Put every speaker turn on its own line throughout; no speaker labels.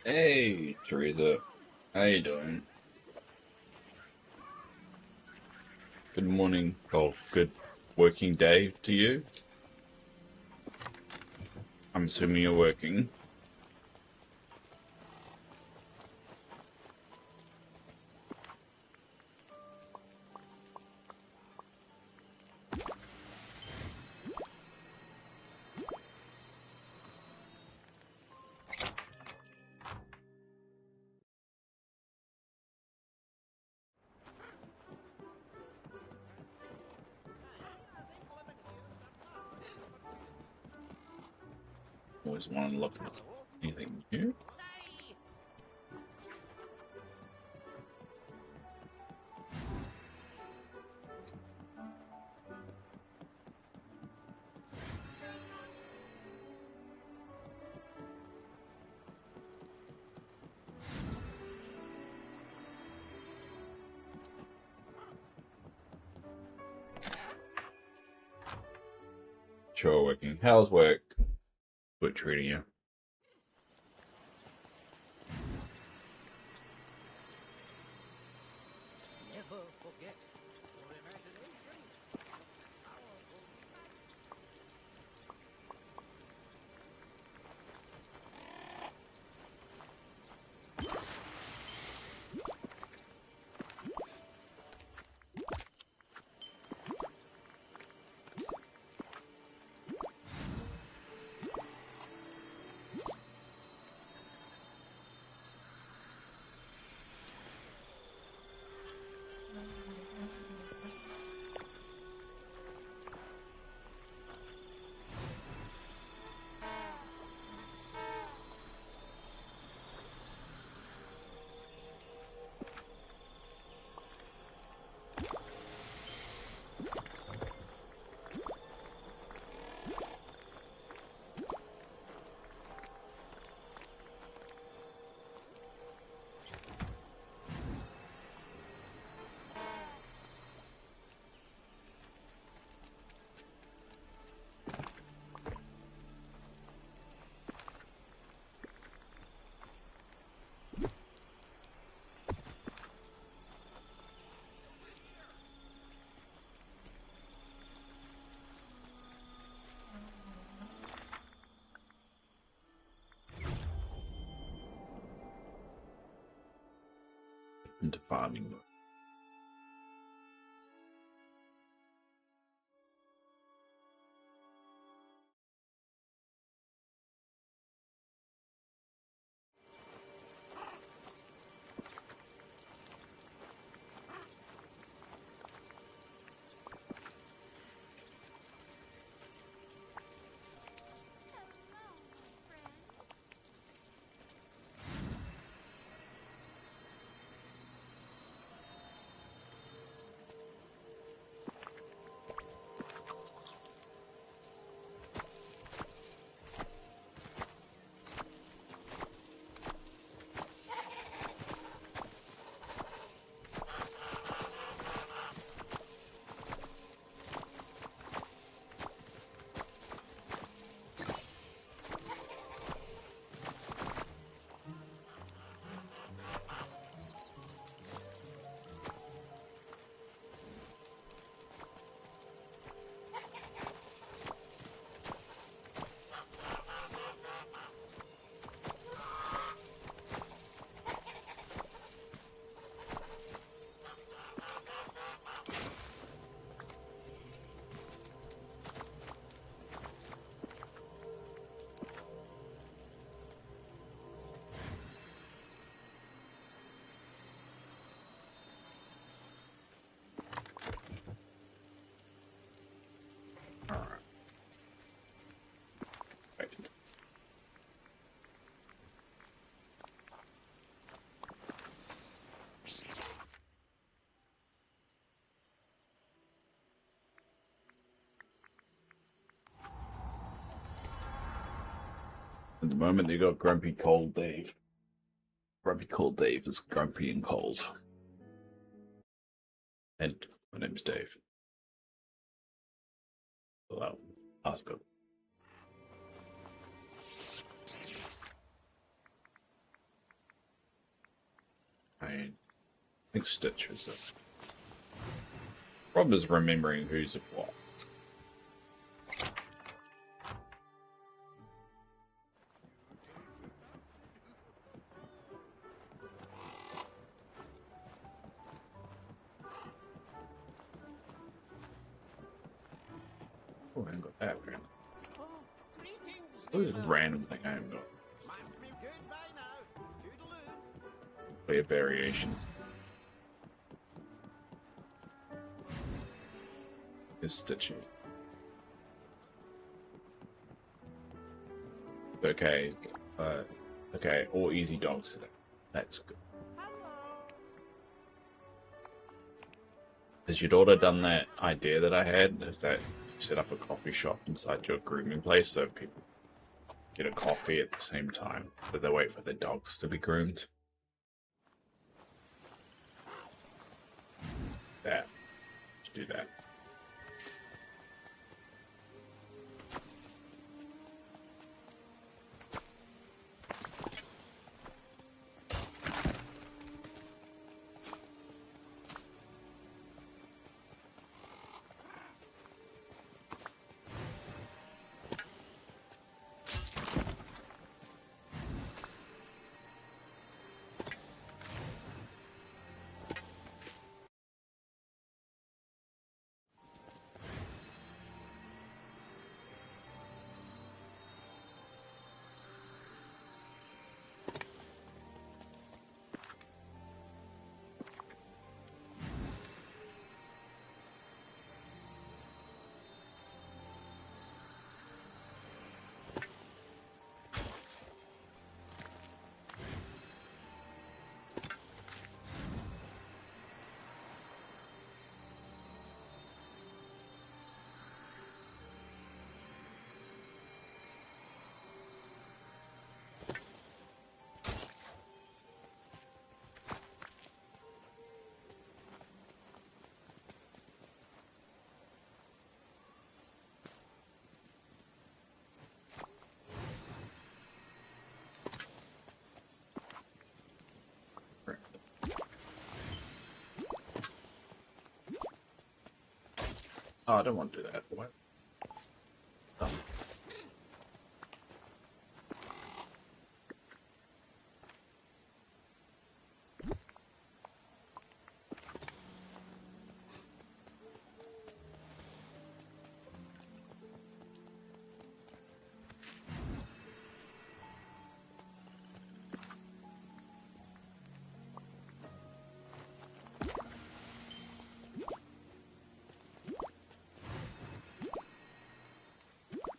Hey, Teresa. How you doing? Good morning, or good working day to you. I'm assuming you're working. Always want to look at anything new. Sure, working. How's work? Good treating you.
Never forget your imagination. Powerful.
Into farming mode. Alright. Right. At the moment, they got Grumpy Cold Dave. Grumpy Cold Dave is grumpy and cold. And my name's Dave. Well, Oscar. I think Stitch is it. Problem is remembering who's a what. Oh, I haven't got that apparently.
Oh, greetings,
What is
neighbour.
a random thing I haven't got?
Mind me goodbye now. Toodaloo.
Clear variations. Is Stitchy. Okay. Okay, all easy dogs today. That's good.
Hello.
Has your daughter done that idea that I had? Is that you set up a coffee shop inside your grooming place so people get a coffee at the same time, but they wait for their dogs to be groomed? That. Let's do that. Oh, I don't want to do that. What? Oh.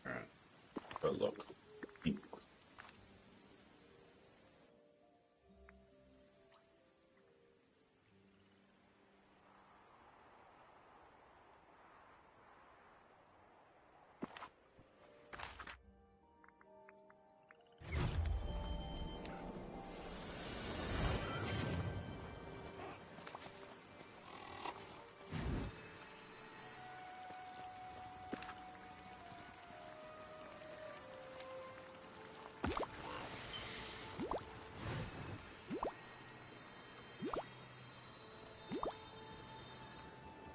Alright. But look.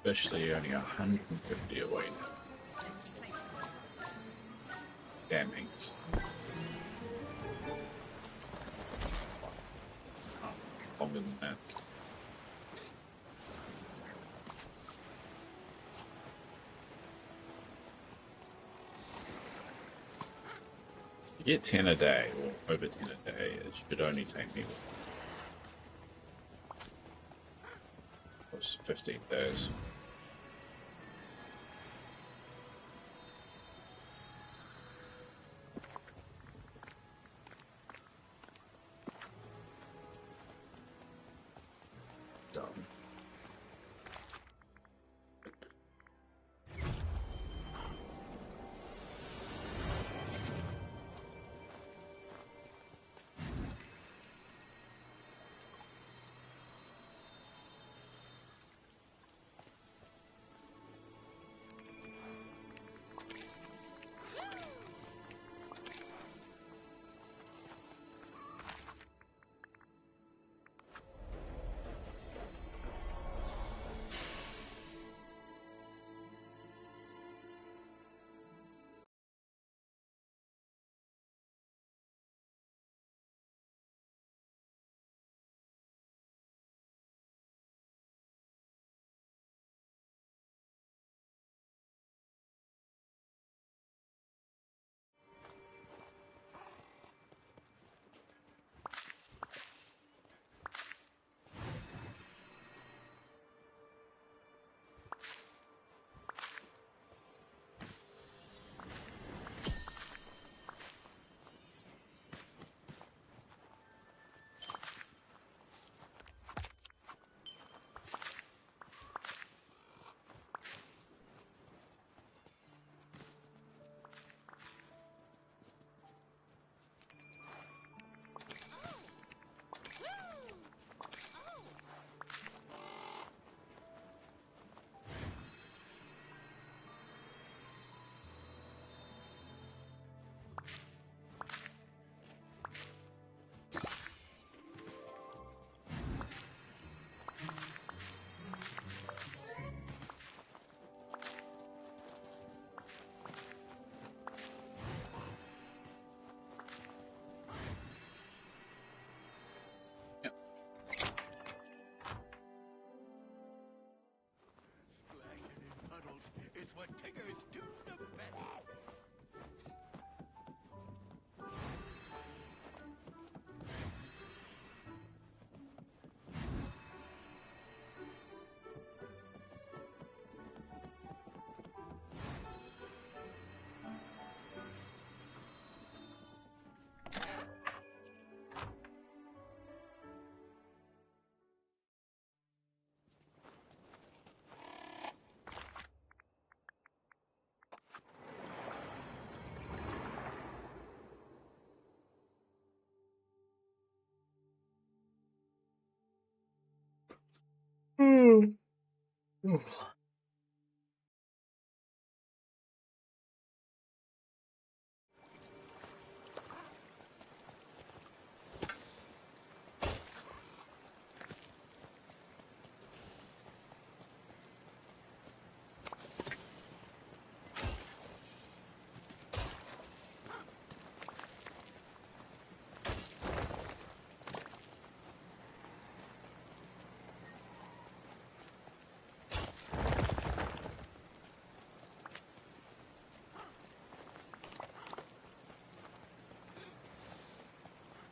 Especially only 150 away now. Damn things. Oh, longer than that. You get 10 a day, or over 10 a day, it should only take me 15 days. Done.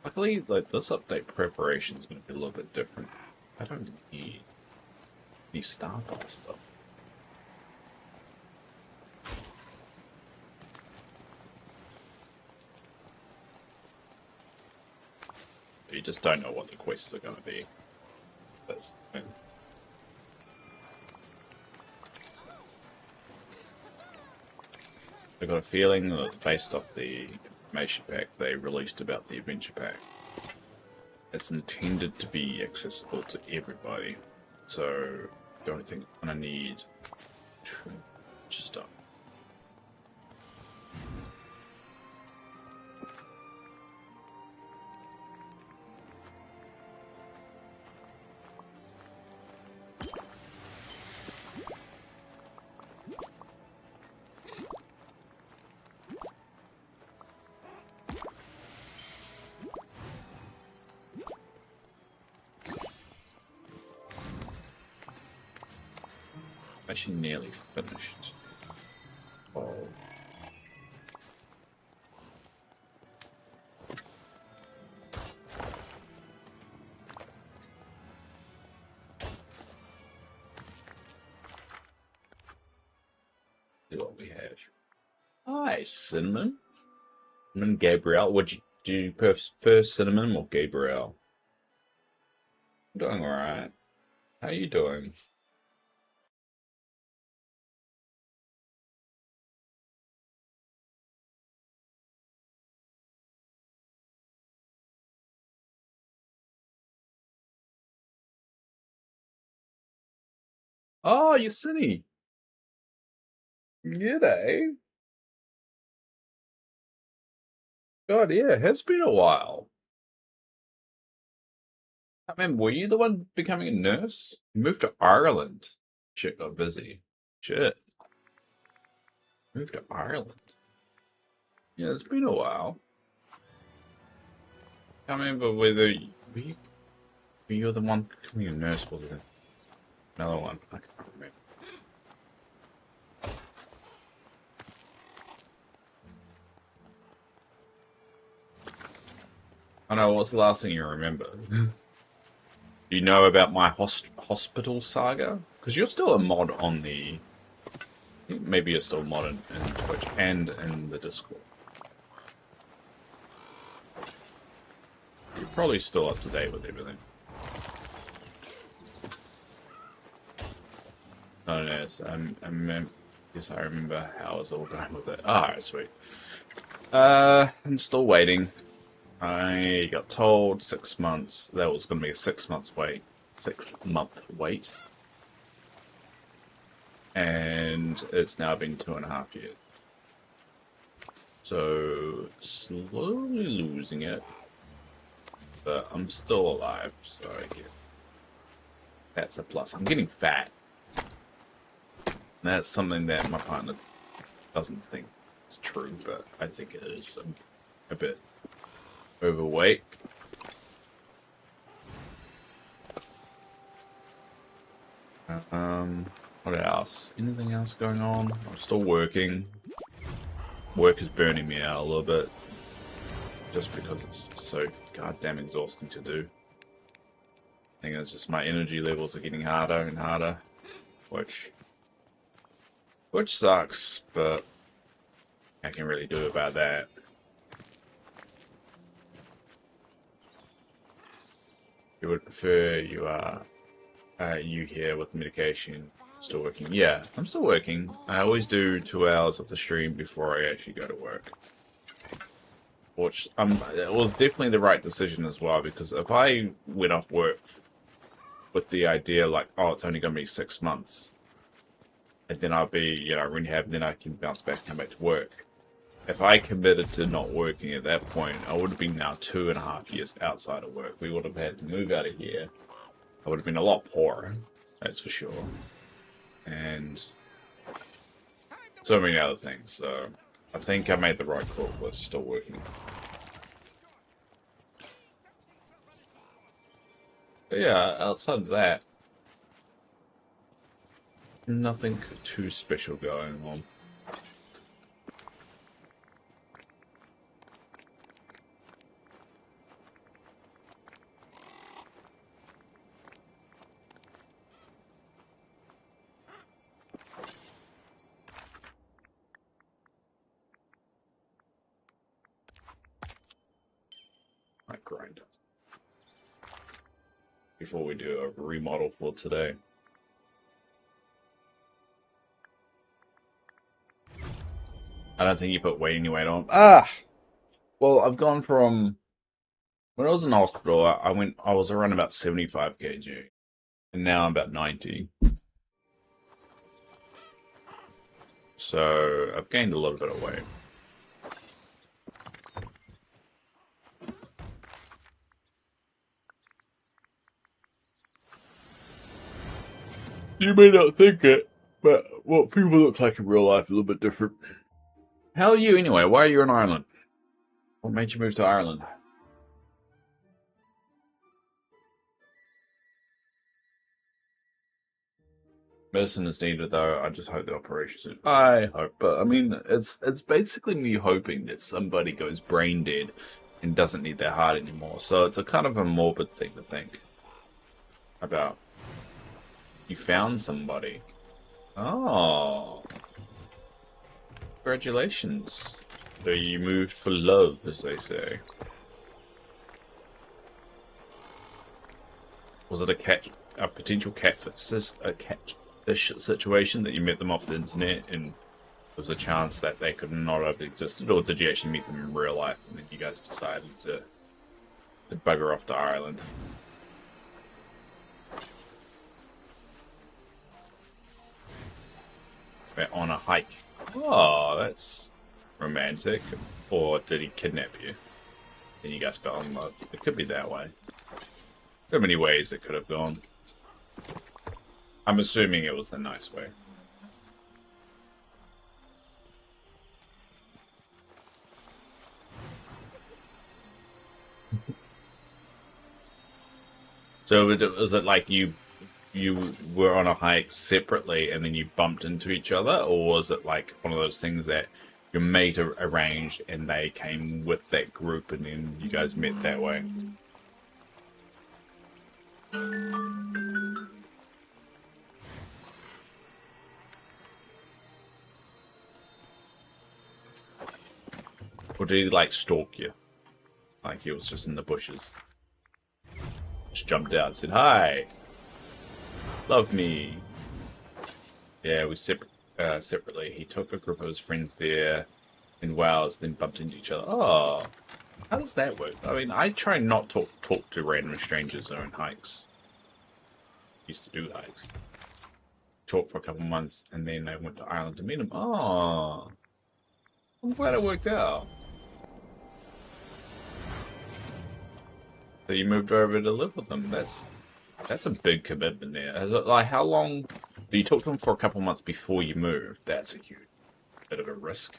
Luckily, like this update preparation is going to be a little bit different. I don't need any star bar stuff. You just don't know what the quests are going to be. That's the thing. I got a feeling that based off the information pack they released about the adventure pack, it's intended to be accessible to everybody. So the only thing I'm gonna need stuff. Actually nearly finished. Oh. See what we have. Hi, Cinnamon. Cinnamon Gabrielle. Do you prefer Cinnamon or Gabrielle? I'm doing alright. How are you doing? Oh, you're Cinny. G'day. God, yeah, it has been a while. I remember, were you the one becoming a nurse? You moved to Ireland. Shit got busy. Shit. Moved to Ireland. Yeah, it's been a while. I can't remember whether were you the one becoming a nurse, was it? Another one. I can't remember. I know, what's the last thing you remember? Do you know about my hospital saga? Because you're still a mod on the... I think maybe you're still a mod in Twitch and in the Discord. You're probably still up to date with everything. Oh, yes, yes, I remember how it was all going with it. Alright, sweet. I'm still waiting. I got told 6 months. That was going to be a 6 months wait. 6-month wait. And it's now been 2.5 years. So, slowly losing it. But I'm still alive, so I get... That's a plus. I'm getting fat. That's something that my partner doesn't think is true, but I think it is. I'm a bit overweight. What else? Anything else going on? I'm still working. Work is burning me out a little bit. Just because it's just so goddamn exhausting to do. I think it's just my energy levels are getting harder and harder. Which sucks, but I can really do about that. You would prefer you here with the medication still working? Yeah, I'm still working. I always do 2 hours of the stream before I actually go to work. Which it was definitely the right decision as well, because if I went off work with the idea like, oh, it's only going to be 6 months, and then I'll be, rehab, and then I can bounce back and come back to work. If I committed to not working at that point, I would have been now 2.5 years outside of work. We would have had to move out of here. I would have been a lot poorer, that's for sure. And so many other things. So I think I made the right call with still working. But yeah, outside of that, nothing too special going on. Might grind before we do a remodel for today. I don't think you put any weight on. Well, I've gone from when I was in hospital. I was around about 75 kg, and now I'm about 90. So I've gained a little bit of weight. You may not think it, but what people look like in real life is a little bit different. How are you anyway? Why are you in Ireland? What made you move to Ireland? Medicine is needed, though. I just hope the operation. I hope, but I mean, it's basically me hoping that somebody goes brain dead and doesn't need their heart anymore. So it's a kind of a morbid thing to think about. You found somebody. Oh, congratulations! So you moved for love, as they say. Was it a potential catfish situation that you met them off the internet and there was a chance that they could not have existed, or did you actually meet them in real life and then you guys decided to bugger off to Ireland? Went on a hike. Oh, that's romantic. Or did he kidnap you? And you guys fell in love. It could be that way. So many ways it could have gone. I'm assuming it was the nice way. So was it like you were on a hike separately and then you bumped into each other, or was it like one of those things that your mate arranged and they came with that group and then you guys met that way? Or did he like stalk you? Like he was just in the bushes? Just jumped out and said, "Hi, love me." Yeah, we separately. He took a group of his friends there in Wales, then bumped into each other. Oh, how does that work? I mean, I try not to talk to random strangers on hikes. Used to do hikes. Talk for a couple months, and then I went to Ireland to meet him. Oh, I'm glad it worked out. So you moved over to live with them. That's a big commitment there. Like, how long? You talked to him for a couple months before you moved. That's a huge bit of a risk.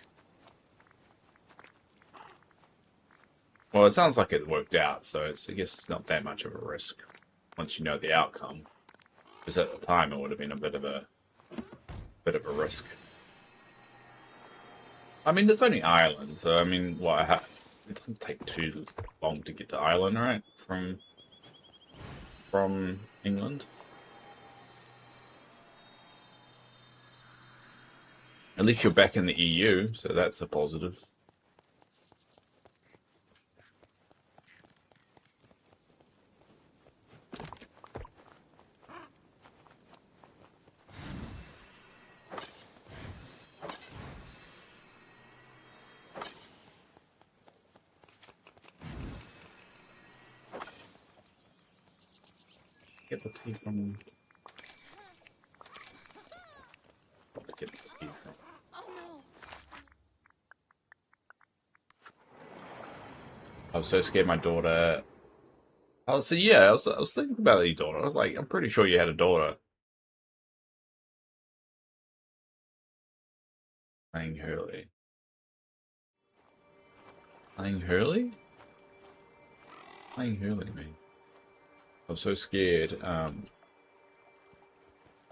Well, it sounds like it worked out, so I guess it's not that much of a risk once you know the outcome. Because at the time, it would have been a bit of a risk. I mean, it's only Ireland, so I mean, it doesn't take too long to get to Ireland, right? From England. At least you're back in the EU, so that's a positive. Get the tea from I was so scared my daughter. I was thinking about your daughter. I was like, I'm pretty sure you had a daughter. Playing Hurley. Playing Hurley? Playing Hurley, man. I was so scared.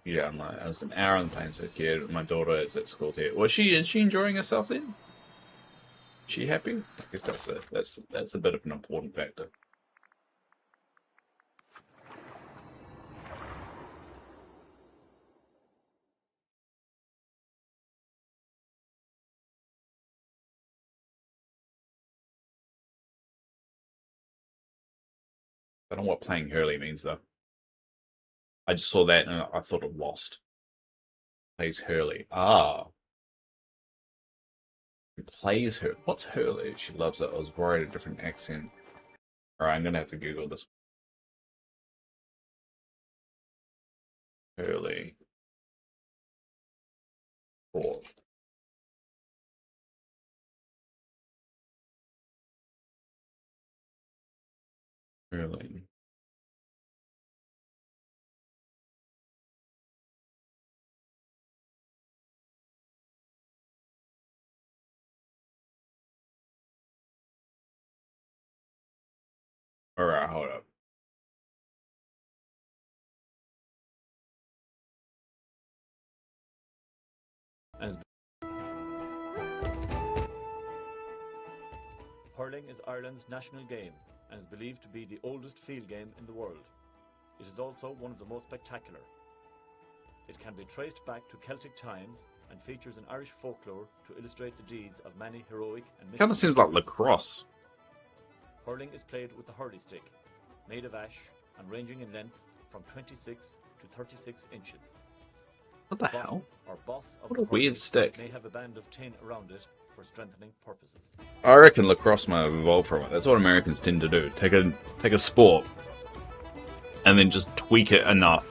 Yeah, I was an hour on the plane, so scared. My daughter is at school here. Is she enjoying herself then? Is she happy? I guess that's a bit of an important factor. I don't know what playing Hurley means though. I just saw that and I thought of Lost. Plays Hurley. Ah. Plays her. What's Hurley? She loves it. I was worried a different accent. Alright, I'm gonna have to Google this. Hurley. Or Hurley. Alright, hold up.
Hurling is Ireland's national game and is believed to be the oldest field game in the world. It is also one of the most spectacular. It can be traced back to Celtic times and features an Irish folklore to illustrate the deeds of many heroic and
Kind of seems like lacrosse.
Hurling is played with the hurley stick, made of ash and ranging in length from 26 to 36 inches.
What the hell?
Or boss of
What
the
a weird
hurley
stick.
may have a band of tin around it for strengthening purposes.
I reckon lacrosse might have evolved from it. That's what Americans tend to do. Take a sport and then just tweak it enough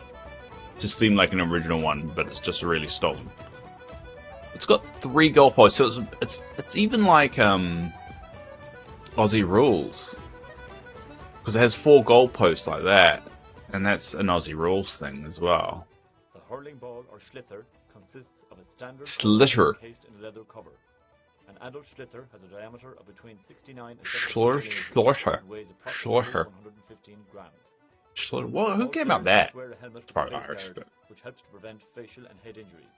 to seem like an original one, but it's just really stolen. It's got 3 goalposts, so it's even like Aussie rules. Because it has 4 goalposts like that. And that's an Aussie rules thing as well.
The hurling ball or slither consists of a standard
Slither.
encased in a leather cover. An adult slither has a diameter of between 69 and 72
Slither.
and weighs approximately
Slither.
115 grams.
What? Who
All
came up
players
that?
must wear a helmet with
Probably
a face
Irish,
guard,
but
which helps to prevent facial and head injuries.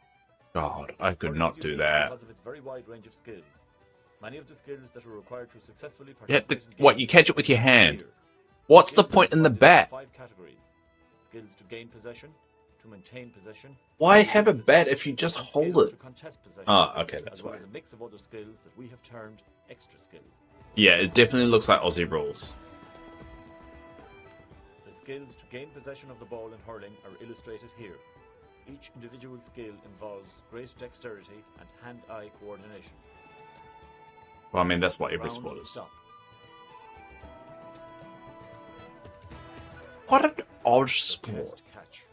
God, I could
Hurling
not
is
do
unique
that.
because of its very wide range of skills. Many of the skills that are required to successfully
You have to
participate in
what?
games
You catch it with your
are
hand.
here.
What's the
Skills
point in the
are divided
bat?
into 5 categories. Skills to gain possession, to maintain possession.
Why have a
skills
bat
to
if you just
and
hold
skills
it?
to contest possession,
Oh, okay, that's
as well
why.
as a mix of other skills that we have termed extra skills.
Yeah, it definitely looks like Aussie rules.
The skills to gain possession of the ball in hurling are illustrated here. Each individual skill involves great dexterity and hand-eye coordination.
Well, I mean, that's what every
Round
sport is.
stop.
What an odd
The
sport.
chest catch.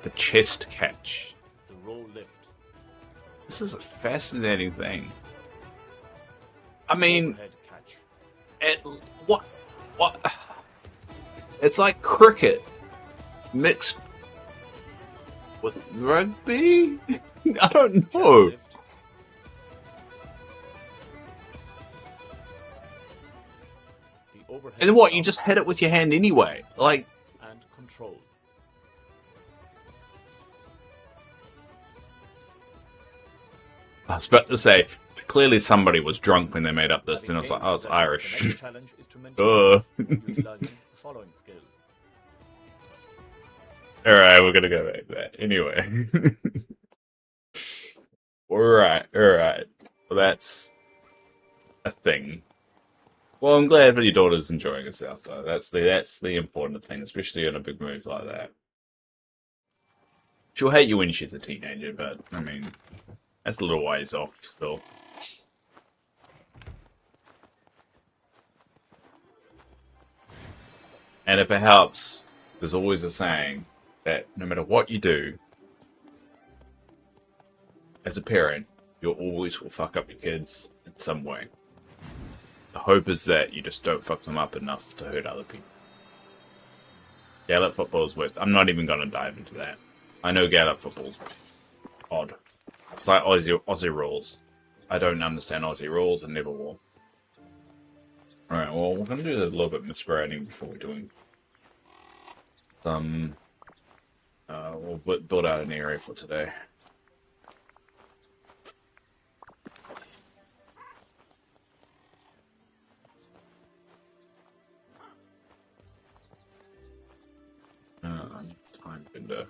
The chest catch.
The roll lift.
This is a fascinating thing. I mean,
Overhead catch.
what? It's like cricket mixed with rugby. I don't know.
Lift. The overhead
And what? You
stop
just hit it with your hand anyway. Like,
and control.
I was about to say, clearly somebody was drunk when they made up this. Then I was like,
Having
oh, it's
gained possession,
Irish.
the next challenge is to maintain utilizing the following skills.
Alright, we're gonna go back to that. Anyway. Alright. Well, that's a thing. Well, I'm glad that your daughter's enjoying herself, though. That's the important thing, especially in a big move like that. She'll hate you when she's a teenager, but, I mean, that's a little ways off still. And if it helps, there's always a saying that no matter what you do, as a parent, you always will fuck up your kids in some way. the hope is that you just don't fuck them up enough to hurt other people. Gaelic football is worse. I'm not even going to dive into that. I know Gaelic football's odd. It's like Aussie rules. I don't understand Aussie rules and never will. Alright, well, we're going to do a little bit of misgrading before we're doing some... we'll build out an area for today. Time window.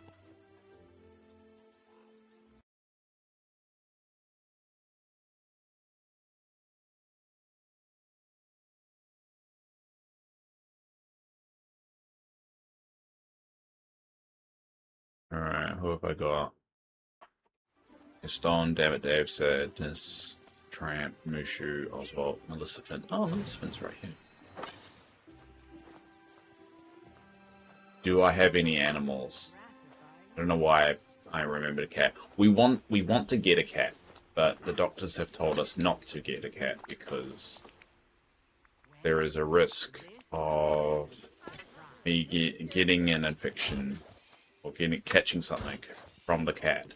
Alright, who have I got? Stone, David, Dave, Sadness, Tramp, Mushu, Oswald, Melissa Finn. Oh, Melissa Finn's right here. Do I have any animals? I don't know why I remembered a cat. We want to get a cat, but the doctors have told us not to get a cat because there is a risk of me getting an infection or catching something from the cat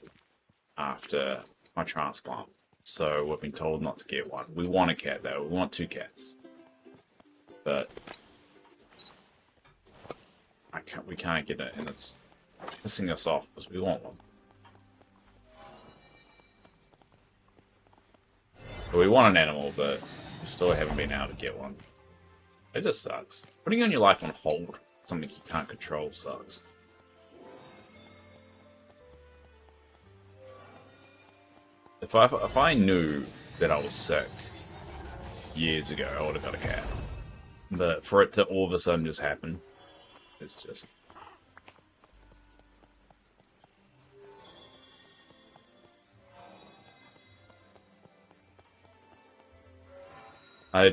after my transplant. So we've been told not to get one. We want a cat though. We want 2 cats, but we can't get it, and it's pissing us off because we want one. So we want an animal, but we still haven't been able to get one. It just sucks. Putting on your life on hold, something you can't control, sucks. If I knew that I was sick years ago, I would have got a cat. But for it to all of a sudden just happen, it's just... I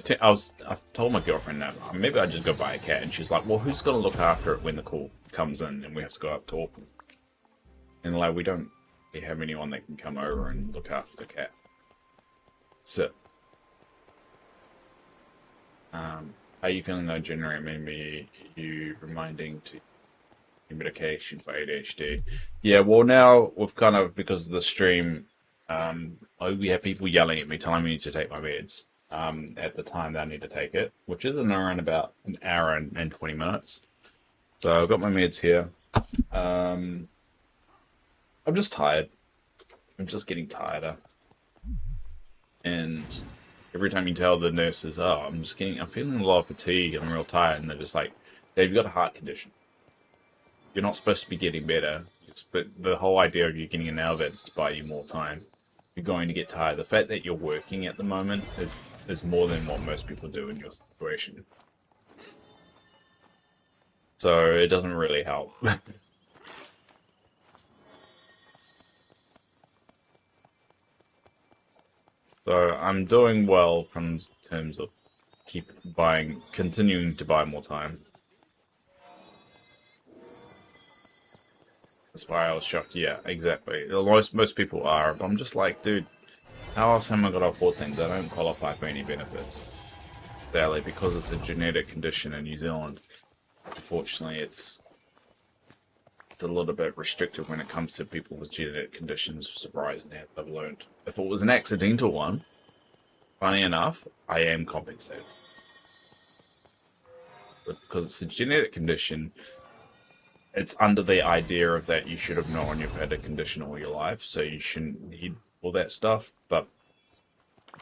told my girlfriend that maybe I'd just go buy a cat, and she's like, well, who's going to look after it when the call comes in and we have to go up to Auckland? And like, we don't have anyone that can come over and look after the cat. That's it. How are you feeling though, generally? Maybe you reminding to medication for ADHD. Yeah, well now we've kind of, because of the stream, we have people yelling at me telling me to take my meds at the time that I need to take it, which is in around about an hour and 20 minutes. So I've got my meds here. I'm just tired. I'm just getting tireder. And every time you tell the nurses, oh, I'm feeling a lot of fatigue, I'm real tired, and they're just like, Dave, you've got a heart condition. You're not supposed to be getting better. But the whole idea of you getting an elevator is to buy you more time. You're going to get tired. The fact that you're working at the moment is more than what most people do in your situation. So it doesn't really help. So I'm doing well from terms of continuing to buy more time. That's why I was shocked. Yeah, exactly. Most people are, but I'm just like, dude, how else am I gonna afford things? I don't qualify for any benefits. Sadly, because it's a genetic condition in New Zealand, unfortunately, it's a little bit restrictive when it comes to people with genetic conditions. Surprisingly, I've learned. If it was an accidental one, funny enough, I am compensated. But because it's a genetic condition, it's under the idea of that you should have known you've had a condition all your life, so you shouldn't need all that stuff. But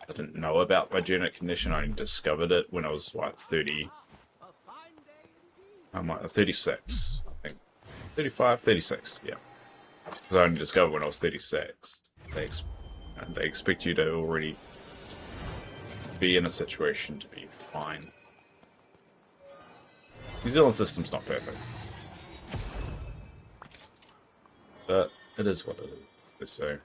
I didn't know about my genetic condition. I only discovered it when I was, what, 30? I'm like 36, I think. 35, 36, yeah. Because I only discovered when I was 36. They expect you to already be in a situation to be fine. New Zealand system's not perfect. But it is what it is, so...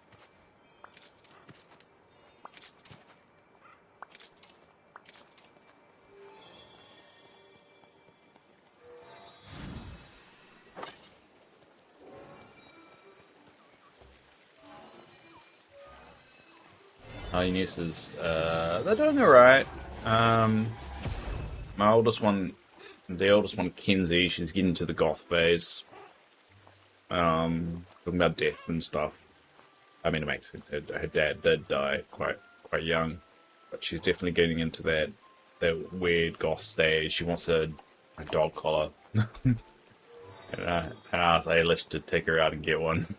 How your nieces? They're doing alright. My oldest one, the oldest one, Kenzie, she's getting to the goth phase. Talking about death and stuff. I mean, it makes sense. Her dad did die quite young, but she's definitely getting into that weird goth stage. She wants a dog collar, and I asked Ailish to take her out and get one.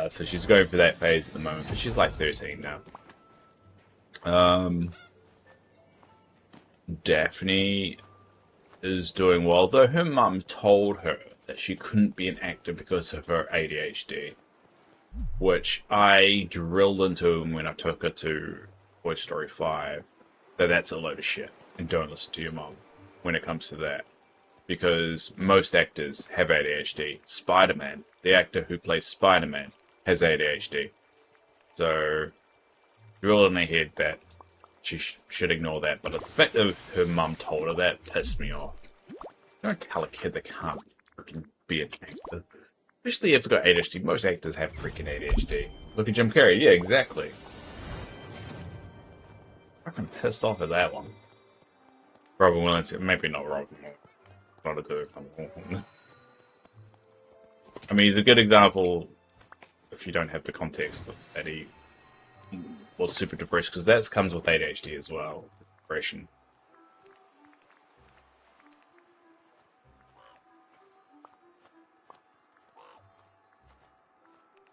So she's going for that phase at the moment, but she's like 13 now. Daphne is doing well, though her mum told her that she couldn't be an actor because of her ADHD, which I drilled into him when I took her to Toy Story 5, that that's a load of shit, and don't listen to your mum when it comes to that, because most actors have ADHD. Spider-Man, the actor who plays Spider-Man, has ADHD. So, drill in her head that she should ignore that, but the fact that her mum told her that pissed me off. Don't tell a kid they can't freaking be an actor. Especially if they've got ADHD. Most actors have freaking ADHD. Look at Jim Carrey. Yeah, exactly. Fucking pissed off at that one. Robin Williams, maybe not Robin Williams. Not a good example. I mean, he's a good example if you don't have the context that he was super depressed, because that comes with ADHD as well. Depression.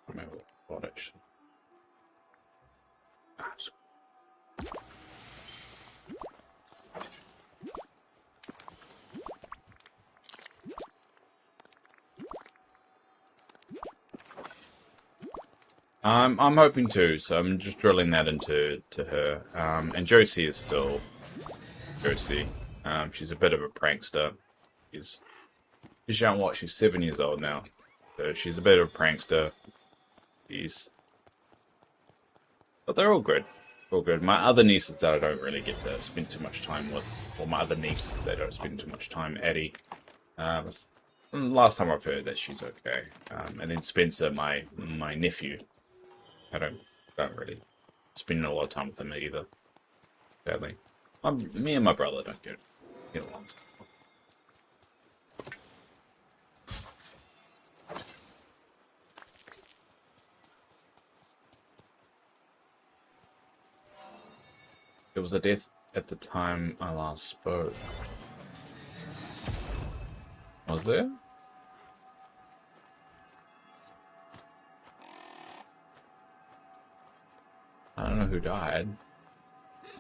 I remember what actually. I'm hoping to, so I'm just drilling that into her. And Josie is still Josie. She's a bit of a prankster. She's young. What? She's 7 years old now, so she's a bit of a prankster. But they're all good. All good. My other nieces that I don't really get to spend too much time with, or my other niece that I don't spend too much time, Addie. Last time I've heard that she's okay. And then Spencer, my nephew. I don't really spend a lot of time with him either. Sadly, me and my brother don't get along. There was a death at the time I last spoke. Was there? I don't know who died.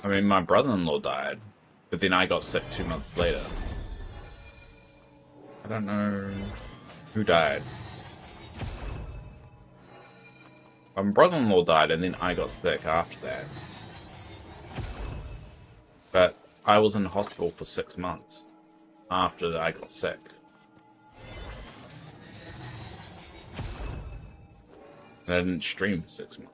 I mean, my brother-in-law died, but then I got sick 2 months later. I don't know who died. My brother-in-law died, and then I got sick after that. But I was in hospital for 6 months after I got sick. And I didn't stream for 6 months.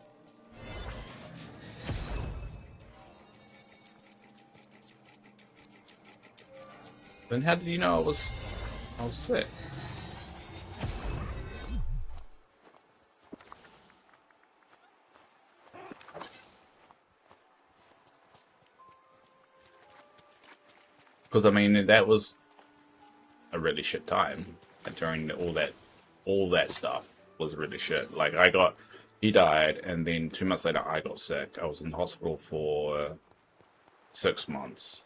Then how did you know I was sick? Because I mean that was a really shit time. And during all that stuff was really shit. Like he died, and then 2 months later I got sick. I was in hospital for 6 months.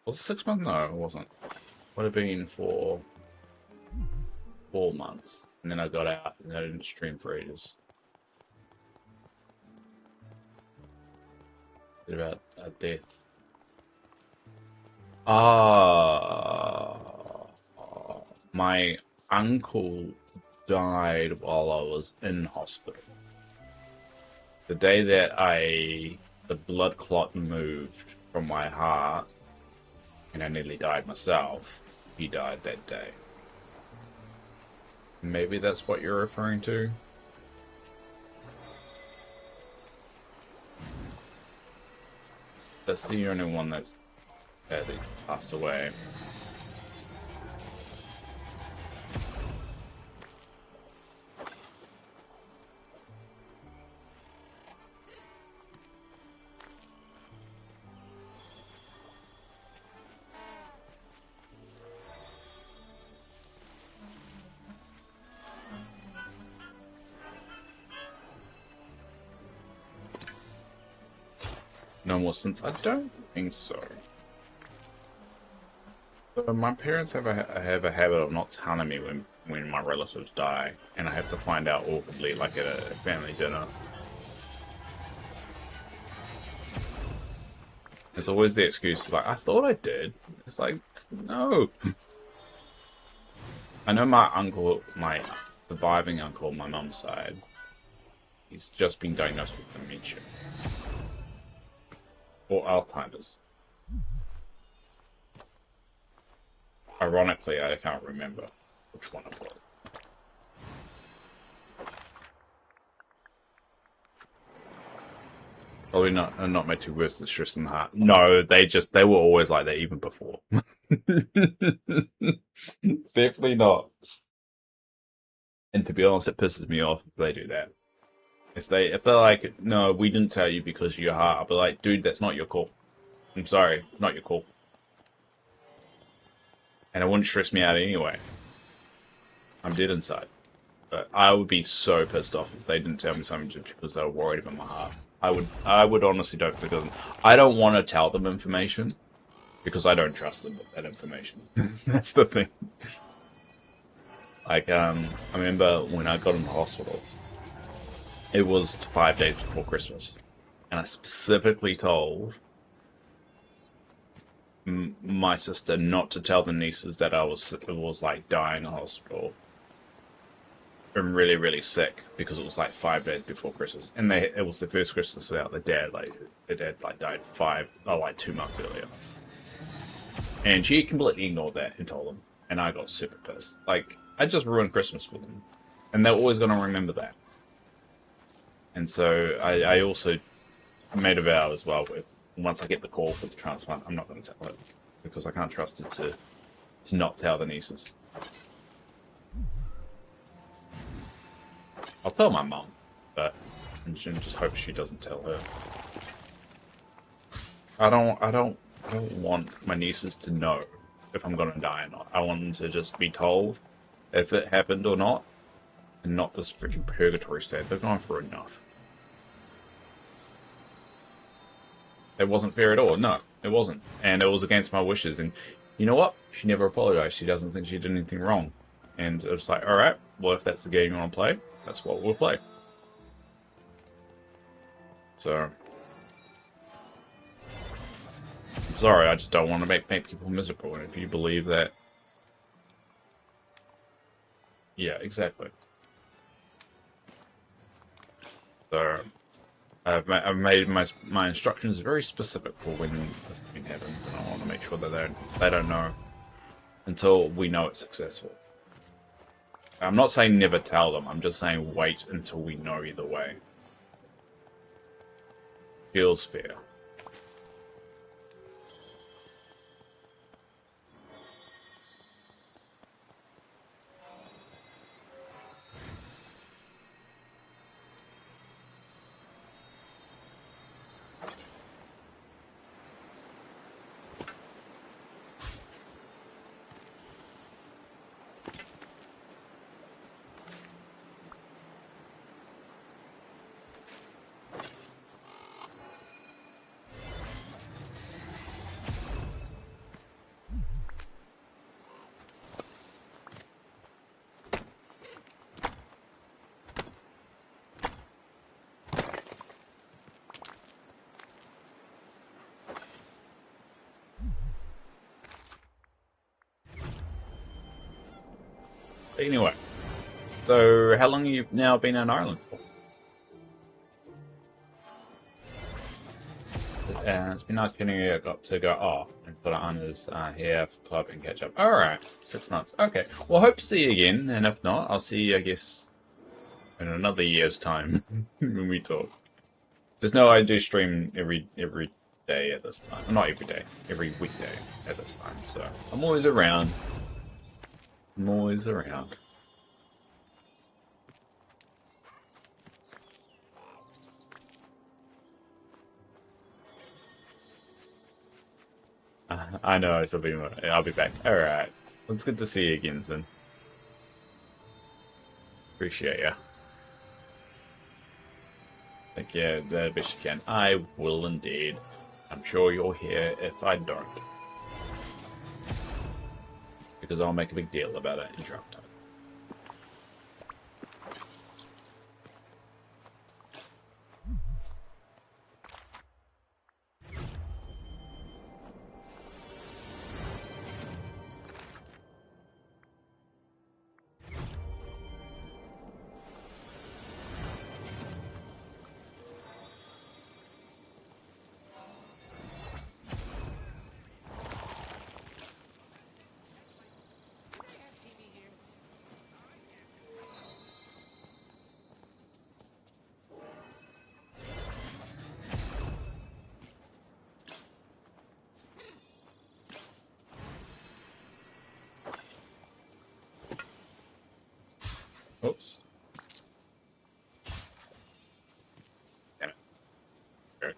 Was it 6 months? No, it wasn't. Would have been for 4 months. And then I got out and I didn't stream for ages. About a death. My uncle died while I was in hospital. The day that the blood clot moved from my heart, and I nearly died myself, he died that day. Maybe that's what you're referring to? That's the only one that's sadly passed away. No more since? I don't think so. So my parents have a habit of not telling me when my relatives die, and I have to find out awkwardly, like at a family dinner. It's always the excuse, like, I thought I did. It's like, no. I know my uncle, my surviving uncle on my mum's side, he's just been diagnosed with dementia. Or Alzheimer's. Ironically, I can't remember which one it was. Probably not made to worse than stress in the heart. No, they were always like that even before. Definitely not. And to be honest, it pisses me off if they do that. If they're like, no, we didn't tell you because of your heart, I'll be like, dude, that's not your call. I'm sorry, not your call. And it wouldn't stress me out anyway. I'm dead inside. But I would be so pissed off if they didn't tell me something just because they were worried about my heart. I would honestly don't, because I don't want to tell them information because I don't trust them with that information. That's the thing. Like, I remember when I got in the hospital, it was 5 days before Christmas, and I specifically told my sister not to tell the nieces that I was like dying in the hospital. I'm really, really sick because it was like 5 days before Christmas, and it was the first Christmas without the dad. Like the dad died 2 months earlier, and she completely ignored that and told them, and I got super pissed. Like I just ruined Christmas for them, and they're always gonna remember that. And so I also made a vow as well with once I get the call for the transplant, I'm not going to tell her because I can't trust her to not tell the nieces. I'll tell my mum, but I just hope she doesn't tell her. I don't want my nieces to know if I'm gonna die or not. I want them to just be told if it happened or not, and not this freaking purgatory state. They're going through enough. It wasn't fair at all. No, it wasn't, and it was against my wishes. And you know what? She never apologized. She doesn't think she did anything wrong. And it was like, all right, well, if that's the game you want to play, that's what we'll play. So, I'm sorry, I just don't want to make people miserable. And if you believe that, yeah, exactly. So, I've made my instructions very specific for when this thing happens, and I want to make sure that they don't know until we know it's successful. I'm not saying never tell them. I'm just saying wait until we know either way. Feels fair. Anyway, so how long have you now been in Ireland for? It's been nice getting you got to go off and put on his here for club and catch up. Alright, 6 months. Okay, well, hope to see you again, and if not, I'll see you, I guess, in another year's time when we talk. Just know I do stream every day at this time. Not every day, every weekday at this time, so I'm always around. I'm always around. I know, I'll be back. Alright. It's good to see you again, Zin. Appreciate ya. Like, yeah, the best you can. I will indeed. I'm sure you'll hear if I don't. Because I'll make a big deal about it in drop time. Oops. Damn it. There.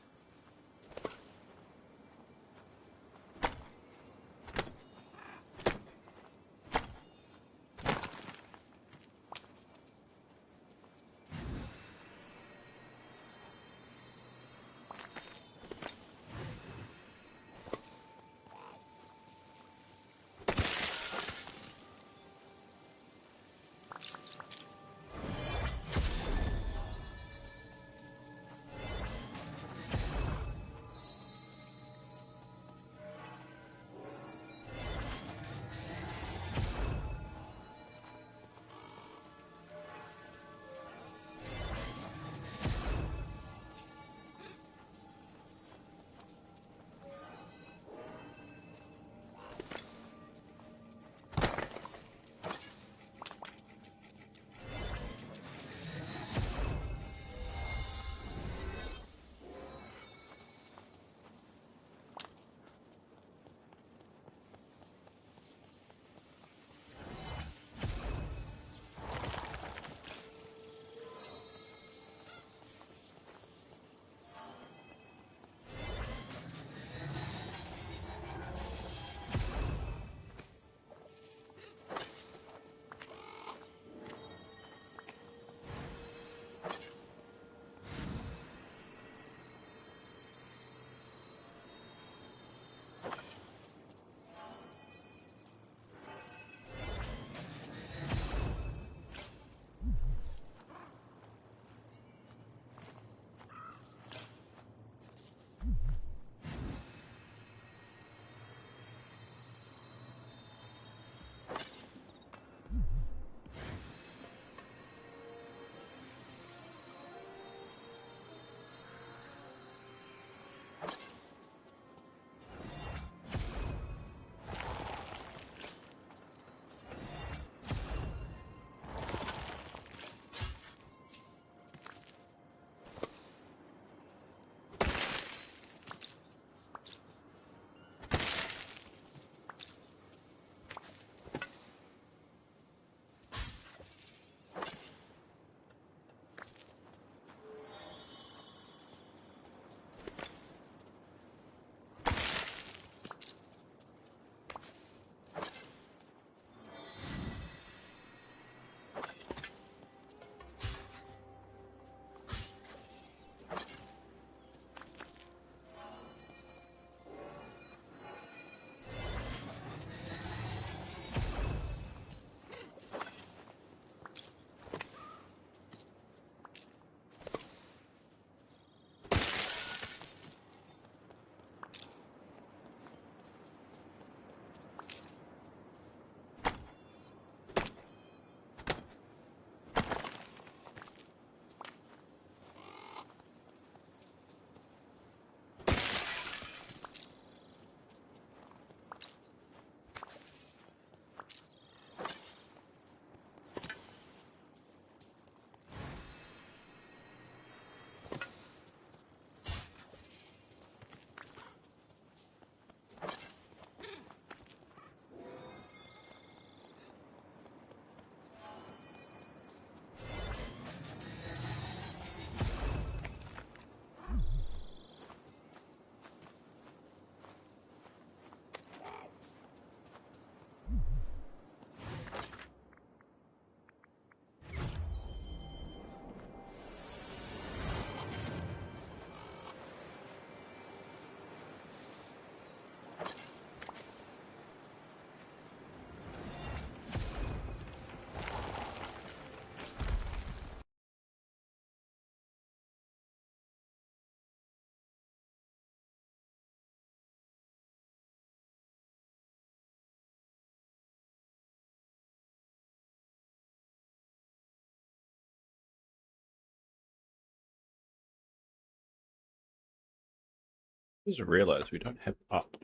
Just realized we don't have up.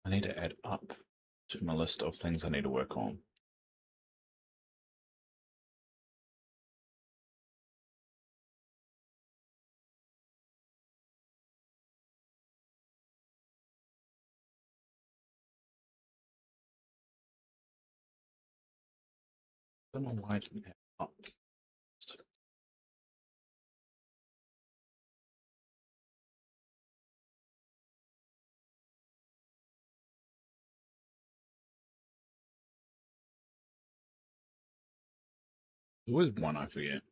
I need to add up to my list of things I need to work on. I don't know why I didn't have up. There was one I forget.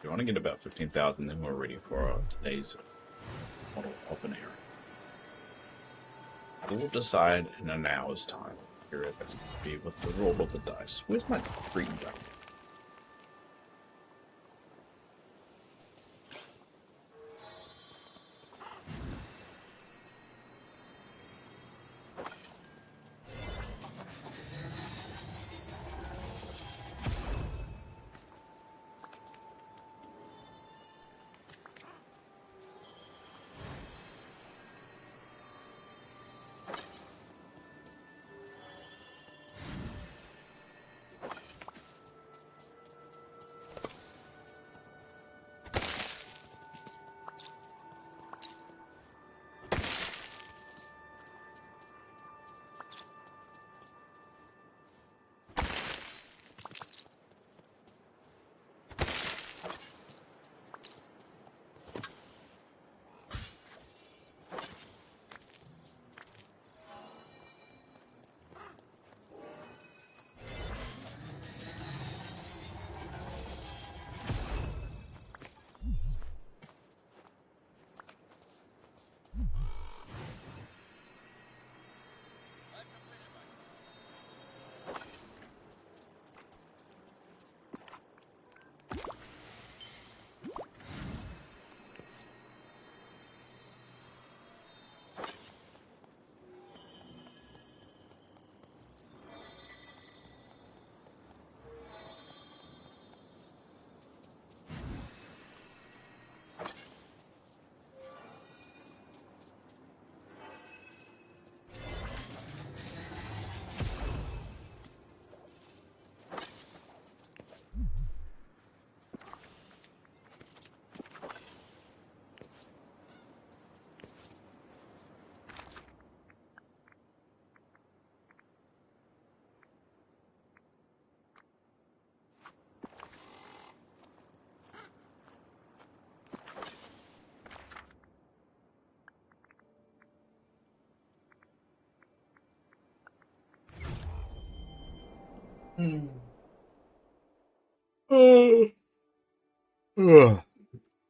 We want to get about 15,000, then we're ready for today's model open area. We'll decide in an hour's time. Here that's going to be with the roll of the dice. Where's my green die?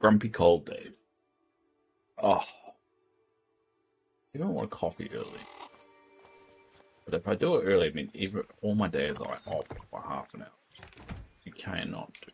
Grumpy cold day. Oh, you don't want coffee early. But if I do it early, I mean, even all my days are like off for half an hour. You cannot do.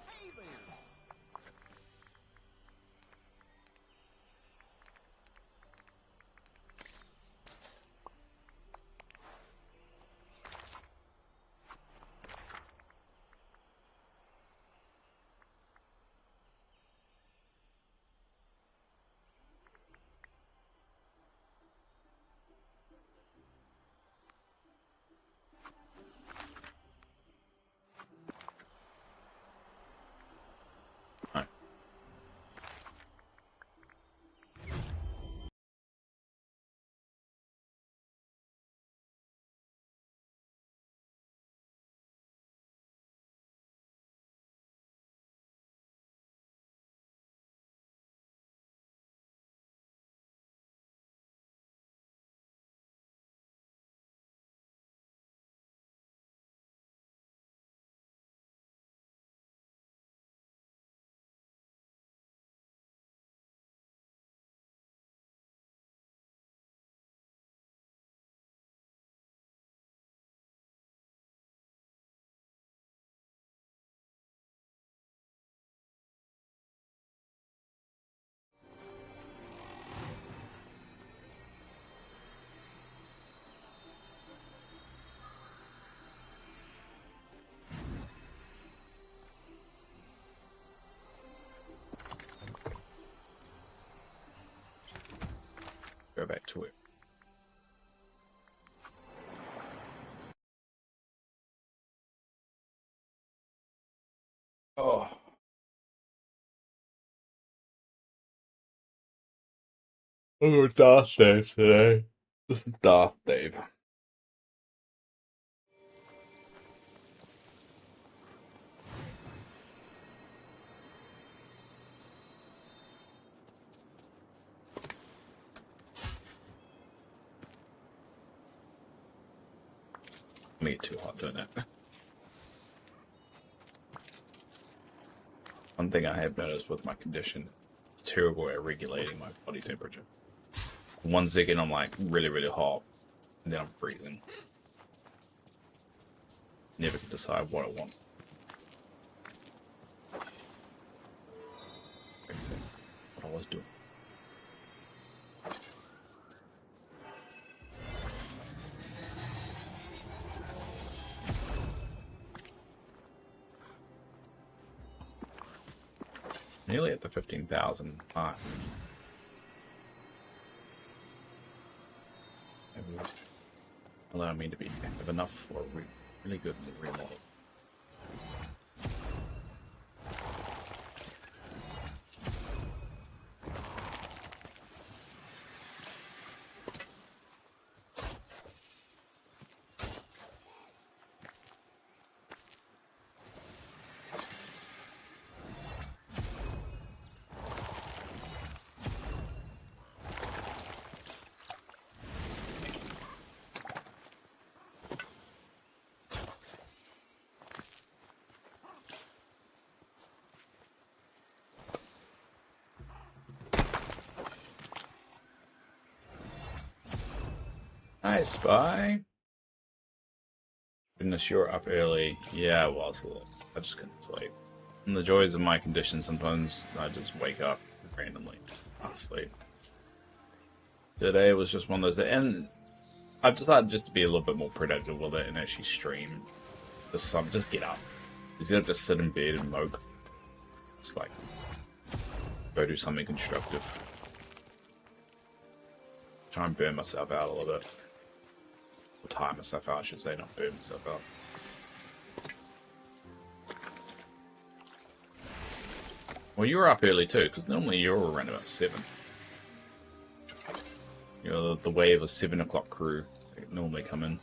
Hey there.
Alright. Go back to it. Oh. Oh, Darth Dave today. This is Darth Dave. Me too hot doing it. One thing I have noticed with my condition, it's terrible at regulating my body temperature. One second I'm like really, really hot, and then I'm freezing. Never can decide what it wants. What I was doing. nearly at the 15,000 mark. It will allow me to be active enough for a really good remodel. Hi, Spy. Goodness, you're up early. Yeah, I was a little. I just couldn't sleep. And the joys of my condition, sometimes I just wake up randomly. Can't sleep. Today was just one of those. And I've decided just to be a little bit more productive with it and actually stream. Just get up. Instead of just sit in bed and mope. Just like, go do something constructive. Try and burn myself out a little bit. Or tire myself out, I should say, not burn myself out. Well, you were up early too, because normally you're around about 7. You know, the wave of 7 o'clock crew that normally come in.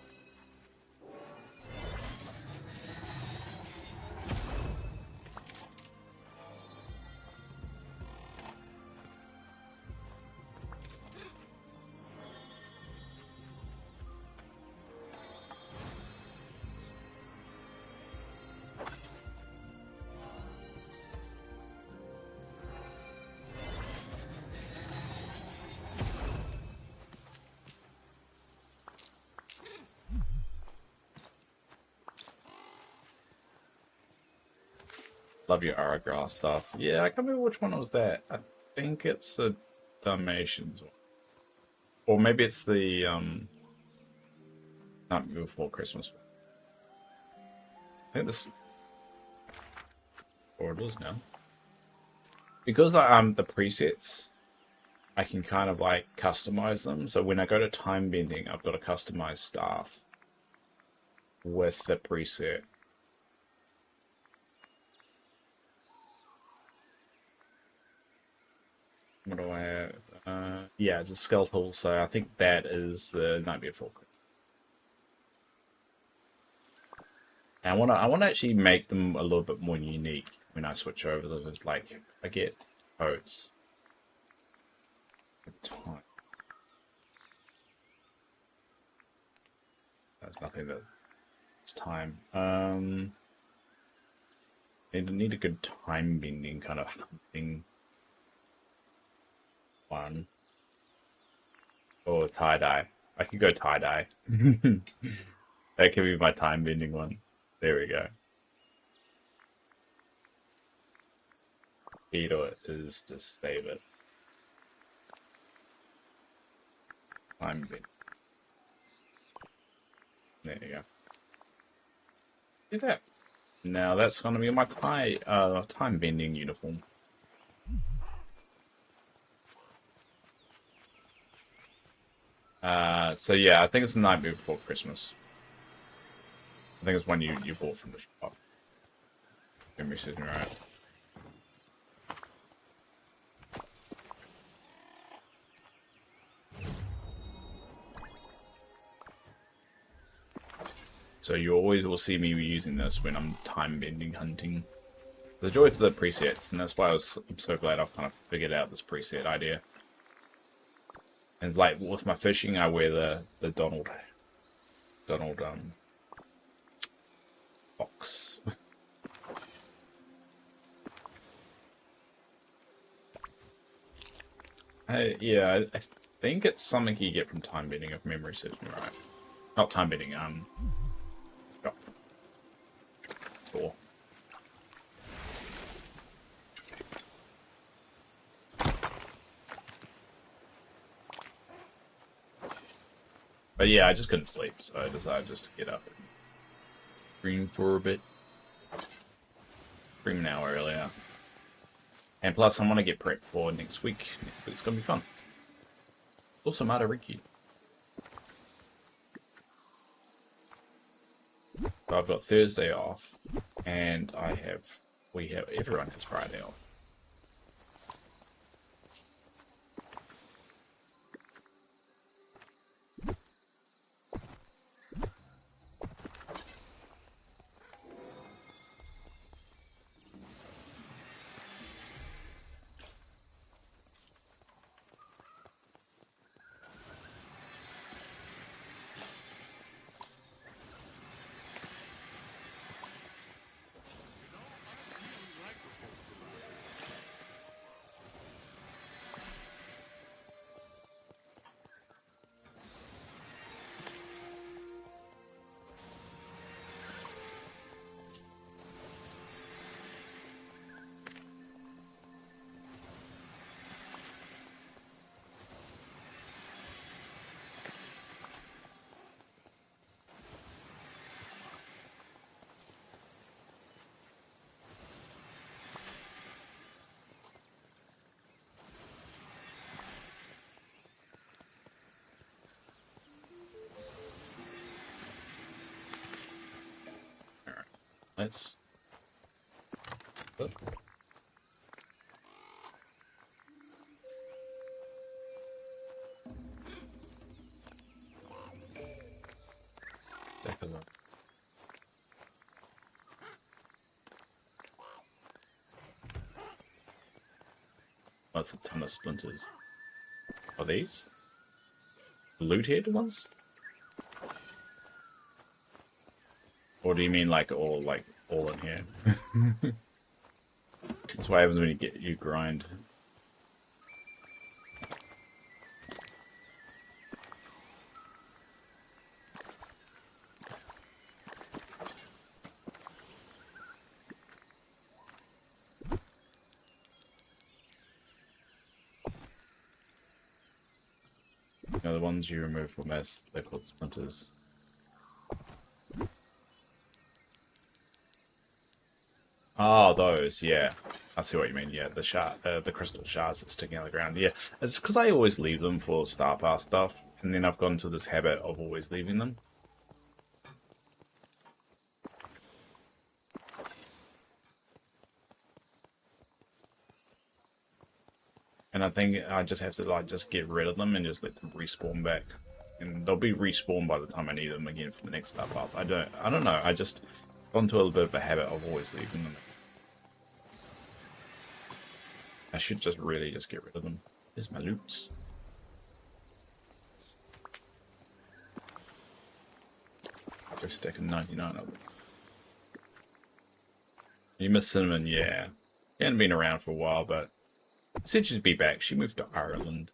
Love your Aragrass stuff. Yeah, I can't remember which one was that. I think it's the Dalmatians. Or maybe it's the, Not Before Christmas. I think this... Or it is now. Because the presets, I can kind of like customize them. So when I go to time bending, I've got to customize staff with the preset. What do I have? Yeah, it's a skeletal, so I think that is the Night Before Christmas. And I want to actually make them a little bit more unique when I switch over. There's like I get codes. Time. There's nothing that it's time. Need a good time bending kind of thing. One. Or tie-dye. I could go tie-dye. That could be my time bending one. There we go. Key to it is to save it. Time bend. There you go. Do that. Now that's gonna be my time bending uniform. So yeah, I think it's the Night Before Christmas. I think it's one you bought from the shop. Memory serves me right. So you always will see me using this when I'm time bending hunting. The joys of the presets, and that's why I'm so glad I've kind of figured out this preset idea. And like with my fishing, I wear the Donald box. Yeah, I think it's something you get from time bending, if memory serves me right. Not time bending, shop. Store. But yeah, I just couldn't sleep, so I decided just to get up and stream for a bit. Stream an hour earlier. And plus, I want to get prepped for next week. It's going to be fun. Also, Matariki. So I've got Thursday off, and everyone has Friday off. Let's look. Take a look. That's a ton of splinters. Are these loot head ones? Or do you mean like all in here? That's what happens when you grind. You know, the ones you remove from mess, they're called splinters. Oh, those, yeah. I see what you mean, yeah. The crystal shards that sticking out of the ground, yeah. It's because I always leave them for Star Pass stuff, and then I've gone to this habit of always leaving them. And I think I just have to just get rid of them and just let them respawn back. And they'll be respawned by the time I need them again for the next Star Pass. I don't know, I just gone to a little bit of a habit of always leaving them. I should just really just get rid of them. Here's my loot. Go stack of 99 of them. You miss Cinnamon, yeah. She hadn't been around for a while, but said she'd be back. She moved to Ireland.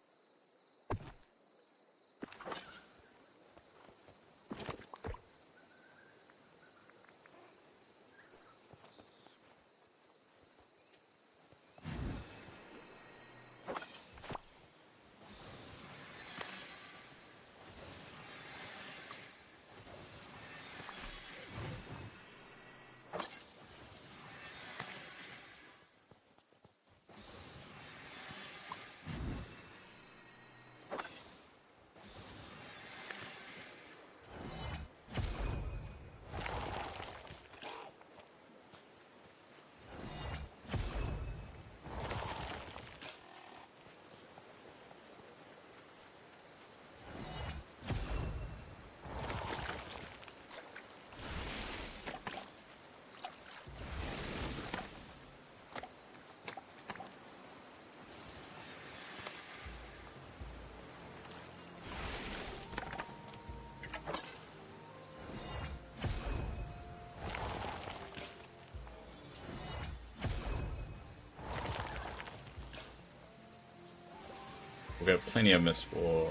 We've got plenty of miss for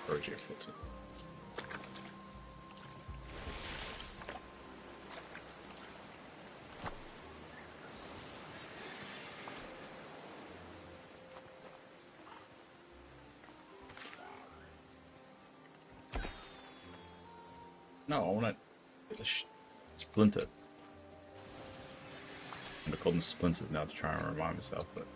project filter. No, I want it splintered. And call them splinters now to try and remind myself, but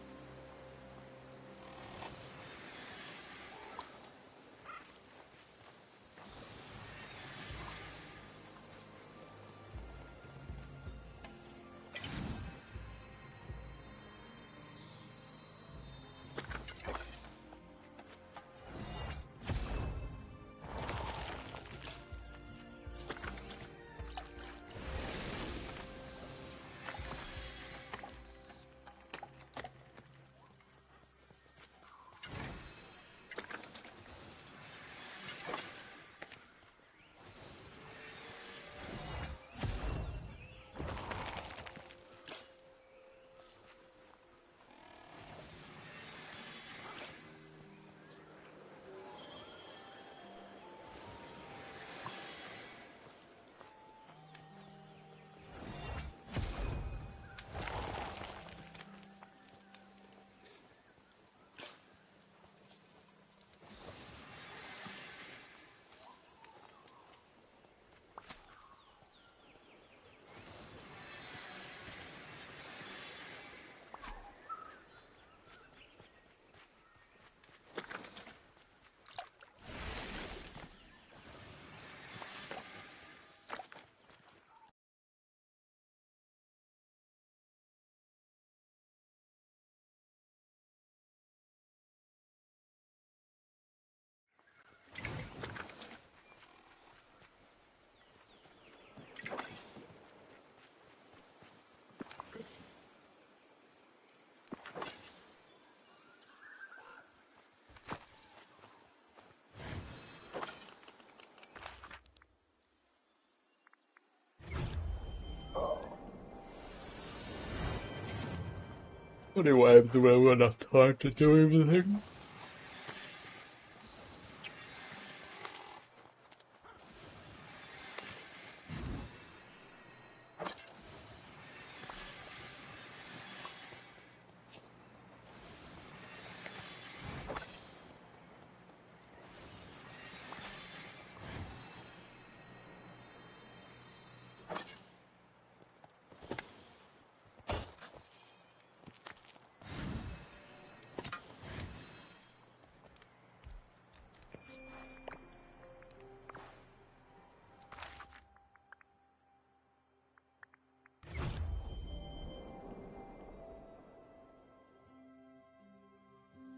anyway, I haven't got enough time to do everything.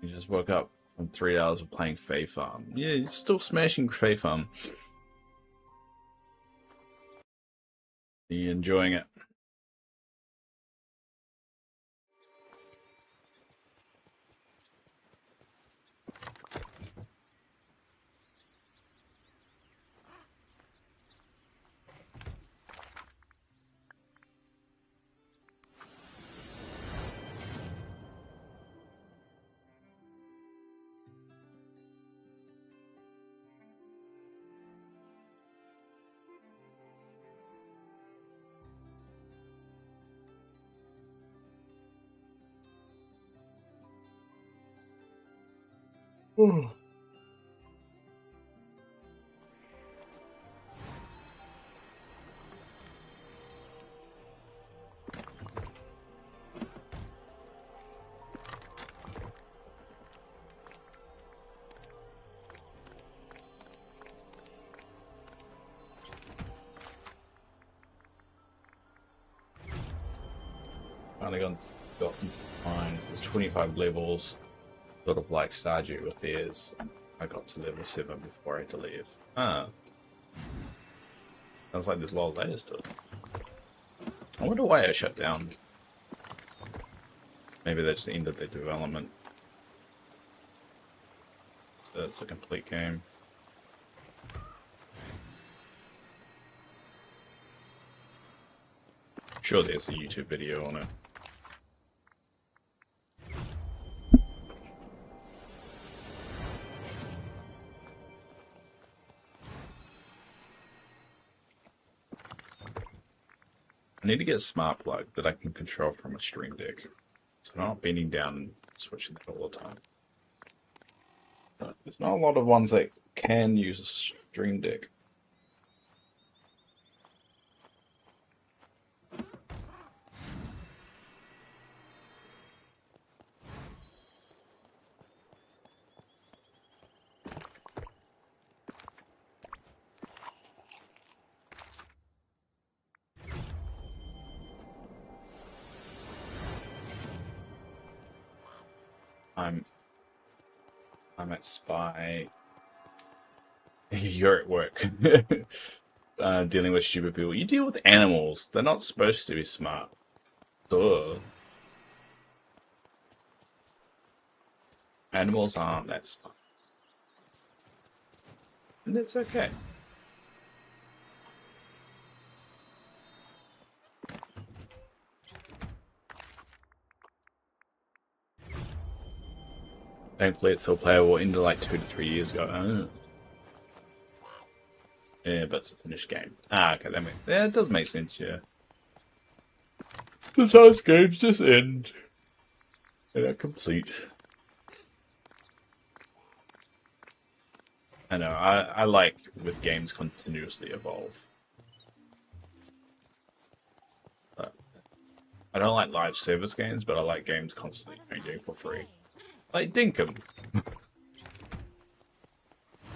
You just woke up from 3 hours of playing Fae Farm. Yeah, you're still smashing Fae Farm. Are you enjoying it? Finally got into the mines. There's 25 levels, sort of like Stardew with theirs. I got to level 7 before I had to leave. Ah. Sounds like there's a lot of layers to it. I wonder why I shut down. Maybe they just ended their development. It's a complete game. I'm sure there's a YouTube video on it. I need to get a smart plug that I can control from a Stream Deck. So I'm not bending down and switching it all the time. But there's not a lot of ones that can use a Stream Deck. I'm at Spy. You're at work. Dealing with stupid people. You deal with animals. They're not supposed to be smart. Duh. Animals aren't that smart. And that's okay. Thankfully, it's still playable into like 2 to 3 years ago. Oh. Yeah, but it's a finished game. Ah, okay, it does make sense, yeah. Sometimes games just end. They're not complete. I know, I like with games continuously evolve. But I don't like live service games, but I like games constantly changing for free. Like Dinkum.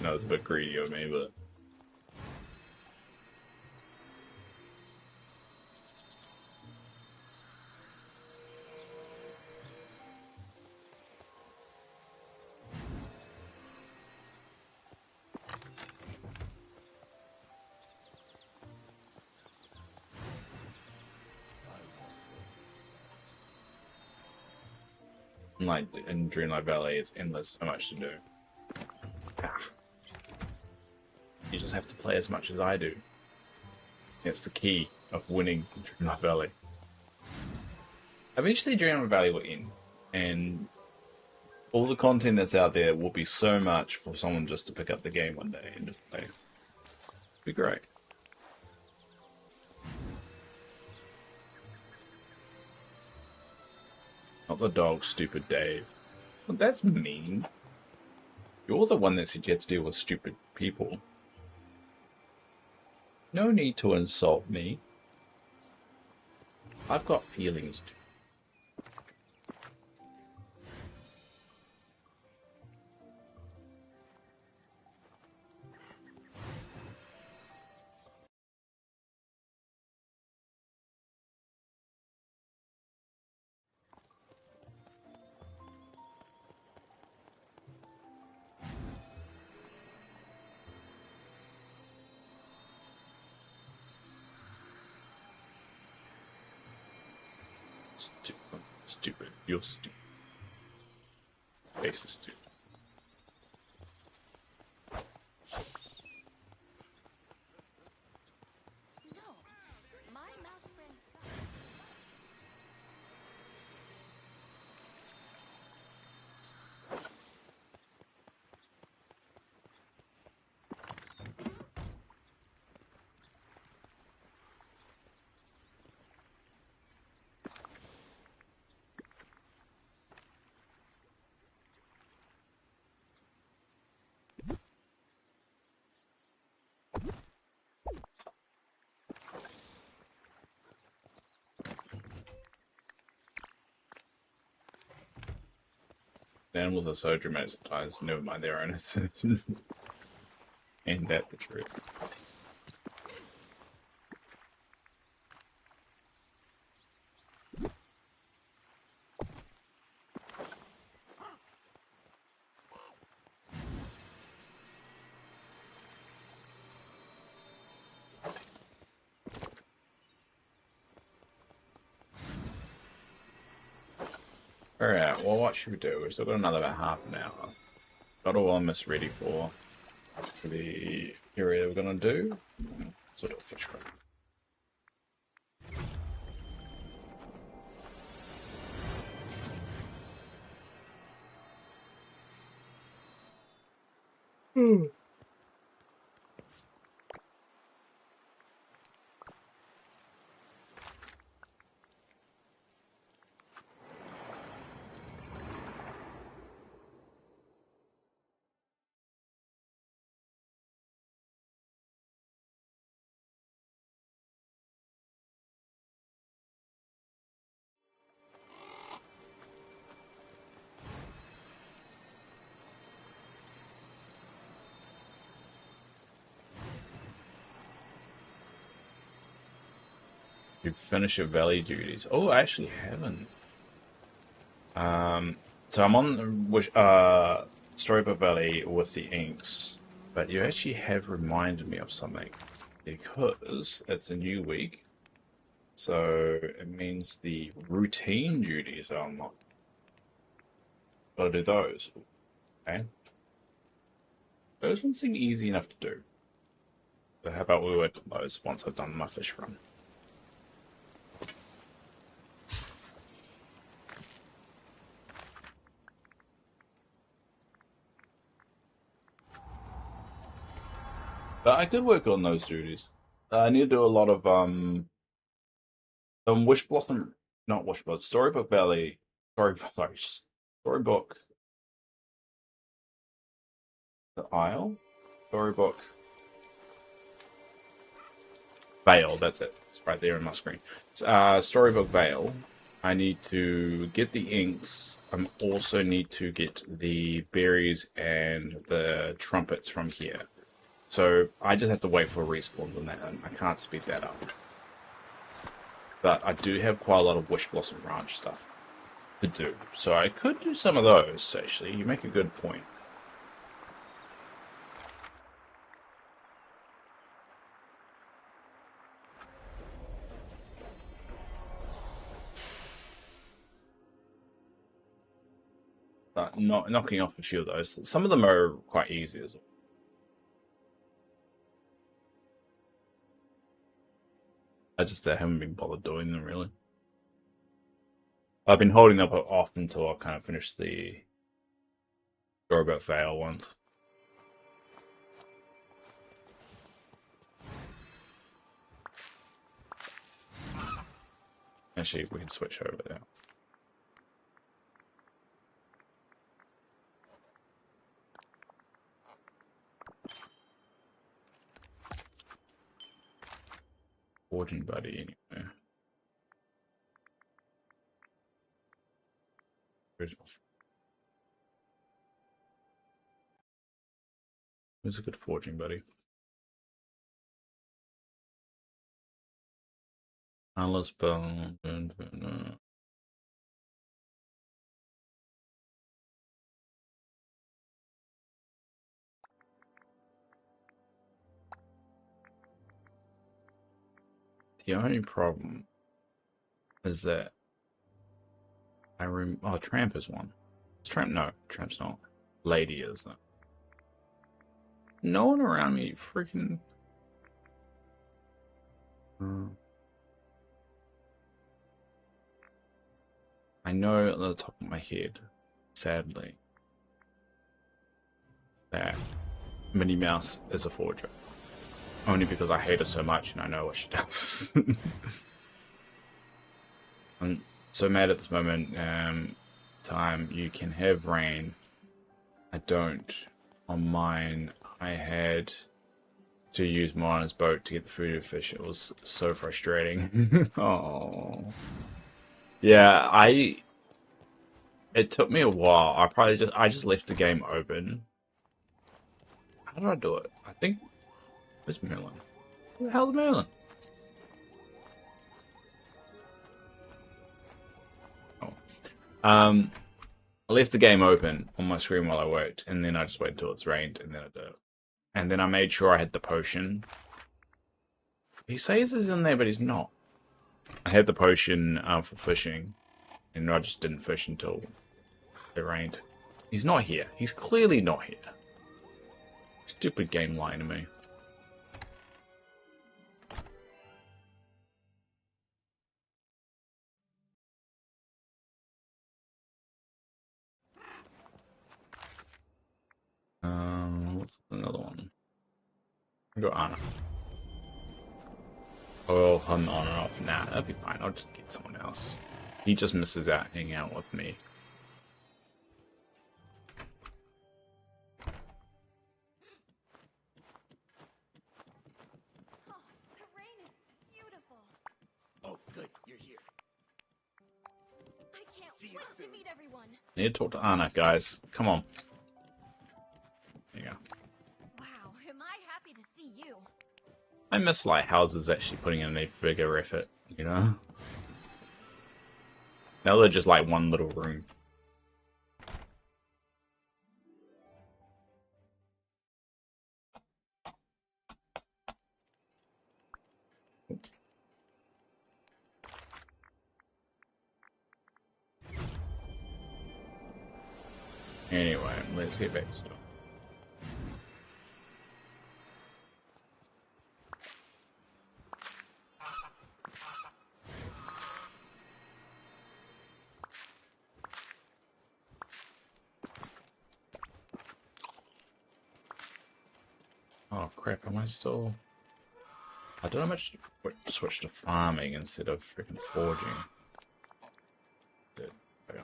No, it's a bit greedy of me, but... Like in Dreamlight Valley, it's endless, so much to do. Ah. You just have to play as much as I do. It's the key of winning Dreamlight Valley. Eventually, Dreamlight Valley will end, and all the content that's out there will be so much for someone just to pick up the game one day and just play. It'd be great. Not the dog, stupid Dave. Well, that's mean. You're the one that said you had to deal with stupid people. No need to insult me. I've got feelings too. Stupid. You're stupid. Face is stupid.
No, my mouse friend.
The animals are so dramatic sometimes, never mind their own. Ain't that the truth? Alright, well what should we do? We've still got another about half an hour. Got all almost ready for the area we're gonna do. Sort of fish crab. You finish your valley duties. Oh, I actually haven't. So I'm on Storybook Valley with the inks, but you actually have reminded me of something because it's a new week, so it means the routine duties are unlocked. Gotta do those. Okay. Those ones seem easy enough to do. But how about we work on those once I've done my fish run? But I could work on those duties. I need to do a lot of Wish Blossom, not Wish Blossom, Storybook Valley, sorry, Storybook the Isle, Storybook Vale. That's it. It's right there on my screen. Storybook Vale. I need to get the inks. I also need to get the berries and the trumpets from here. So I just have to wait for respawns on that, and I can't speed that up. But I do have quite a lot of Wish Blossom Ranch stuff to do. So I could do some of those, actually. You make a good point. But knocking off a few of those. Some of them are quite easy as well. I just haven't been bothered doing them, really. I've been holding them off until I kind of finish the Storybook Vale ones. Actually, we can switch over there. Forging buddy, anyway. Who's a good forging buddy? Alice Bell. The only problem is that oh, Tramp is one. Tramp, no, Tramp's not. Lady is though. No one around me freaking. I know at the top of my head, sadly, that Minnie Mouse is a forger. Only because I hate her so much and I know what she does. I'm so mad at this moment. Time you can have rain. I don't. On mine, I had to use Moana's boat to get the food and fish. It was so frustrating. Oh. Yeah, it took me a while. I just left the game open. How did I do it? I think where's Merlin? Where the hell's Merlin? Oh. I left the game open on my screen while I worked, and then I just waited until it's rained, and then I did it. And then I made sure I had the potion. He says he's in there, but he's not. I had the potion for fishing, and I just didn't fish until it rained. He's not here. He's clearly not here. Stupid game lying to me. What's another one? Go Anna. Oh, I'm on and off. Nah, that'd be fine. I'll just get someone else. He just misses out hanging out with me.
Oh, the rain is beautiful.
Oh, good, you're here.
I can't
See you
wait
soon.
to meet everyone.
Need to talk to Anna, guys. Come on. There you go.
Wow, am I happy to see you.
I miss Lighthouses actually putting in a bigger effort, you know? Now they're just like one little room. Anyway, let's get back to it. Oh crap, am I still... I don't know much switch to farming instead of freaking forging. Good. Okay.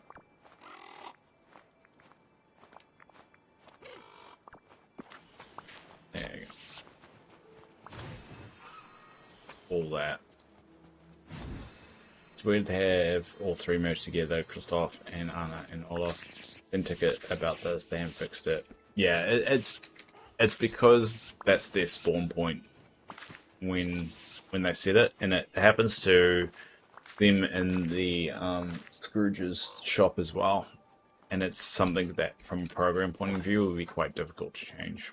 There you go. All that. It's weird to have all three merged together, Christoph and Anna and Olaf. Didn't ticket about this, they haven't fixed it. Yeah, it's because that's their spawn point when they set it, and it happens to them in the Scrooge's shop as well. And it's something that, from a program point of view, will be quite difficult to change.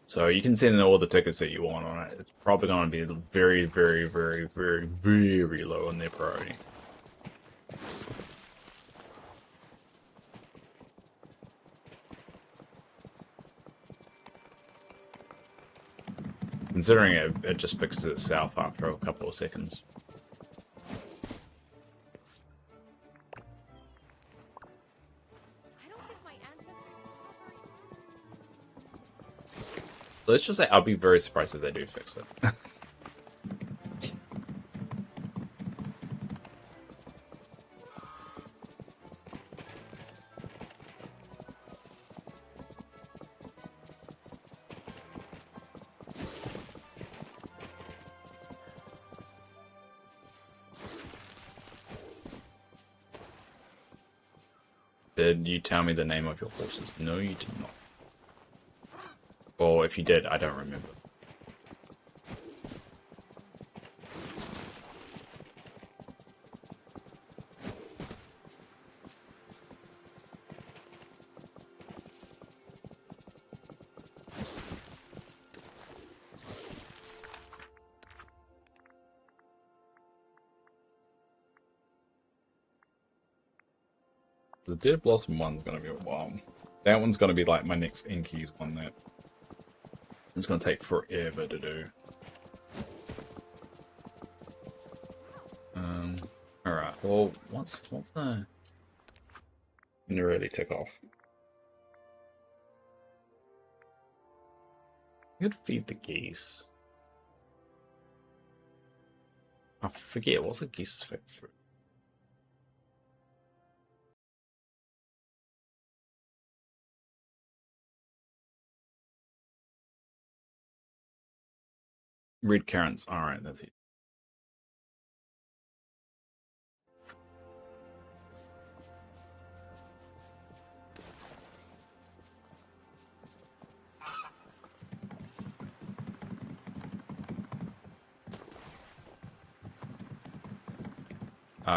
So you can send in all the tickets that you want on it. It's probably going to be very, very, very, very, very low on their priority. Considering it just fixes itself after a couple of seconds.
I don't think my ancestors were very...
Let's just say I'll be very surprised if they do fix it. Did you tell me the name of your horses? No, you did not. Or if you did, I don't remember. The Dead Blossom one's going to be a while. That one's going to be like my next Enki's one that it's going to take forever to do. Alright, well, what's the... When you really tick off. I could feed the geese. I forget, what's the geese's favorite fruit? Red currants. Alright, that's it.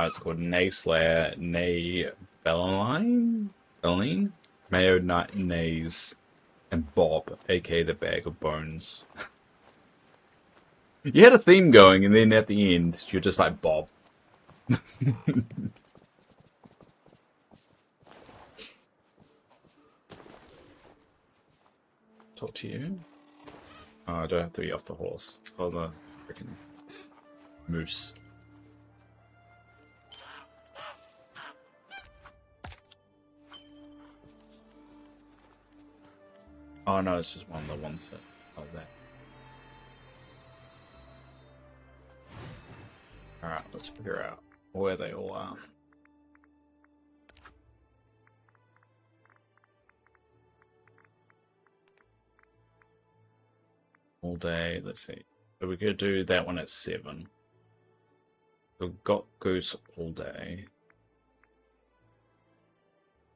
It's called Nay Slayer, Nay Belline? Mayo Night Nays, and Bob, aka the Bag of Bones. You had a theme going, and then at the end, you're just like, Bob. Talk to you? Oh, I don't have to be off the horse. Oh, the freaking moose. Oh no, it's just one of the ones that are there. Alright, let's figure out where they all are. All day, let's see. So we could do that one at 7. We've got Goose all day.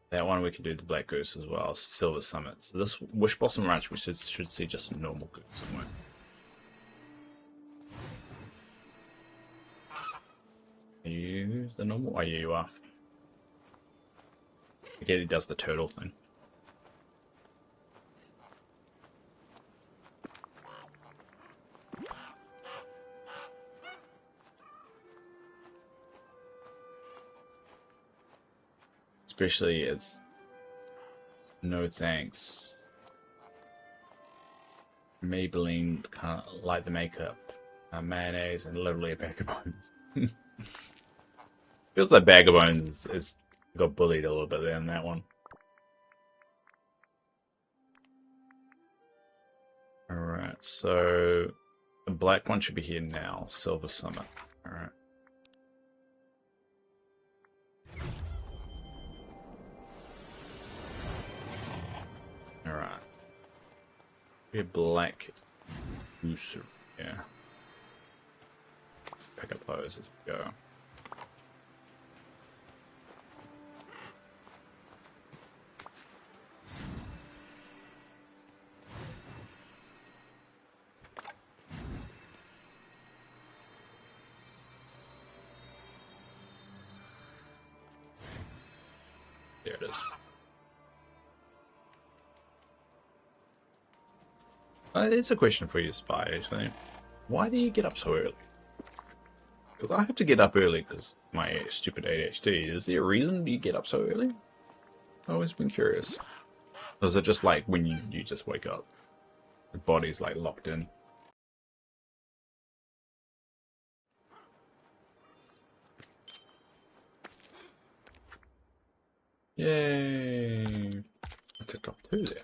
That one we can do the Black Goose as well, Silver Summit. So this Wish Blossom Ranch we should see just a normal goose somewhere. Are you the normal? Oh yeah, you are. Again, he does the turtle thing. Especially it's no thanks. Maybelline can't light the makeup, mayonnaise, and literally a bag of bones. Feels like bag of bones is got bullied a little bit there in that one. Alright, so the black one should be here now. Silver Summit. Alright. Alright. Be a black booster. Yeah. Pick up those as we go. There it is. It's a question for you, Spy, actually. Why do you get up so early? Because I have to get up early because my stupid ADHD. Is there a reason you get up so early? I've always been curious. Or is it just like when you just wake up? The body's like locked in. Yay! I ticked off 2 there.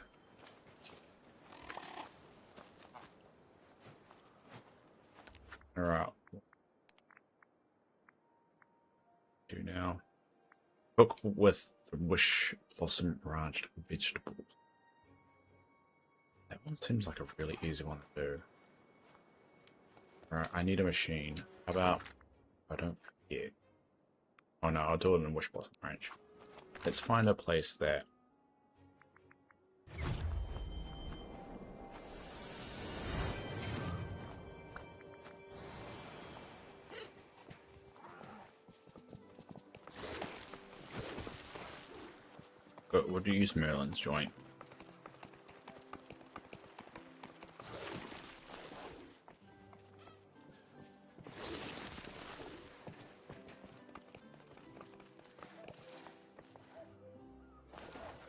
Alright. Do now. Cook with the wish blossom branched vegetables. That one seems like a really easy one to do. Alright, I need a machine. How about I don't forget? Oh no, I'll do it in wish blossom branch. Let's find a place that but we'll use Merlin's joint.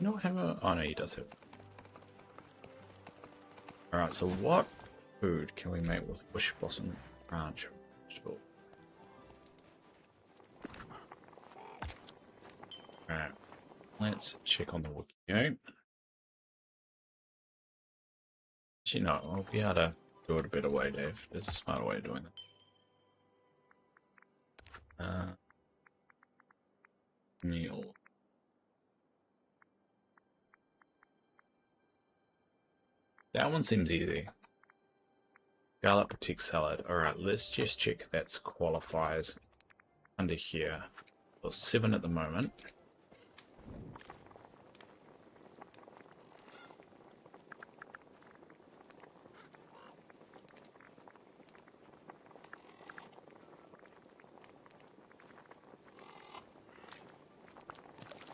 No hammer. Oh no, he does it. Alright, so what food can we make with wish blossom branch vegetable? Alright, let's check on the wiki. Actually, no, I'll be able to do it a better way, Dave. There's a smarter way of doing it. Meal. That one seems easy. Garlic Boutique salad. Alright, let's just check that qualifies under here. Well, 7 at the moment.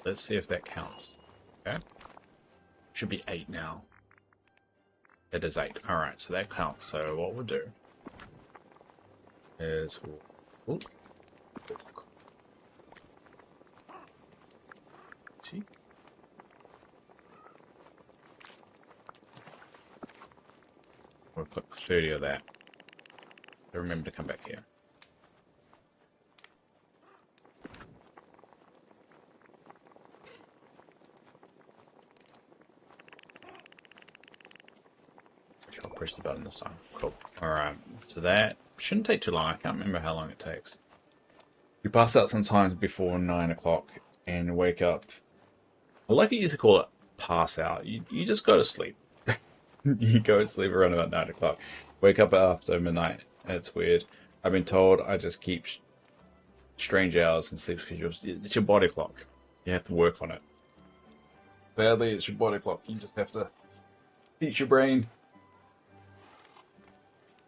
Let's see if that counts. Okay. Should be 8 now. It is 8. Alright, so that counts. So what we'll do is we'll see. We'll put 30 of that. So remember to come back here. I'll press the button this time. Cool. Alright, so that shouldn't take too long. I can't remember how long it takes. You pass out sometimes before 9 o'clock and wake up. I like it used to call it pass out. You just go to sleep. You go to sleep around about 9 o'clock. Wake up after midnight. It's weird. I've been told I just keep strange hours and sleep schedules. It's your body clock. You have to work on it. Sadly, it's your body clock. You just have to teach your brain.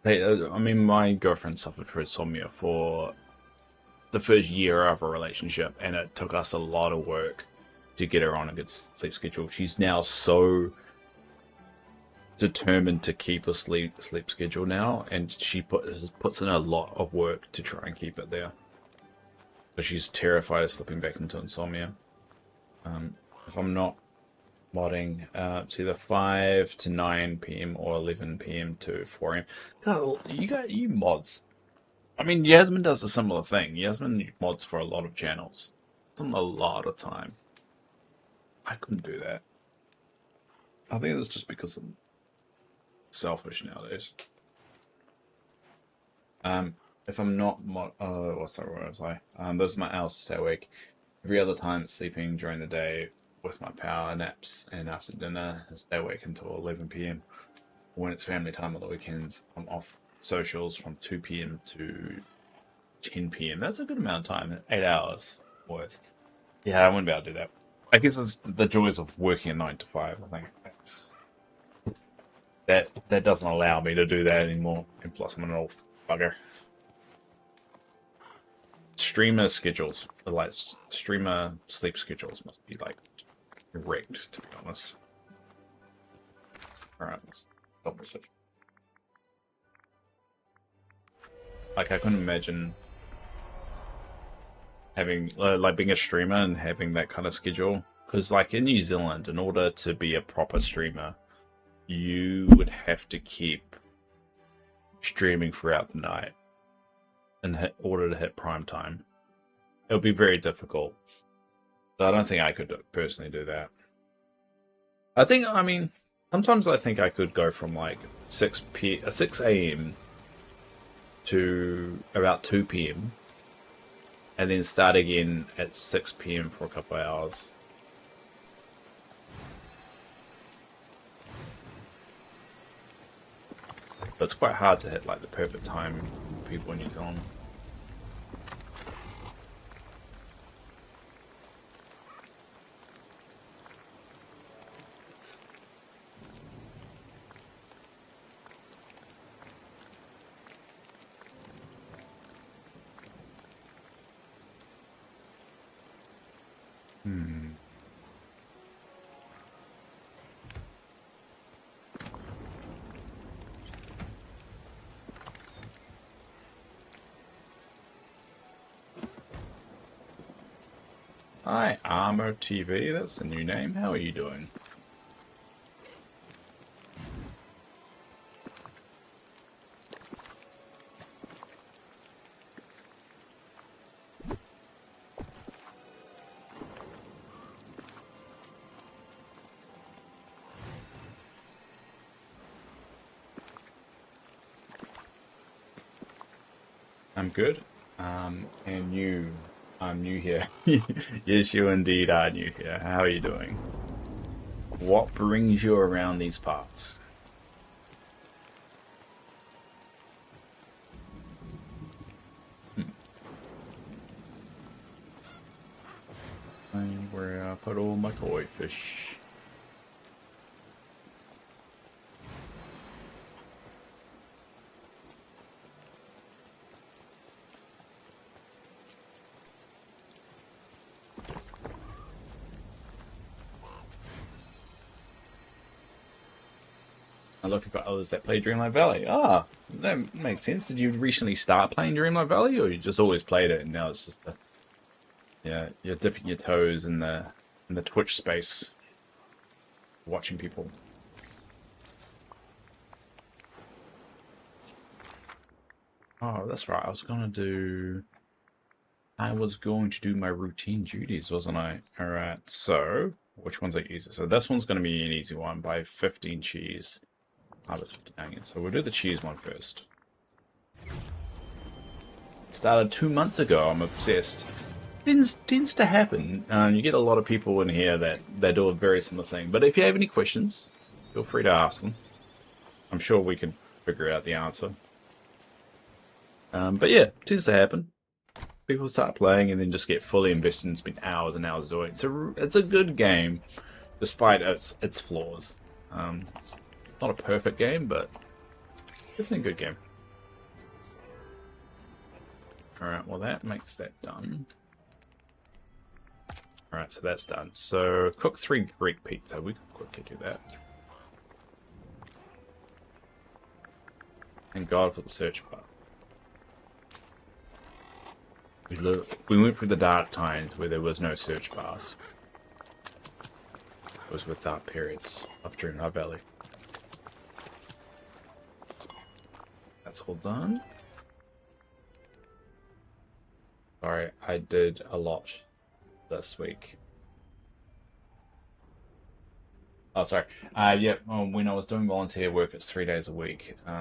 I mean, my girlfriend suffered from insomnia for the first year of a relationship, and it took us a lot of work to get her on a good sleep schedule. She's now so determined to keep a sleep schedule now, and she puts in a lot of work to try and keep it there. But she's terrified of slipping back into insomnia. If I'm not modding, it's either 5 to 9 p.m. or 11 p.m. to 4 a.m. God, you mods. I mean, Yasmin does a similar thing. Yasmin mods for a lot of channels. It's a lot of time. I couldn't do that. I think it's just because I'm selfish nowadays. If I'm not what's that word? Those are my hours to stay awake. Every other time it's sleeping during the day with my power naps, and after dinner I stay awake until 11 p.m. When it's family time on the weekends, I'm off socials from 2 p.m. to 10 p.m. That's a good amount of time. 8 hours worth. Yeah, I wouldn't be able to do that. I guess it's the joys of working a 9 to 5. I think that doesn't allow me to do that anymore. And plus, I'm an old bugger. Streamer schedules, like streamer sleep schedules, must be like wrecked, to be honest. All right, let's stop research. Like, I couldn't imagine having like being a streamer and having that kind of schedule. Because, like, in New Zealand, in order to be a proper streamer, you would have to keep streaming throughout the night in order to hit prime time. It would be very difficult. So I don't think I could personally do that. I mean, sometimes I think I could go from like 6 a.m. to about 2 p.m. and then start again at 6 p.m. for a couple of hours. But it's quite hard to hit like the perfect time for people in New Zealand. Hi, Armor TV, that's a new name. How are you doing? I'm good. And you are new here. Yes, you indeed are new here. How are you doing? What brings you around these parts? Where I put all my koi fish. I'm looking for others that play Dreamlight Valley. Ah, that makes sense. Did you recently start playing Dreamlight Valley, or you just always played it and now it's just you're dipping your toes in the Twitch space, watching people. Oh, that's right. I was going to do my routine duties, wasn't I? All right. So, which one's are easy? So this one's going to be an easy one. Buy 15 cheese. Harvest 15 onions. So we'll do the cheese one first. Started 2 months ago. I'm obsessed. Tends to happen. You get a lot of people in here that they do a very similar thing. But if you have any questions, feel free to ask them. I'm sure we can figure out the answer. But yeah, it tends to happen. People start playing and then just get fully invested and spend hours and hours doing it. It's a good game, despite its flaws. It's not a perfect game, but definitely a good game. Alright, well that makes that done. Alright, so that's done. So, cook 3 Greek pizza. We can quickly do that. Thank God for the search bar. We went through the dark times where there was no search bars. was with dark periods of Dreamlight Valley. That's all done. Sorry, I did a lot this week. Oh, sorry. Yeah, when I was doing volunteer work, it's 3 days a week. 2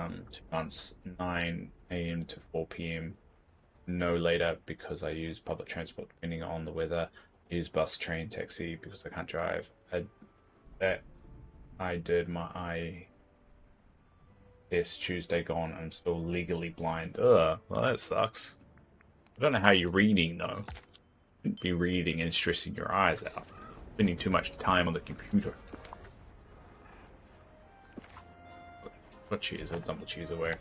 months, 9 a.m. to 4 p.m. No later because I use public transport depending on the weather. I use bus, train, taxi because I can't drive. I did my test Tuesday gone. I'm still legally blind. Ugh, well that sucks. I don't know how you're reading though. You shouldn't be reading and stressing your eyes out. Spending too much time on the computer. What cheese? I'll dump the cheese away.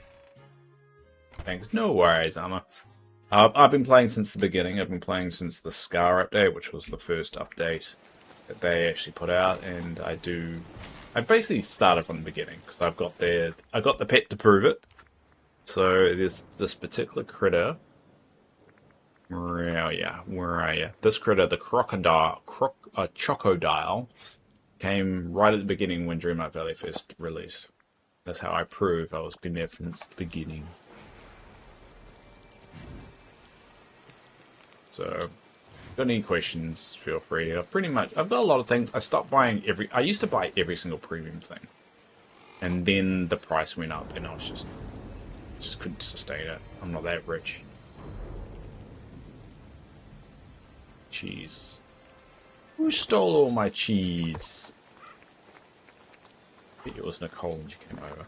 Thanks. No worries, Amma. I've been playing since the beginning. I've been playing since the Scar update, which was the first update that they actually put out, and I basically started from the beginning because I got the pet to prove it. So there's this particular critter. Where are you? This critter, the Chocodile, came right at the beginning when Dreamlight Valley first released. That's how I prove I was been there since the beginning. So, if you've got any questions, feel free. I've got a lot of things. I stopped buying I used to buy every single premium thing. And then the price went up and I was just couldn't sustain it. I'm not that rich. Cheese. Who stole all my cheese? I think it was Nicole when she came over.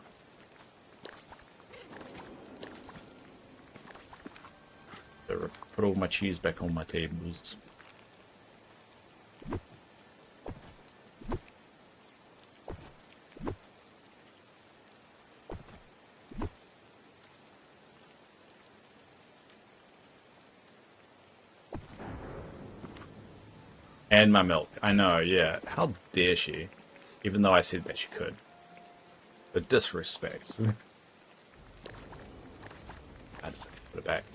So put all my cheese back on my tables. And my milk. I know, yeah. How dare she? Even though I said that she could. The disrespect. I just put it back.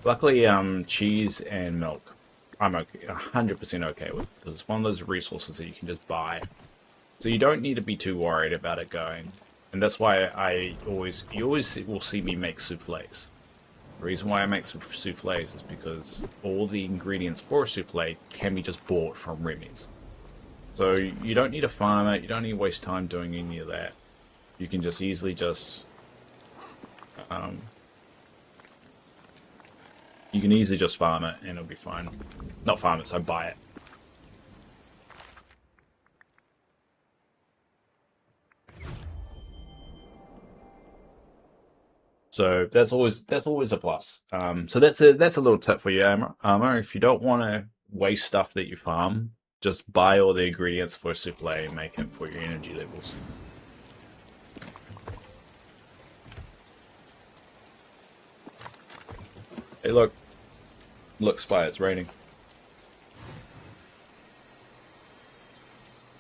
Luckily, cheese and milk, I'm okay, 100% okay with, because it's one of those resources that you can just buy. So you don't need to be too worried about it going. And that's why you always will see me make souffles. The reason why I make souffles is because all the ingredients for a souffle can be just bought from Remy's. So you don't need to farm it, you don't need to waste time doing any of that. You can just easily you can easily just farm it and it'll be fine. Not farm it, so buy it. So that's always a plus. So that's a little tip for you, Armor. If you don't want to waste stuff that you farm, just buy all the ingredients for a souffle and make it for your energy levels. Hey, look, Spy, it's raining.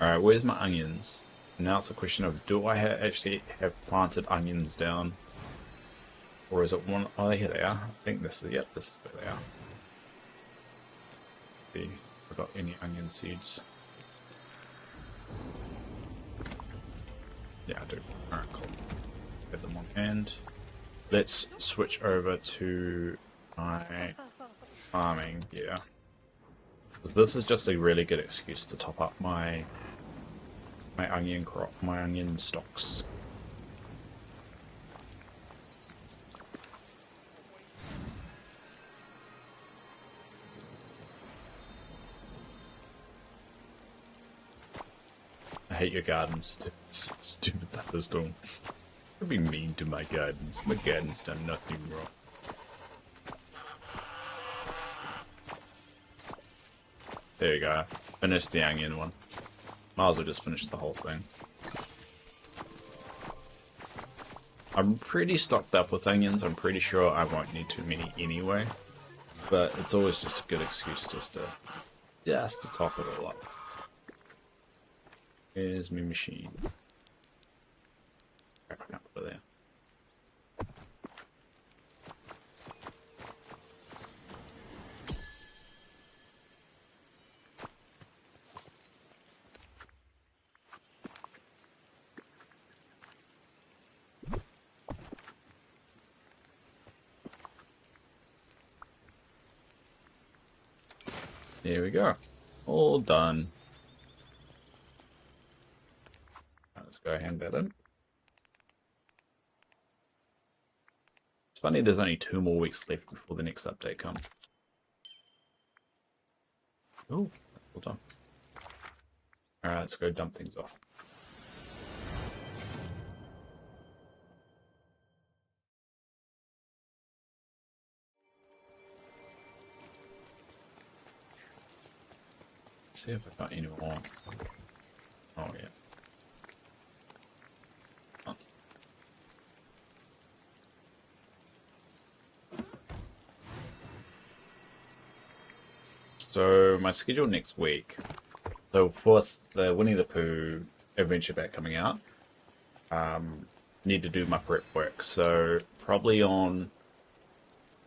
All right, where's my onions? Now it's a question of, do I actually have planted onions down? Or is it one? Oh, here they are. I think this is, yep, this is where they are. See if I've got any onion seeds. Yeah, I do. Alright, cool. Have them on hand. Let's switch over to my farming, yeah. Because this is just a really good excuse to top up my onion crop, my onion stocks. I hate your gardens. Stupid thunderstorm. Don't be mean to my gardens. My garden's done nothing wrong. There you go. Finish the onion one. Might as well just finish the whole thing. I'm pretty stocked up with onions. I'm pretty sure I won't need too many anyway. But it's always just a good excuse just to top it all up. Here's my machine. Crap, I can't put it there. There we go. All done. Let's go hand that in. It's funny there's only 2 more weeks left before the next update comes. Oh, well done. Alright, let's go dump things off. See if I've got any more. Oh, yeah. Oh. So, my schedule next week. So, for the Winnie the Pooh adventure pack coming out, need to do my prep work. So, probably going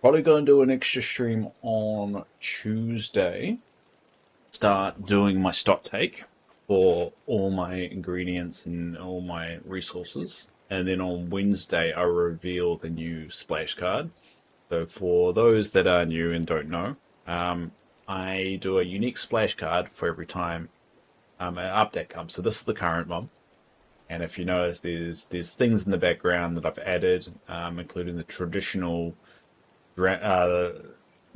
to do an extra stream on Tuesday. Start doing my stock take for all my ingredients and all my resources, and then on Wednesday I reveal the new splash card. So for those that are new and don't know, I do a unique splash card for every time an update comes. So this is the current one, and if you notice, there's things in the background that I've added, including the traditional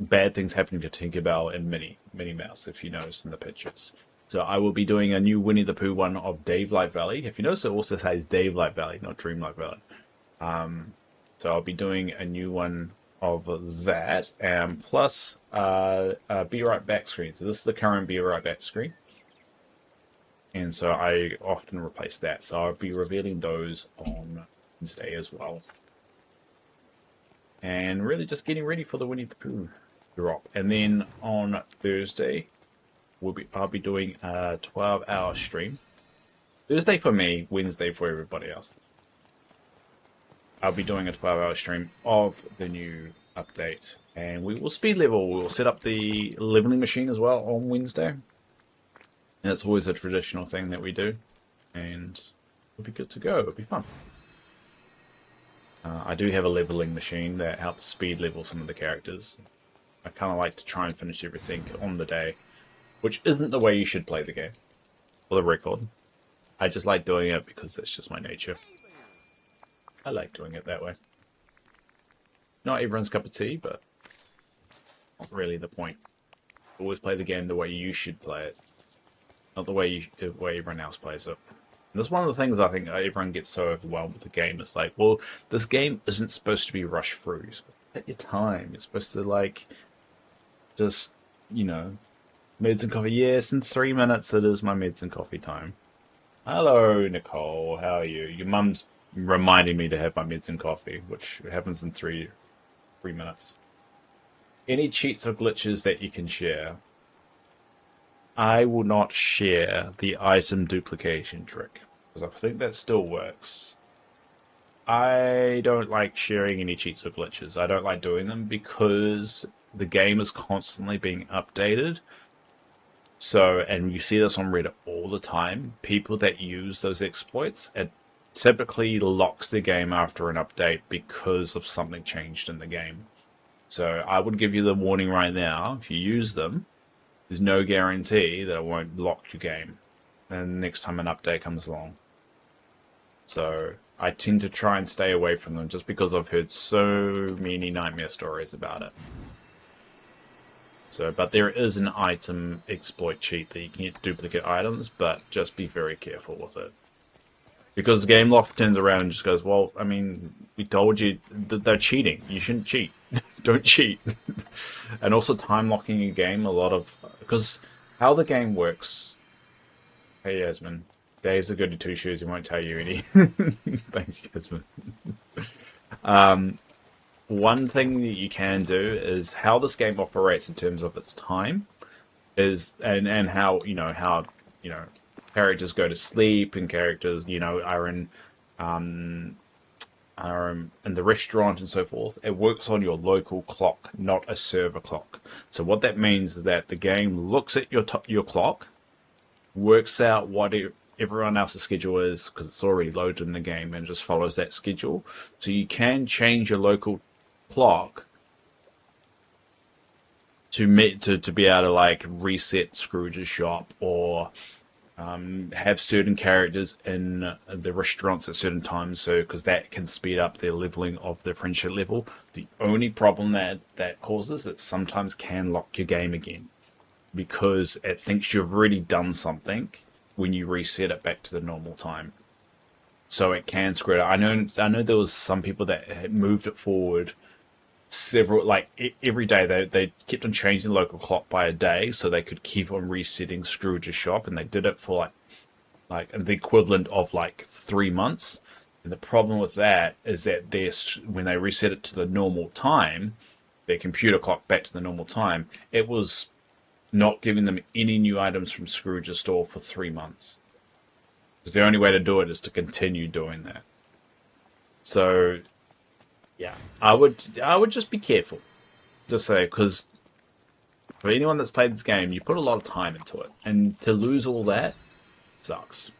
bad things happening to Tinkerbell and Minnie Mouse, if you notice in the pictures. So I will be doing a new Winnie the Pooh one of Davelight Valley. If you notice, it also says Davelight Valley, not Dreamlight Valley. So I'll be doing a new one of that, and plus a Be Right Back screen. So this is the current Be Right Back screen. And so I often replace that. So I'll be revealing those on Wednesday as well. And really just getting ready for the Winnie the Pooh drop. And then on Thursday, I'll be doing a 12-hour stream. Thursday for me, Wednesday for everybody else. I'll be doing a 12-hour stream of the new update. And we will speed level. We will set up the leveling machine as well on Wednesday. And it's always a traditional thing that we do. And it'll be good to go. It'll be fun. I do have a leveling machine that helps speed level some of the characters. I kind of like to try and finish everything on the day, which isn't the way you should play the game, for the record. I just like doing it because that's just my nature. I like doing it that way. Not everyone's cup of tea, but not really the point. Always play the game the way you should play it, not the way everyone else plays it. And that's one of the things I think everyone gets so overwhelmed with the game. It's like, well, this game isn't supposed to be rushed through. You're supposed to take your time. You're supposed to, like, just, you know, meds and coffee. Yes, in 3 minutes it is my meds and coffee time. Hello, Nicole. How are you? Your mum's reminding me to have my meds and coffee, which happens in three minutes. Any cheats or glitches that you can share? I will not share the item duplication trick, because I think that still works. I don't like sharing any cheats or glitches. I don't like doing them because the game is constantly being updated. So, and you see this on Reddit all the time, people that use those exploits, it typically locks the game after an update because of something changed in the game. So I would give you the warning right now, if you use them, there's no guarantee that it won't lock your game and next time an update comes along. So I tend to try and stay away from them just because I've heard so many nightmare stories about it. So, but there is an item exploit cheat that you can get duplicate items, but just be very careful with it. Because the game lock turns around and just goes, well, I mean, we told you that they're cheating. You shouldn't cheat. Don't cheat. And also time locking a game, because how the game works. Hey, Yasmin. Dave's a goody two shoes. He won't tell you any. Thanks, Yasmin. One thing that you can do is how this game operates in terms of its time is, and how characters go to sleep and characters, are in the restaurant and so forth. It works on your local clock, not a server clock. So what that means is that the game looks at your clock, works out what everyone else's schedule is because it's already loaded in the game, and just follows that schedule. So you can change your local clock to be able to like reset Scrooge's shop or have certain characters in the restaurants at certain times, so because that can speed up their leveling of the friendship level. The only problem that causes it sometimes can lock your game again because it thinks you've already done something when you reset it back to the normal time. So it can screw it up. I know there was some people that had moved it forward several like every day they kept on changing the local clock by a day so they could keep on resetting Scrooge's shop, and they did it for like the equivalent of like 3 months. And the problem with that is that when they reset it to the normal time, their computer clock back to the normal time, it was not giving them any new items from Scrooge's store for 3 months. Because the only way to do it is to continue doing that. So yeah, I would just be careful. Just say, because for anyone that's played this game, you put a lot of time into it, and to lose all that sucks.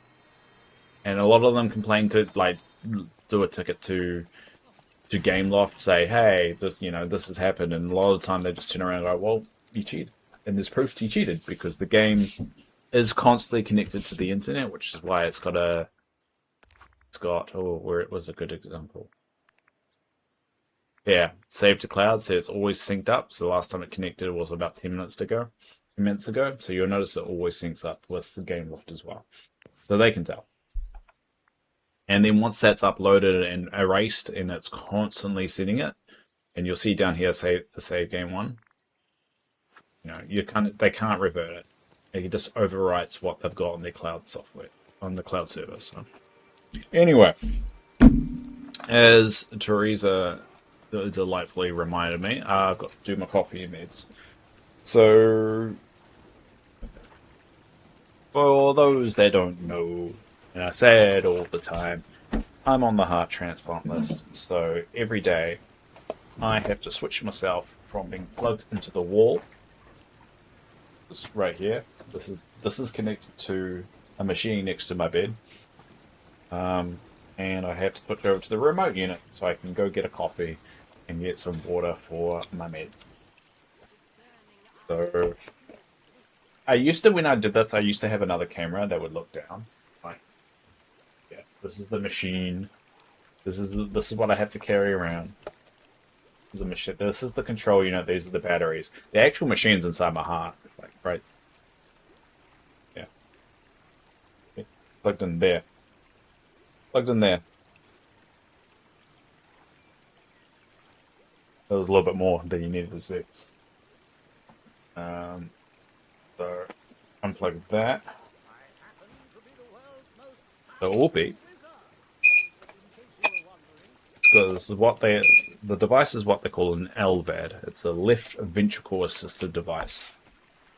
And a lot of them complain to like do a ticket to Gameloft, say, hey, this has happened, and a lot of the time they just turn around and go, well, you cheated, and there's proof you cheated because the game is constantly connected to the internet, which is why it's got where it was a good example. Yeah, save to cloud, so it's always synced up. So the last time it connected was about 10 minutes ago. So you'll notice it always syncs up with the Gameloft as well. So they can tell. And then once that's uploaded and erased, and it's constantly setting it, and you'll see down here, save game one. They can't revert it. It just overwrites what they've got on their cloud software, on the cloud server. So anyway, as Teresa delightfully reminded me, I've got to do my coffee meds. So, for those that don't know, and I say it all the time, I'm on the heart transplant list. So every day, I have to switch myself from being plugged into the wall. This right here. This is connected to a machine next to my bed. And I have to switch over to the remote unit so I can go get a coffee and get some water for my meds. So when I did this, I used to have another camera that would look down. Like, yeah, this is the machine. This is what I have to carry around. The machine. This is the control unit. These are the batteries. The actual machine's inside my heart, like right. Yeah, plugged in there. Plugged in there. That was a little bit more than you needed to see. So unplug that. So it will be. Because the device is what they call an LVAD. It's a left ventricle assisted device.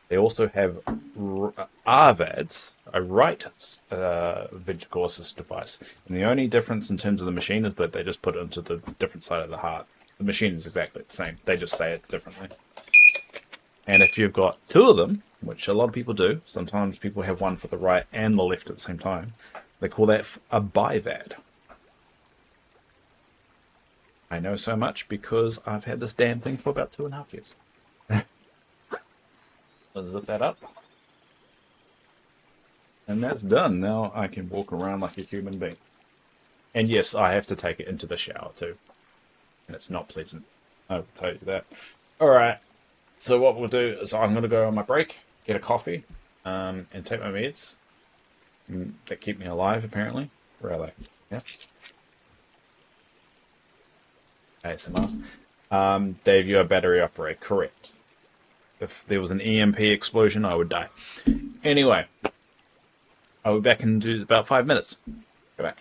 They also have RVADs, a right ventricle assisted device. And the only difference in terms of the machine is that they just put it into the different side of the heart. The machine is exactly the same. They just say it differently. And if you've got two of them, which a lot of people do, sometimes people have one for the right and the left at the same time, they call that a BiVAD. I know so much because I've had this damn thing for about 2.5 years. Let's zip that up. And that's done. Now I can walk around like a human being. And yes, I have to take it into the shower too. And it's not pleasant. I will tell you that. Alright. So what we'll do is I'm going to go on my break, get a coffee, and take my meds. That keep me alive, apparently. Where are they? Yeah. ASMR. Dave, you're battery operated. Correct. If there was an EMP explosion, I would die. Anyway, I'll be back in about 5 minutes. Go back.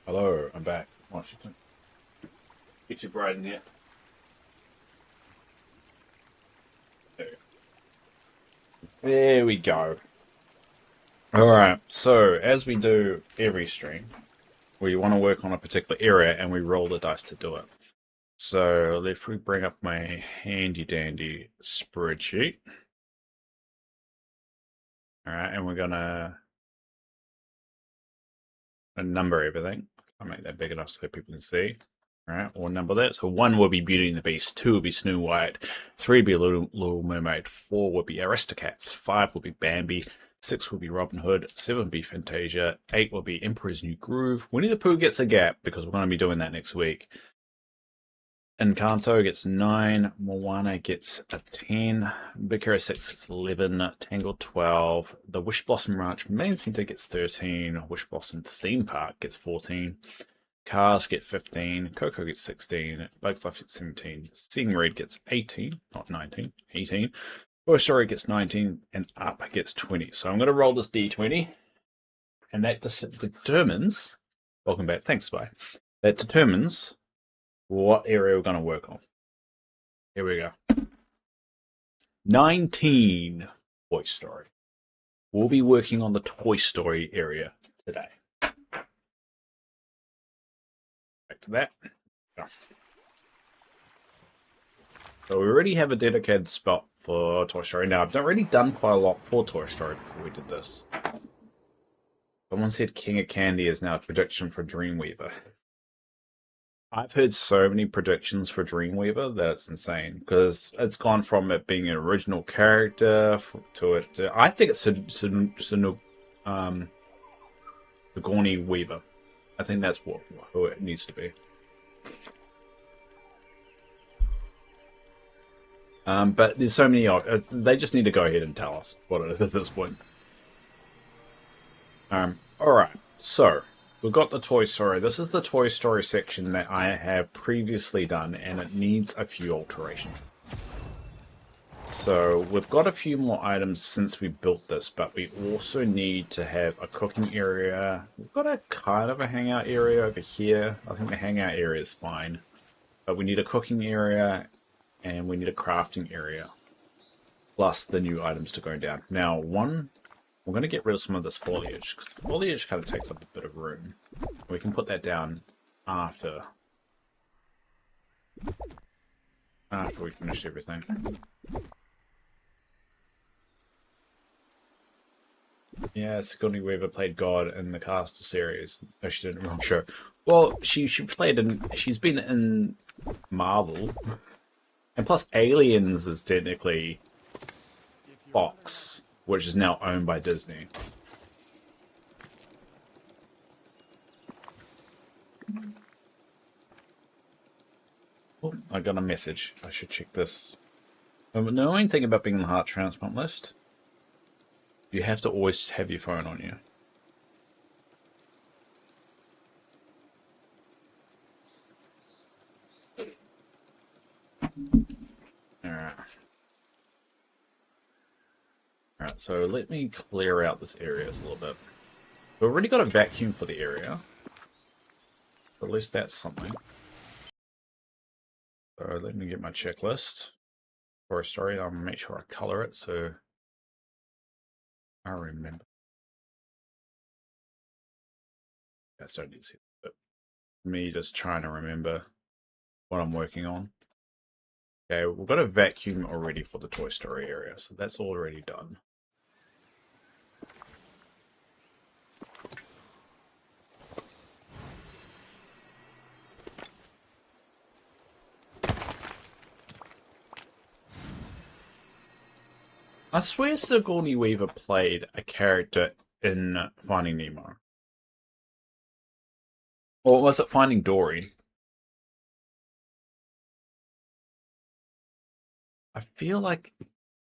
Hello, I'm back. Washington. Get too bright in here. There we go. Alright, so as we do every stream, we want to work on a particular area and we roll the dice to do it. So if we bring up my handy dandy spreadsheet. Alright, and we're gonna number everything. I'll make that big enough so that people can see. Alright, we'll number that. So 1 will be Beauty and the Beast, 2 will be Snow White, 3 will be Little Mermaid, 4 will be Aristocats, 5 will be Bambi, 6 will be Robin Hood, 7 will be Fantasia, 8 will be Emperor's New Groove. Winnie the Pooh gets a gap because we're going to be doing that next week. Encanto gets 9, Moana gets a 10, Big Hero 6 gets 11, Tangled 12, the Wish Blossom Ranch Main Center gets 13, Wish Blossom Theme Park gets 14, Cars get 15, Coco gets 16, Bugs Life gets 17, Seeing Red gets 18, not 19, 18, Toy Story gets 19, and Up gets 20. So I'm going to roll this D20, and that determines, welcome back, thanks, Spy, that determines what area we're going to work on. Here we go. 19, Toy Story. We'll be working on the Toy Story area today. Back to that. Go. So we already have a dedicated spot for Toy Story. Now, I've already done quite a lot for Toy Story before we did this. Someone said King of Candy is now a prediction for Dreamweaver. I've heard so many predictions for Dreamweaver that it's insane because it's gone from it being an original character to it. I think it's Sigourney Weaver. I think that's who it needs to be. But there's so many. They just need to go ahead and tell us what it is at this point. All right. So we've got the Toy Story. This is the Toy Story section that I have previously done, and it needs a few alterations. So we've got a few more items since we built this, but we also need to have a cooking area. We've got a kind of a hangout area over here. I think the hangout area is fine, but we need a cooking area and we need a crafting area, plus the new items to go down. Now, we're going to get rid of some of this foliage, because foliage kind of takes up a bit of room. We can put that down after we finish everything. Yeah, Sigourney Weaver played God in the Castle series. No, she didn't. Wrong show. Well, she's been in Marvel. And plus, Aliens is technically Fox, which is now owned by Disney. Oh, I got a message. I should check this. The annoying thing about being on the heart transplant list, you have to always have your phone on you. Alright, so let me clear out this area a little bit. We've already got a vacuum for the area. At least that's something. So let me get my checklist for a story. I'll make sure I color it so I remember. I don't need to see it, but me just trying to remember what I'm working on. Okay, we've got a vacuum already for the Toy Story area, so that's already done. I swear Sigourney Weaver played a character in Finding Nemo. Or was it Finding Dory? I feel like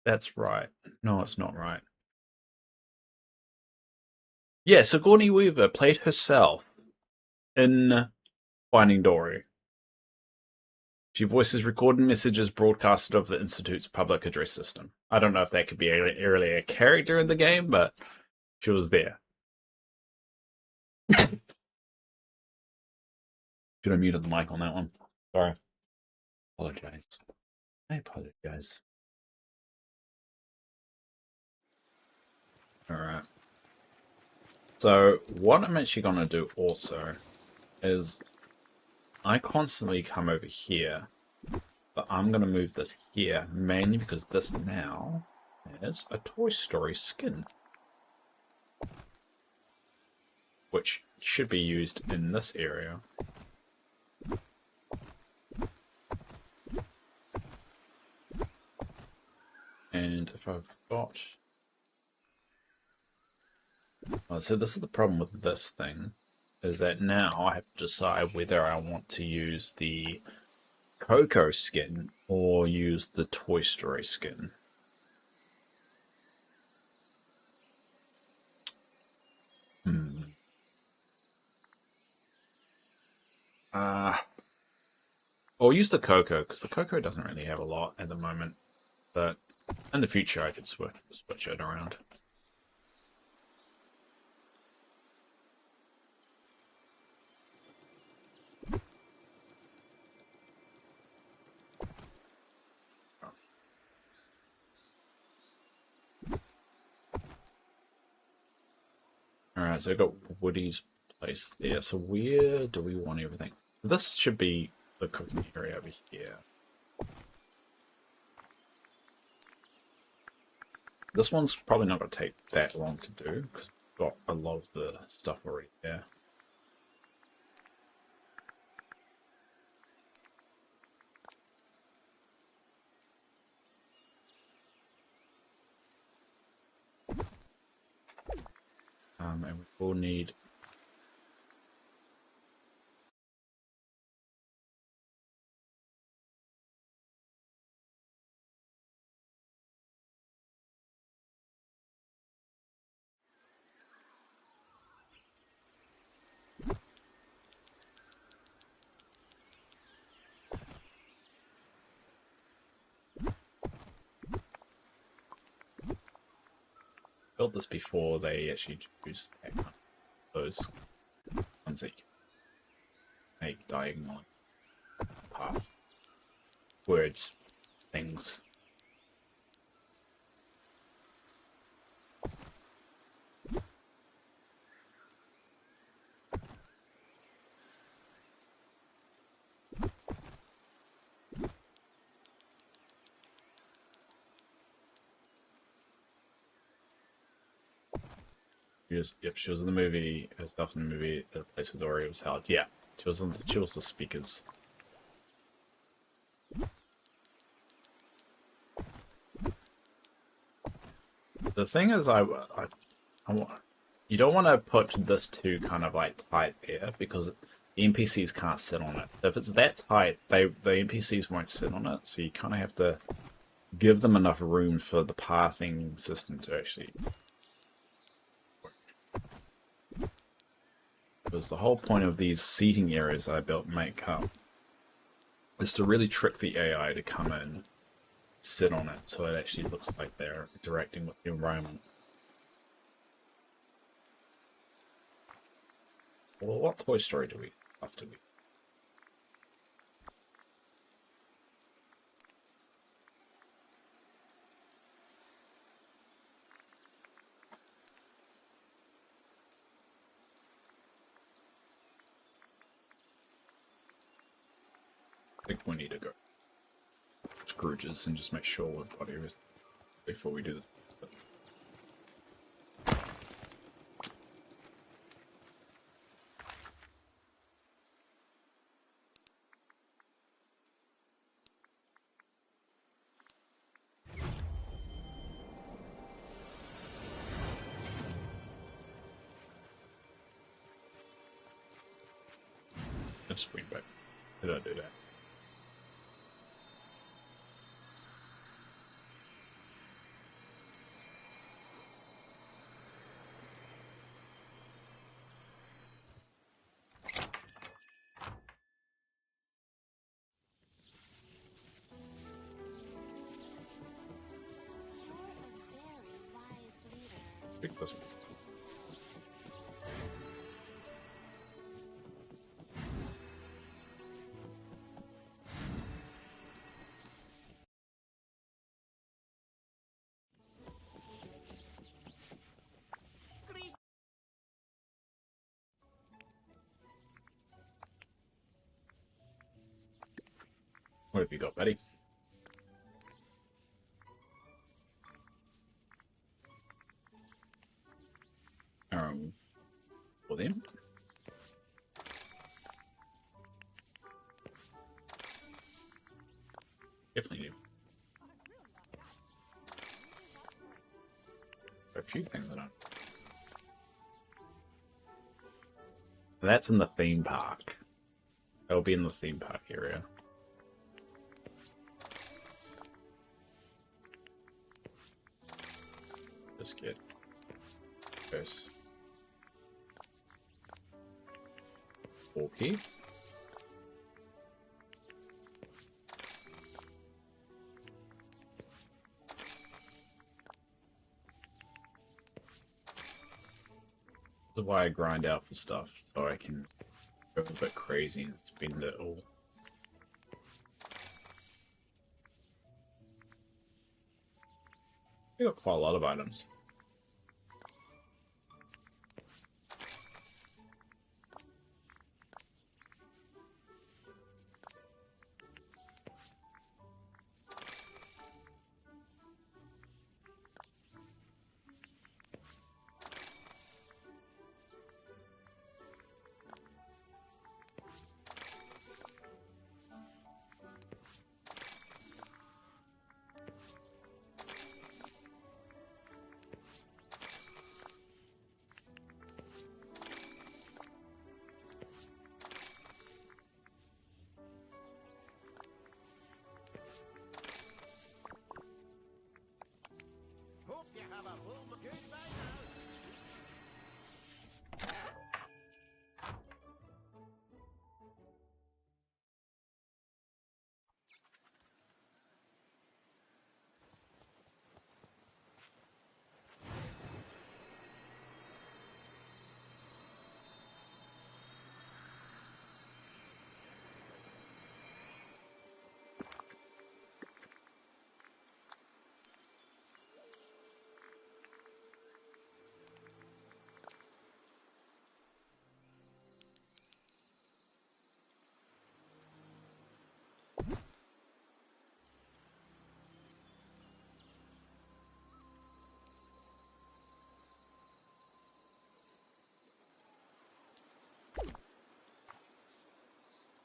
that's right. No, it's not right. Yeah, Sigourney Weaver played herself in Finding Dory. She voices recorded messages broadcasted over the Institute's public address system. I don't know if that could be really a character in the game, but she was there. Should have muted the mic on that one. Sorry. Apologize. I apologize. Alright. So, what I'm actually going to do also is I constantly come over here, but I'm going to move this here, mainly because this now is a Toy Story skin, which should be used in this area. And if I've got... Oh, so this is the problem with this thing, is that now I have to decide whether I want to use the Coco skin or use the Toy Story skin. Or use the Coco, because the Coco doesn't really have a lot at the moment, but in the future I could switch it around. Alright, so I've got Woody's place there. So where do we want everything? This should be the cooking area over here. This one's probably not going to take that long to do, because we've got a lot of the stuff already there. And we will need... built this before they actually introduced that kind of, those ones that you make diagonal path, words, things. Yep, she was in the movie. Her stuff in the movie. The place was already was held. Yeah, she was the speakers. The thing is, I want, you don't want to put this too kind of like tight there, because the NPCs can't sit on it. If it's that tight, the NPCs won't sit on it. So you kind of have to give them enough room for the pathing system to actually. Because the whole point of these seating areas that I built make up is to really trick the AI to come in, sit on it, so it actually looks like they're interacting with the environment. Well, what Toy Story do we have to be? I think we need to go Scrooge's and just make sure we've got everything before we do this. Just swing back. Did I do that? Pick this one. What have you got, buddy? For them. Definitely do. A few things I don't. That's in the theme park. That'll be in the theme park area. Just get this. Okay. This is why I grind out for stuff, so I can go a bit crazy and spend it all. We got quite a lot of items.
Hope you have a home good by now.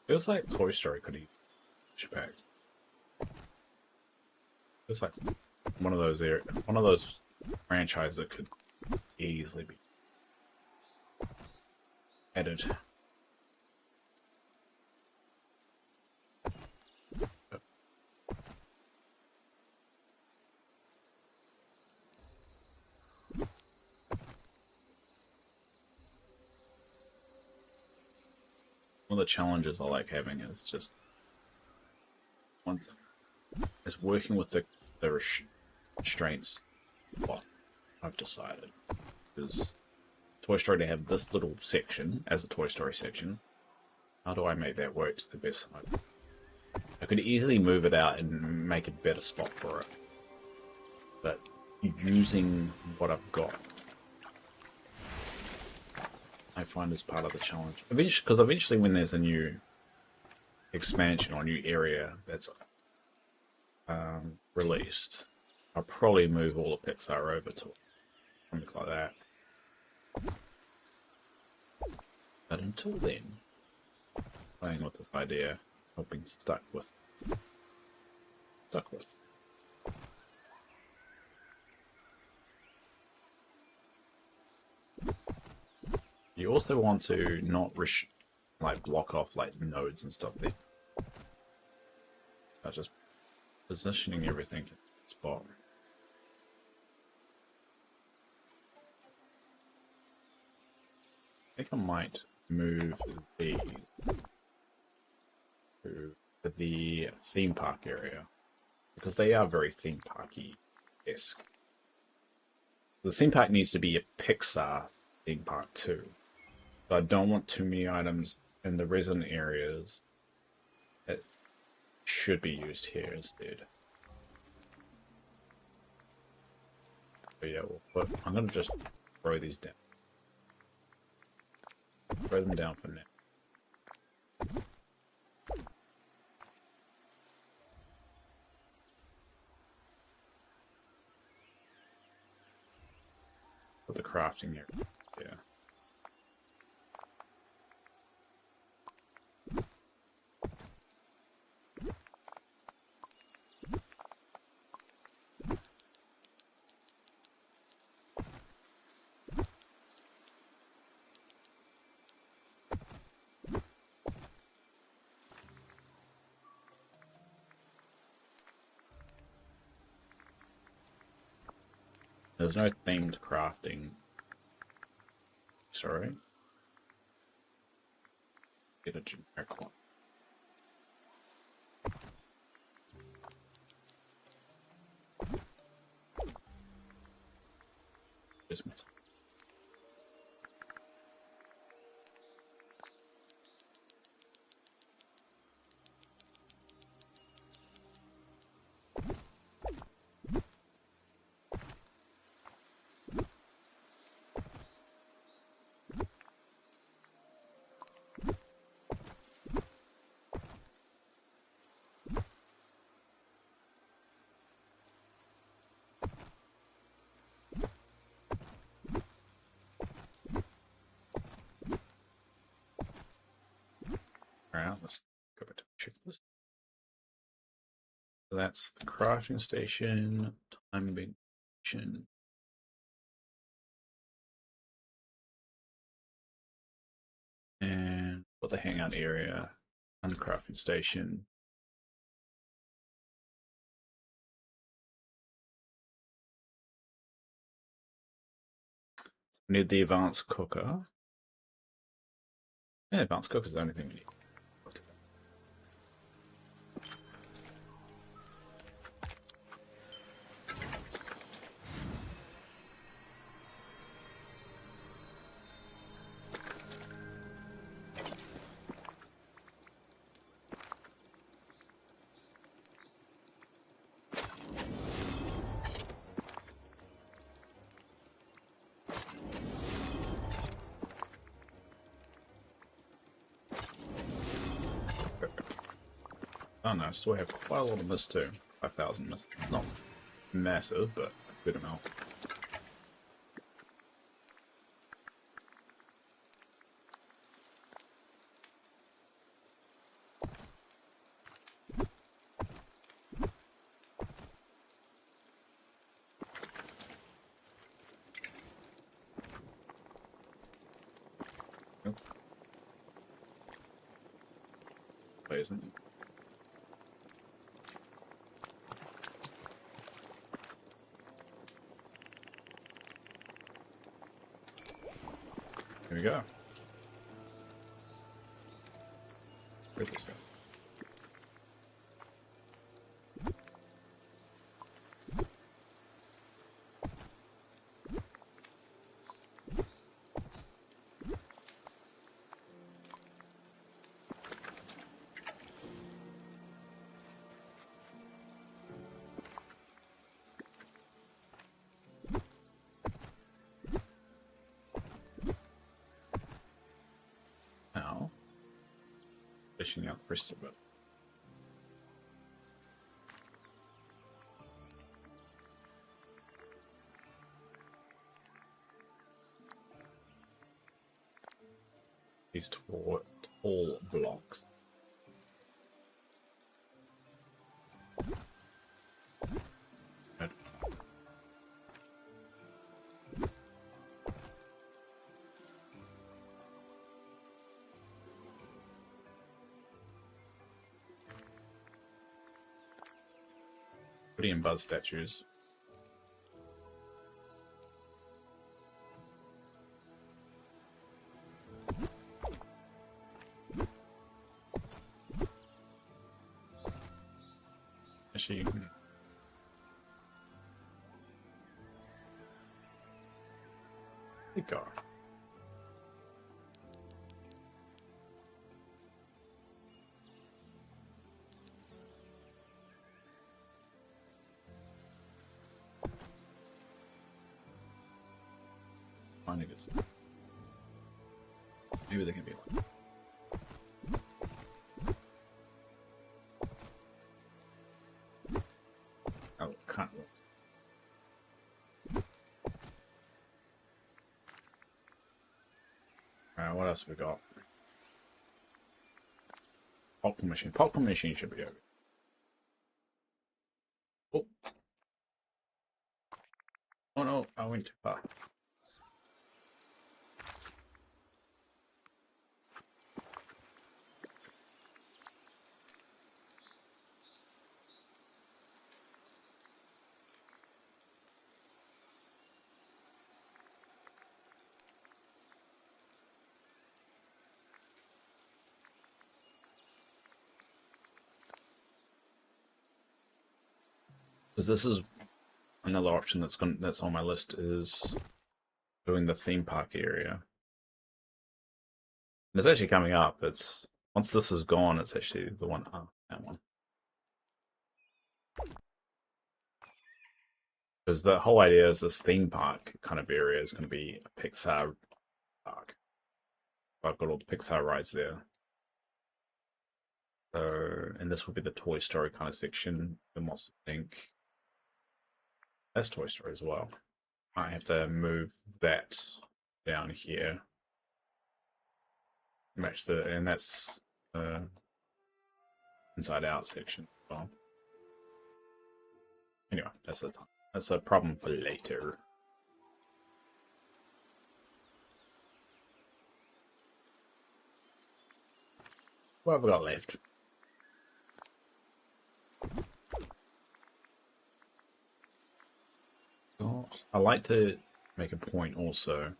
Feels like Toy Story could eat back. Feels like one of those franchises that could easily be added. One of the challenges I like having is just is working with the restraints. What I've decided is Toy Story to have this little section as a Toy Story section. How do I make that work to the best side? I could easily move it out and make a better spot for it, but using what I've got, I find is part of the challenge. Because eventually when there's a new expansion or new area that's released, I'll probably move all the Pixar over to something like that. But until then, playing with this idea, I've been stuck with. You also want to not block off like nodes and stuff there. Just positioning everything in the spot. I think I might move these to the theme park area because they are very theme parky-esque. The theme park needs to be a Pixar theme park too. So I don't want too many items in the resident areas that should be used here instead. So yeah, I'm going to just throw these down. Throw them down for now. put the crafting area. Yeah. There's no themed crafting. Sorry. Get a generic one. Bismuth. Alright, let's go back to the checklist. So that's the crafting station, time being station. And for the hangout area and the crafting station. We need the advanced cooker. Yeah, advanced cooker is the only thing we need. Oh no, so we have quite a lot of mist too. 5,000 mist. Not massive, but a good amount. Nope. Why isn't it? Here we go. Where'd this go? Now, fishing out the rest of it. These tall blocks. Good. Pretty in buzz statues. Actually, you can... There you go. Finding it. Maybe they can be like. Oh, can't work. Alright, what else have we got? Popcorn machine. Popcorn machine should be over. Oh. Oh no, I went too far. Because this is another option that's on my list is doing the theme park area. And it's actually coming up. It's once this is gone, it's actually the one that one. Because the whole idea is this theme park kind of area is going to be a Pixar park. I've got all the Pixar rides there. So, and this will be the Toy Story kind of section. And what's the think? That's Toy Story as well. I have to move that down here. Match the, and that's inside out section as well. Anyway, that's a problem for later. What have we got left? I like to make a point also.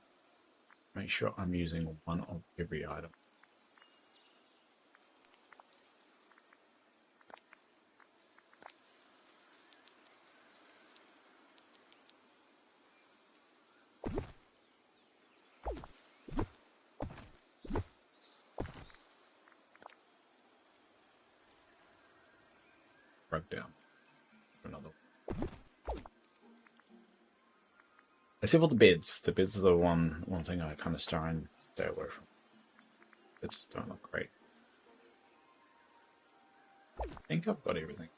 Make sure I'm using one of every item. Broke down. Another. Except for the beds. The beds are the one thing I kind of try and stay away from. They just don't look great. I think I've got everything.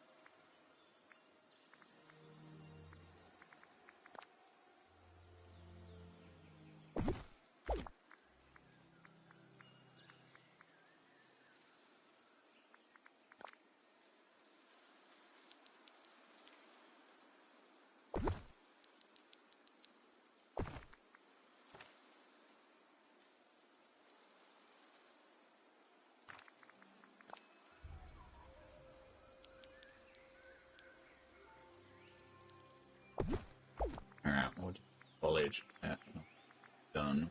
Alright, we'll do foliage. Yeah, done.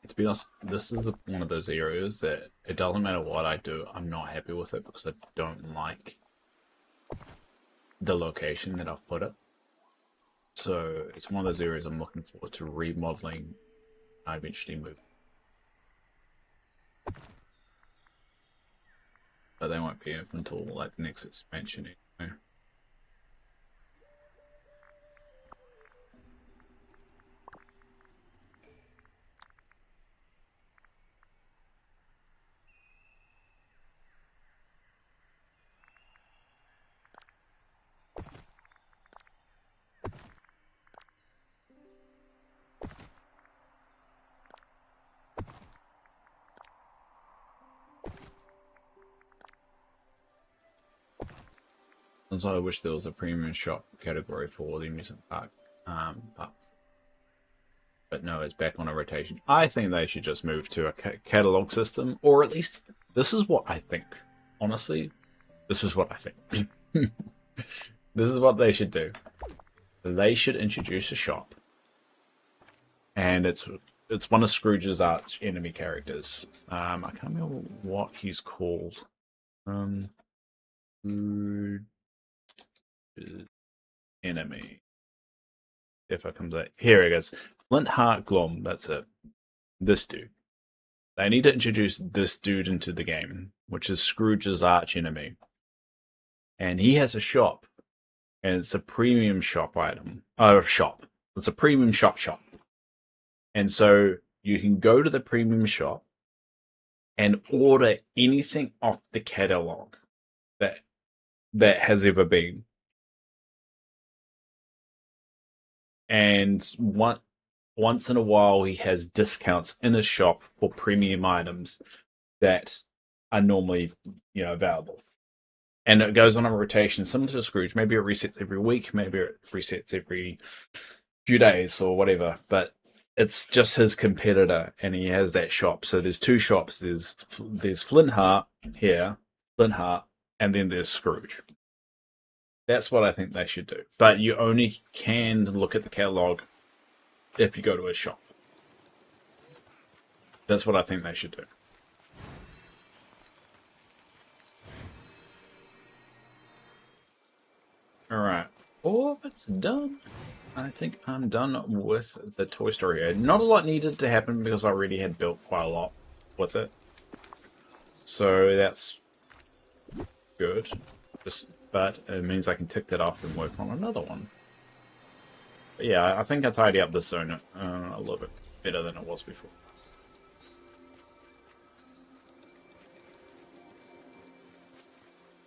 To be honest, this is one of those areas that it doesn't matter what I do, I'm not happy with it because I don't like the location that I've put it. So it's one of those areas I'm looking forward to remodeling. I eventually move, but they won't be until like the next expansion. Anyway. And so I wish there was a premium shop category for the amusement park, but no, it's back on a rotation. I think they should just move to a catalog system, or at least this is what I think. Honestly, this is what I think. This is what they should do. They should introduce a shop, and it's one of Scrooge's arch enemy characters. I can't remember what he's called. Scrooge enemy. If I comes out here, it goes Flint Heart Glom. That's it. This dude. They need to introduce this dude into the game, which is Scrooge's arch enemy. And he has a shop, and it's a premium shop item. Shop. It's a premium shop. And so you can go to the premium shop and order anything off the catalog that has ever been. And once in a while, he has discounts in his shop for premium items that are normally, available. And it goes on a rotation, similar to Scrooge. Maybe it resets every week, maybe it resets every few days or whatever. But it's just his competitor, and he has that shop. So there's two shops. There's Flintheart here, Flintheart, and then there's Scrooge. That's what I think they should do. But you only can look at the catalog if you go to a shop. That's what I think they should do. Alright. Oh, it's done. I think I'm done with the Toy Story ad. Not a lot needed to happen because I already had built quite a lot with it. So that's good. But it means I can tick that off and work on another one. But yeah, I think I tidy up this zone a little bit better than it was before.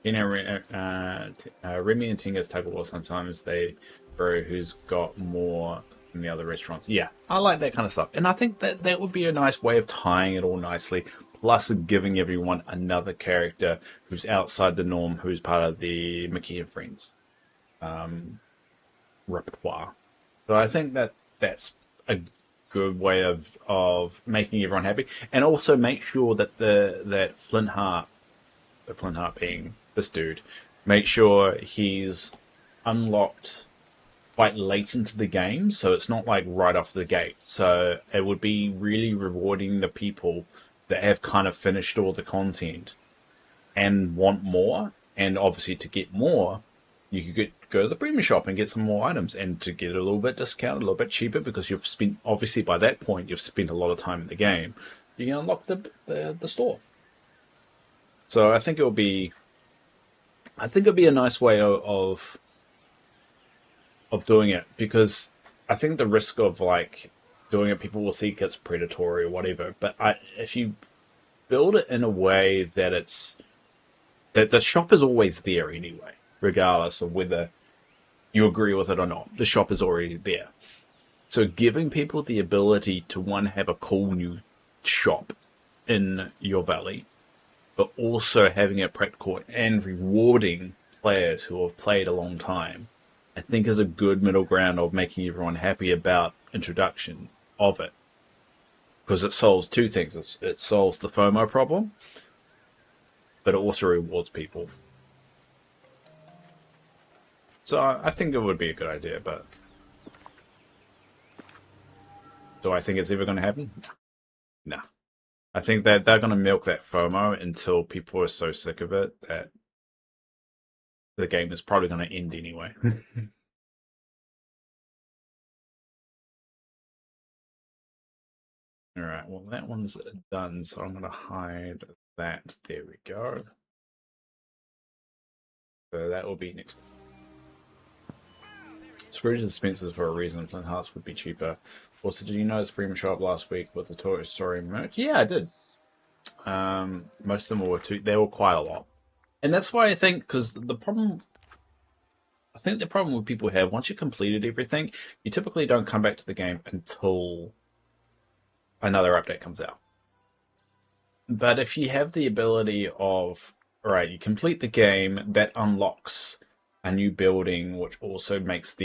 Remy and Tinga's tug of war, sometimes they grow who's got more than the other restaurants. Yeah, I like that kind of stuff. And I think that would be a nice way of tying it all nicely, plus giving everyone another character who's outside the norm, who's part of the Mickey and Friends repertoire. So I think that's a good way of making everyone happy. And also make sure that that Flintheart, the Flintheart being this dude, make sure he's unlocked quite late into the game, so it's not like right off the gate. So it would be really rewarding the people that have kind of finished all the content and want more. And obviously to get more, you could go to the premium shop and get some more items, and to get a little bit discounted, a little bit cheaper, because you've spent, obviously by that point, you've spent a lot of time in the game. You can unlock the store. So I think it'll be a nice way of doing it, because I think the risk of like doing it, people will think it's predatory or whatever. But if you build it in a way that the shop is always there anyway, regardless of whether you agree with it or not, the shop is already there. So giving people the ability to, one, have a cool new shop in your valley, but also having it practical and rewarding players who have played a long time, I think is a good middle ground of making everyone happy about introduction of it. Because it solves two things. It solves the FOMO problem, but it also rewards people. So I think it would be a good idea, but do I think it's ever going to happen? No. I think that they're going to milk that FOMO until people are so sick of it that the game is probably going to end anyway. Alright, well that one's done, so I'm going to hide that. There we go. So that will be next. Scrooge and Spencer's for a reason. Flint Hearts would be cheaper. Also, did you notice Premium Shop last week with the Toy Story merch? Yeah, I did. Most of them were they were quite a lot. And that's why I think, because the problem with people have, once you completed everything, you typically don't come back to the game until another update comes out. But if you have the ability of, alright, you complete the game, that unlocks a new building, which also makes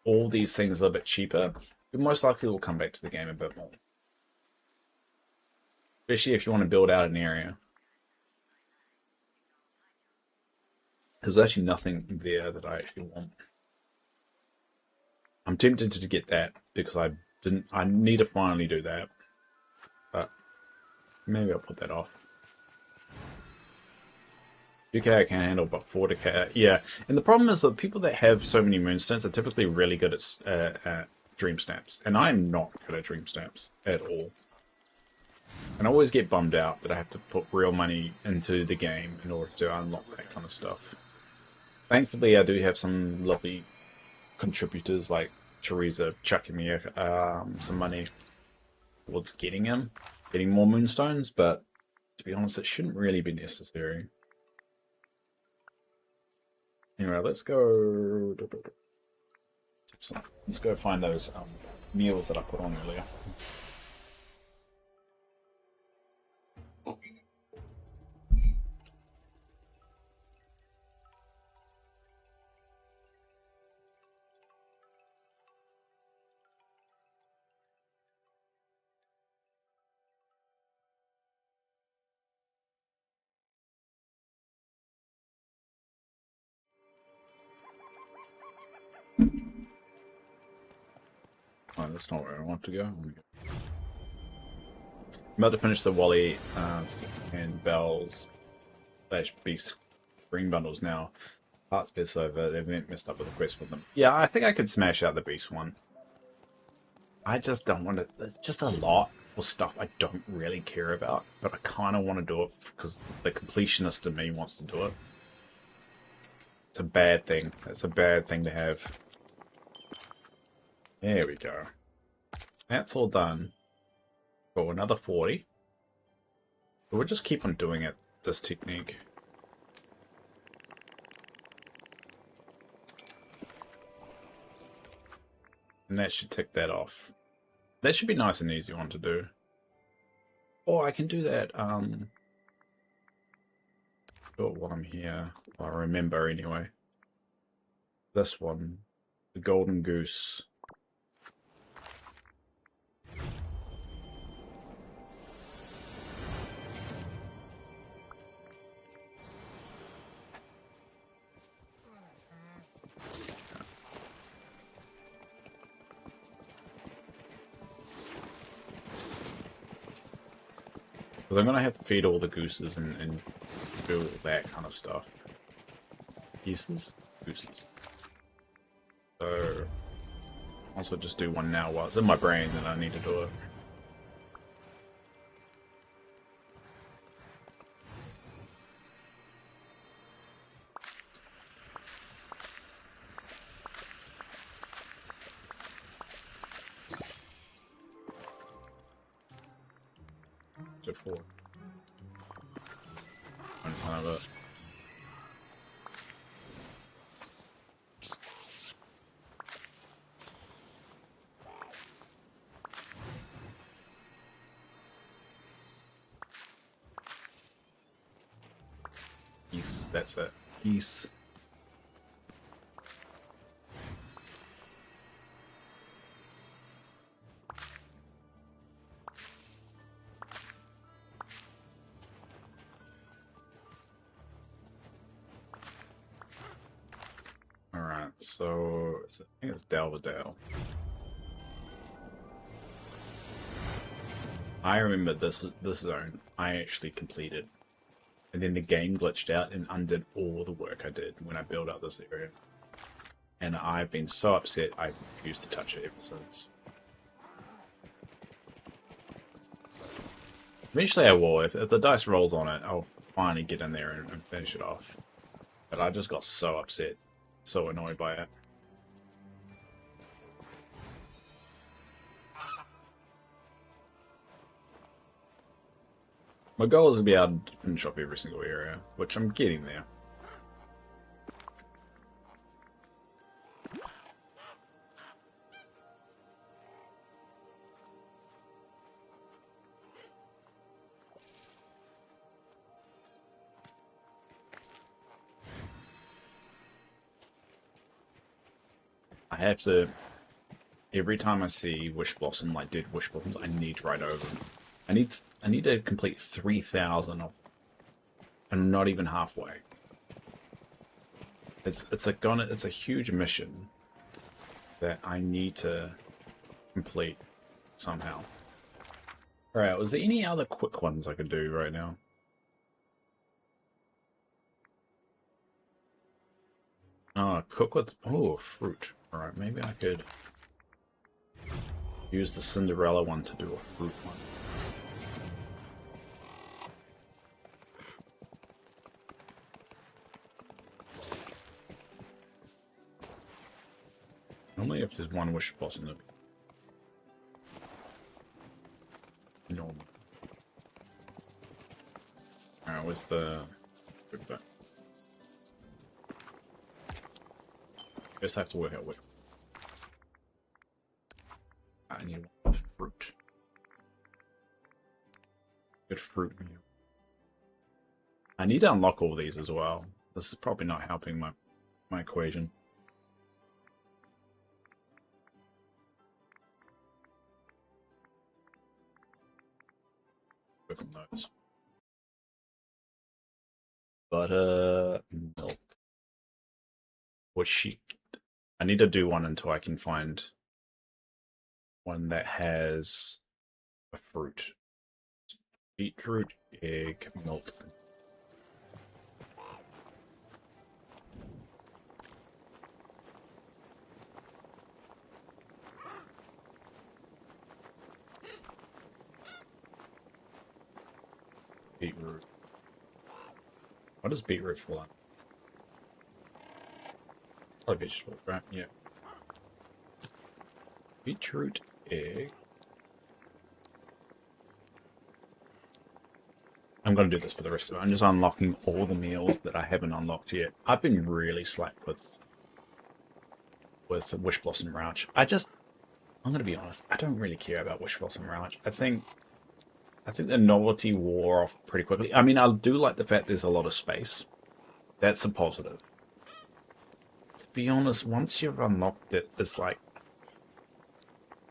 all these things a little bit cheaper, you most likely will come back to the game a bit more. Especially if you want to build out an area. There's actually nothing there that I actually want. I'm tempted to get that because I need to finally do that. But maybe I'll put that off. 2K I can handle, but 4K, yeah. And the problem is that people that have so many moonstones are typically really good at dream snaps, and I'm not good at dream snaps at all. And I always get bummed out that I have to put real money into the game in order to unlock that kind of stuff. Thankfully, I do have some lovely contributors like Teresa chucking me some money towards getting more moonstones, but to be honest, it shouldn't really be necessary. Anyway, let's go. Let's go find those meals that I put on earlier. Oh, that's not where I want to go. I'm about to finish the Wally and Bells / Beast Green bundles now. Parts bits over. The event messed up with the quest with them. Yeah, I think I could smash out the Beast one. I just don't want to. There's just a lot for stuff I don't really care about, but I kind of want to do it because the completionist in me wants to do it. It's a bad thing. It's a bad thing to have. There we go. That's all done. Oh, another 40. But we'll just keep on doing it, this technique. And that should tick that off. That should be nice and easy one to do. Or I can do that, do it while I'm here. I remember anyway. This one. The Golden Goose. Because I'm going to have to feed all the gooses and do all that kind of stuff. Geeses? Gooses. So, also just do one now while it's in my brain that I need to do it. So 4. One ton of it. Peace, that's it. Peace. Alright, so I think it's Davelight. I remember this zone I actually completed. And then the game glitched out and undid all the work I did when I built out this area. And I've been so upset I refused to touch it ever since. Eventually I will. If the dice rolls on it, I'll finally get in there and finish it off. But I just got so upset. So annoyed by it. My goal is to be able to finish off every single area, which I'm getting there. I have to, every time I see Wish Blossom, like dead Wish Blossoms, I need to ride over them. I need to complete 3,000 of, and not even halfway. It's a huge mission that I need to complete somehow. Alright, was there any other quick ones I could do right now? Oh, cook with fruit. Alright, maybe I could use the Cinderella one to do a fruit one. Normally if there's one wish blossom, it'd be normal. Alright, where's the... Just have to work out which. I need fruit. Good fruit meal. I need to unlock all these as well. This is probably not helping my equation. Work on those. Butter, milk. I need to do one until I can find one that has a fruit. Beetroot, egg, milk. Beetroot. What does beetroot fall on? Oh, vegetable, right? Yeah. Beetroot, egg. I'm going to do this for the rest of it. I'm just unlocking all the meals that I haven't unlocked yet. I've been really slack with Wish Blossom Ranch. I'm going to be honest, I don't really care about Wish Blossom Ranch. I think the novelty wore off pretty quickly. I mean, I do like the fact there's a lot of space. That's a positive. To be honest, once you've unlocked it, it's like,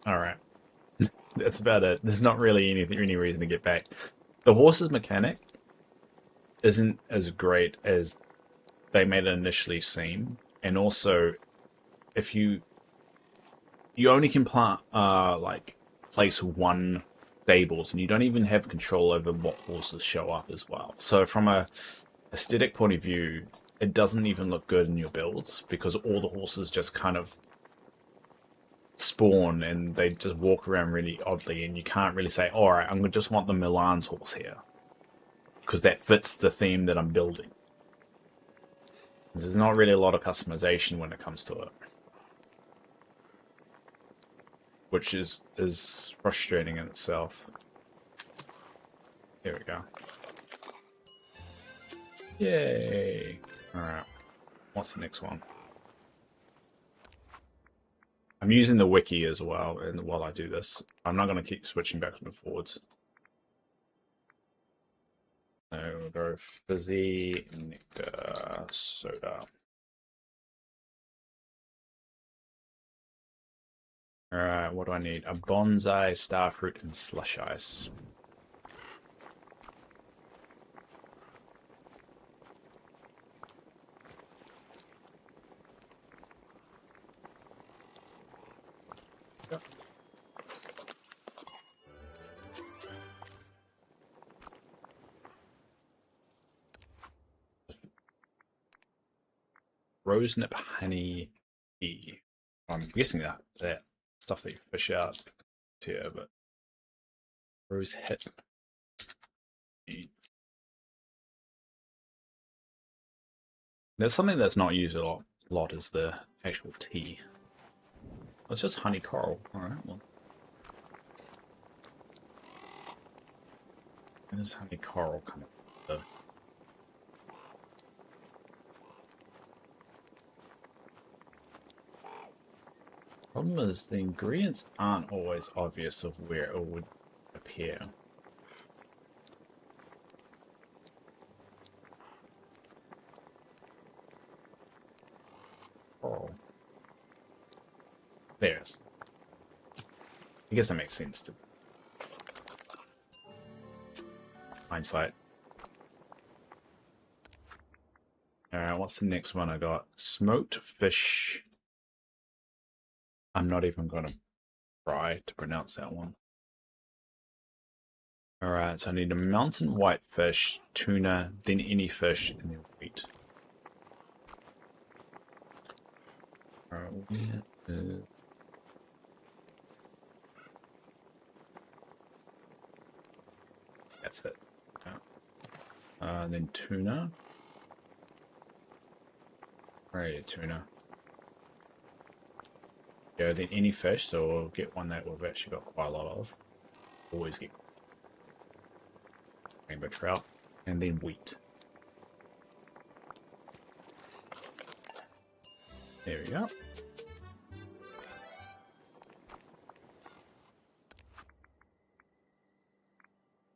alright. That's about it. There's not really any reason to get back. The horse's mechanic isn't as great as they made it initially seem. And also, if you only can place one stables, and you don't even have control over what horses show up as well. So from a aesthetic point of view, it doesn't even look good in your builds because all the horses just kind of spawn and they just walk around really oddly, and you can't really say, all right, I'm gonna just want the Milan's horse here because that fits the theme that I'm building. There's not really a lot of customization when it comes to it, which is frustrating in itself. Here we go. Yay! Alright. What's the next one? I'm using the wiki as well, and while I do this, I'm not going to keep switching back and forwards. So we'll go fizzy, nectar, soda. Alright, what do I need? A bonsai, starfruit, and slush ice. Yep. Rosenip honey tea. I'm guessing that stuff that you fish out here, but rose hip. There's something that's not used a lot is the actual tea. It's just honey coral. Alright, well. Where does honey coral come up? Problem is the ingredients aren't always obvious of where it would appear. Coral. There it is. I guess that makes sense to hindsight. Alright, what's the next one I got? Smoked fish. I'm not even going to try to pronounce that one. Alright, so I need a mountain whitefish, tuna, then any fish, and then wheat. Alright, that's it. Then tuna. Right, tuna. Yeah, then any fish, so we'll get one that we've actually got quite a lot of. Always get rainbow trout, and then wheat. There we go.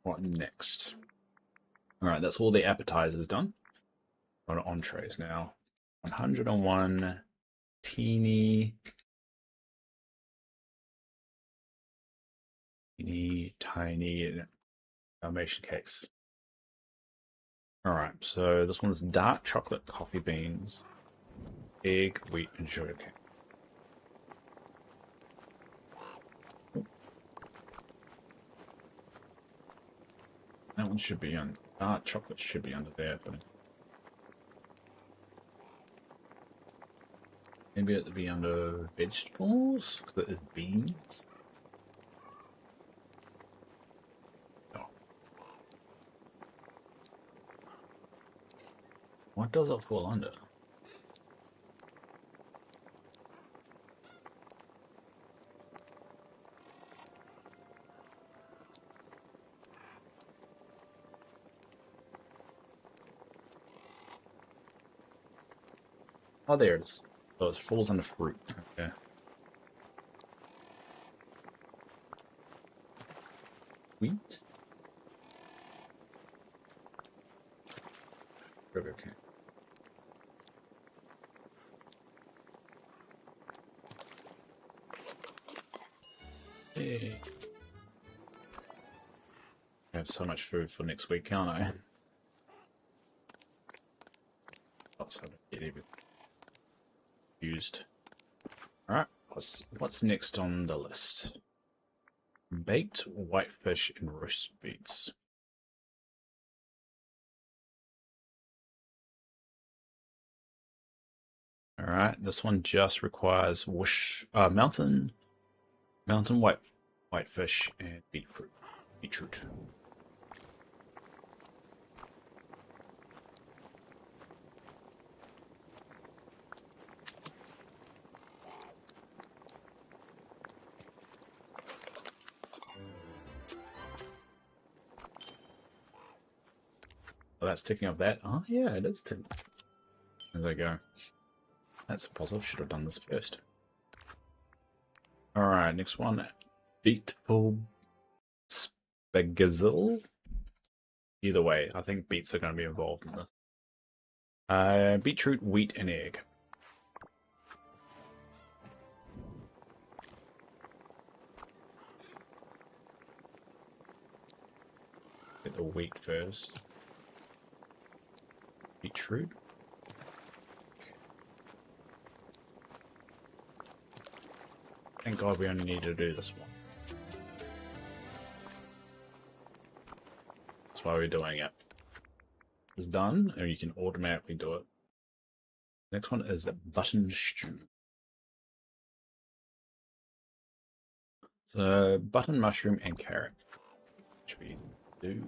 What next? Alright, that's all the appetizers done. On entrees now. 101 teeny tiny Dalmatian cakes. Alright, so this one's dark chocolate coffee beans, egg, wheat, and sugar cane. That one should be on dark chocolate should be under there, but maybe it would be under vegetables because it is beans. Oh. What does it fall under? Oh, there it is. So it falls under fruit. Okay. Wheat? Sugar cane. Hey. I have so much food for next week, can't I? Oh, so I don't get everything used. Alright, what's next on the list? Baked whitefish and roasted beets. Alright, this one just requires mountain whitefish and beetroot. Oh, that's ticking up that. Oh yeah, it is ticking. There we go. That's a positive. Should have done this first. Alright, next one. Beetful Spagazzle. Either way, I think beets are going to be involved in this. Beetroot, wheat, and egg. Get the wheat first. Beetroot. Thank God we only need to do this one. That's why we're doing it. It's done, and you can automatically do it. Next one is button stew. So button, mushroom, and carrot. Which we do.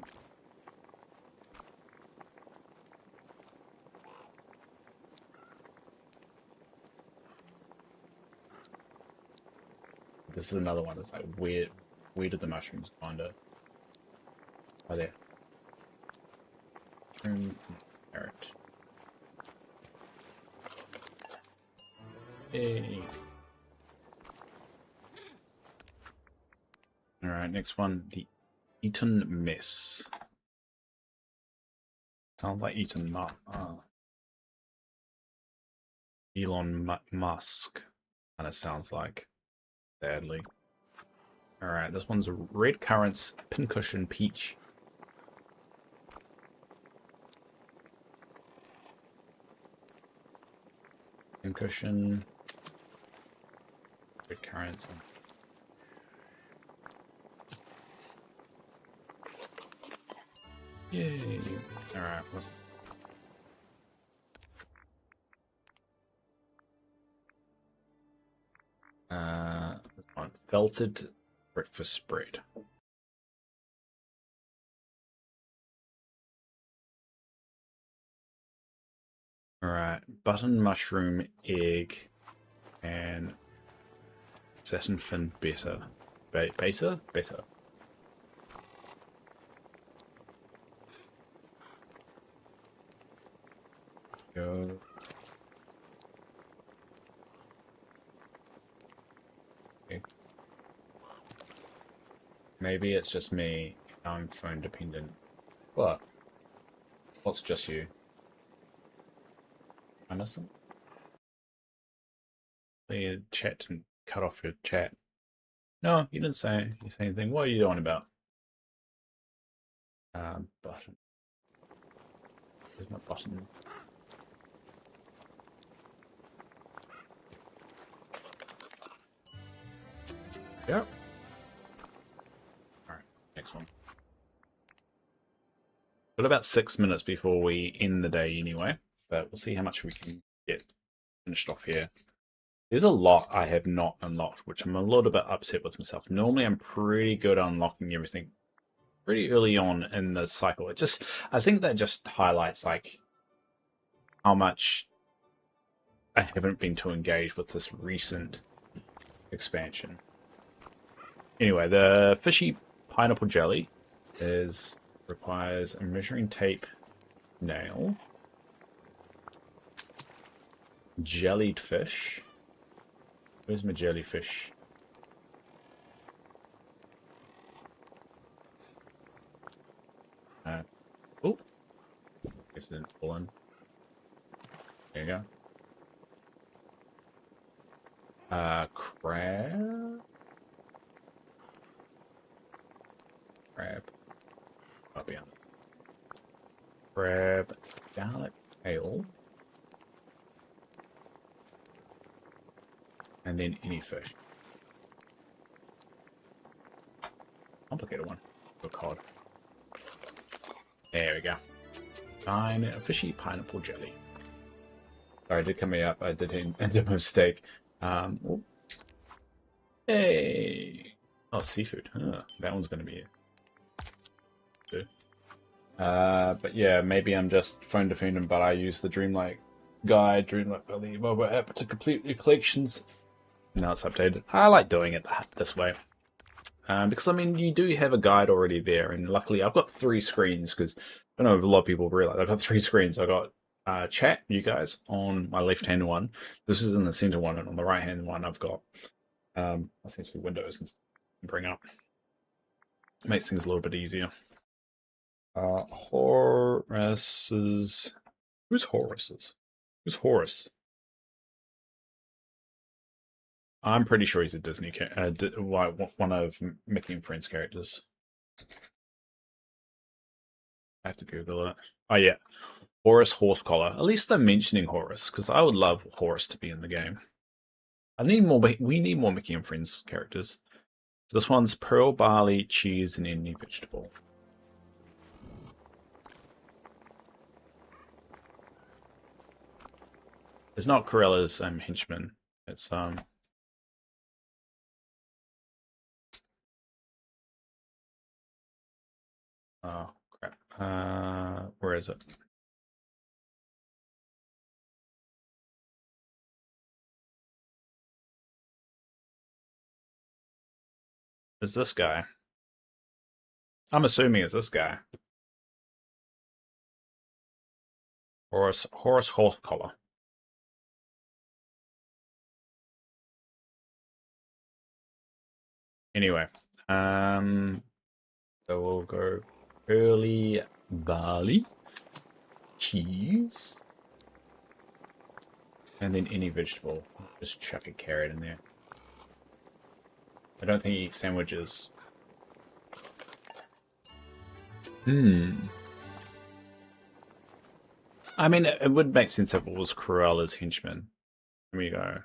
This is another one that's like weird. Where did the mushrooms find it? Oh, there. Mushroom, carrot. Hey. Alright, next one, the Eton Mess. Sounds like Eton Elon Musk. Kind of sounds like. Sadly. Alright, this one's red currants, pincushion, peach. Pincushion, red currants. Yay! Alright, let's. This one, felted breakfast spread. Alright, button, mushroom, egg, and Satin fin better. Better? Better. Go. Okay. Maybe it's just me. I'm phone dependent. What? What's just you? I miss them? Your chat didn't cut off your chat. No, you didn't say anything. What are you on about? Button. There's my button. Yep. Alright, next one. Got about 6 minutes before we end the day anyway, but we'll see how much we can get finished off here. There's a lot I have not unlocked, which I'm a little bit upset with myself. Normally I'm pretty good at unlocking everything pretty early on in the cycle. I think that just highlights like how much I haven't been too engaged with this recent expansion. Anyway, the fishy pineapple jelly requires a measuring tape nail, jellied fish. Where's my jellyfish? Oh, guess it didn't pull in. There you go. Crab. I'll be on it. Crab, garlic, ale, and then any fish. Complicated one. For cod. There we go. Fine, fishy pineapple jelly. Sorry, it did come up. I did end a mistake. Oh. Hey. Oh, seafood. That one's going to be it. But yeah, maybe I'm just phone defending, but I use the Dreamlight Valley mobile app to complete your collections. Now it's updated. I like doing it this way. Because I mean, you do have a guide already there, and luckily I've got 3 screens, because I know a lot of people realize I've got 3 screens. I've got chat, you guys, on my left-hand one. This is in the center one, and on the right-hand one I've got essentially windows and bring up. It makes things a little bit easier. Horace's. Who's Horace's? Who's Horace? I'm pretty sure he's a Disney one of Mickey and Friends characters. I have to Google it. Oh yeah, Horace Horsecollar. At least they're mentioning Horace, because I would love Horace to be in the game. We need more Mickey and Friends characters. So this one's pearl, barley, cheese, and any vegetable. It's not Corella's henchman. It's oh crap. Where is it? It's this guy. I'm assuming it's this guy. Horace Horsecollar. Anyway, so we'll go early barley, cheese, and then any vegetable. Just chuck a carrot in there. I don't think he eats sandwiches. I mean, it would make sense if it was Cruella's henchman. Here we go.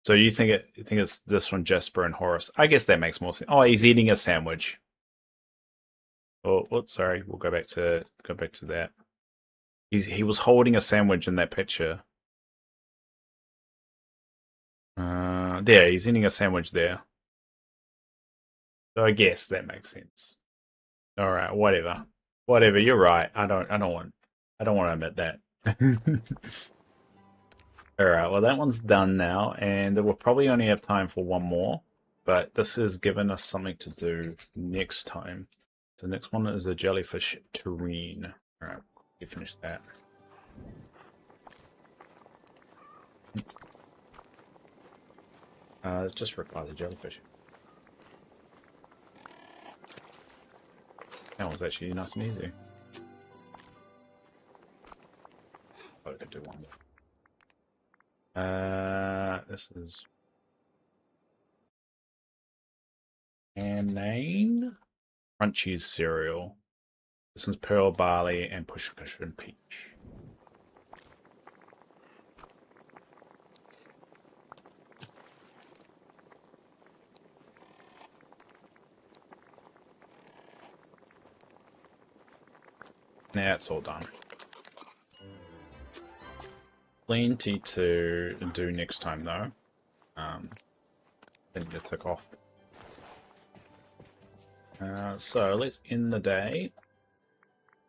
So you think it's this one, Jasper and Horace? I guess that makes more sense. Oh, he's eating a sandwich. Oh, whoops, sorry. We'll go back to that. He was holding a sandwich in that picture. There, he's eating a sandwich there. So I guess that makes sense. All right, whatever. You're right. I don't want to admit that. Alright, well that one's done now, and we'll probably only have time for one more, but this has given us something to do next time. The next one is the jellyfish terrine. Alright, we finish that. It just requires a jellyfish. That was actually nice and easy. I could do one. This is Anane Crunchy's cereal. This is pearl barley and push cushion peach. Now it's all done. Plenty to do next time though. Then to tick off. So let's end the day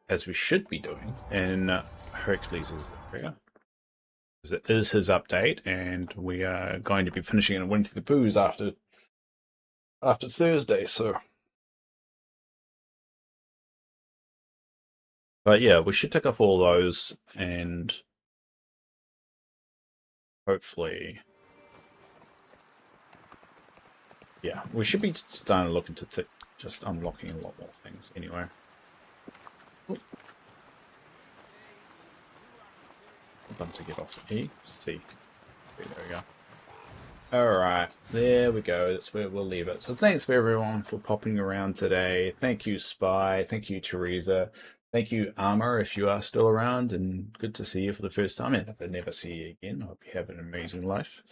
as we should be doing in Hercules' area. Because it is his update, and we are going to be finishing in Winnie the Pooh's after Thursday. So, but yeah, we should tick off all those and hopefully. Yeah, we should be starting to look into just unlocking a lot more things anyway. A bunch to get off E, C. There we go. Alright, there we go. That's where we'll leave it. So thanks for everyone for popping around today. Thank you, Spy. Thank you, Teresa. Thank you, Armor, if you are still around, and good to see you for the first time. And if I never see you again, I hope you have an amazing life.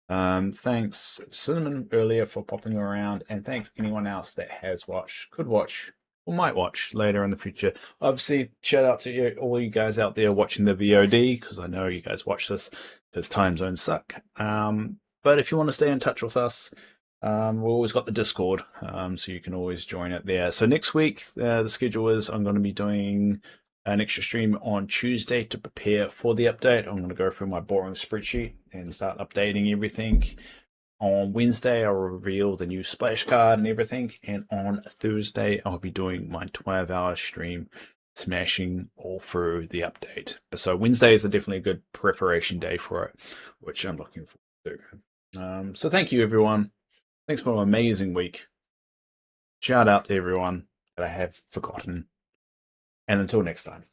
Thanks Cinnamon earlier for popping around, and thanks anyone else that has watched, could watch, or might watch later in the future. Obviously, shout out to you, all you guys out there watching the VOD, because I know you guys watch this because time zones suck. But if you want to stay in touch with us, we've always got the Discord, so you can always join it there. So next week, the schedule is I'm going to be doing an extra stream on Tuesday to prepare for the update. I'm going to go through my boring spreadsheet and start updating everything. On Wednesday, I'll reveal the new splash card and everything. And on Thursday, I'll be doing my 12-hour stream, smashing all through the update. So Wednesday is definitely a good preparation day for it, which I'm looking forward to. So thank you, everyone. Thanks for an amazing week. Shout out to everyone that I have forgotten. And until next time.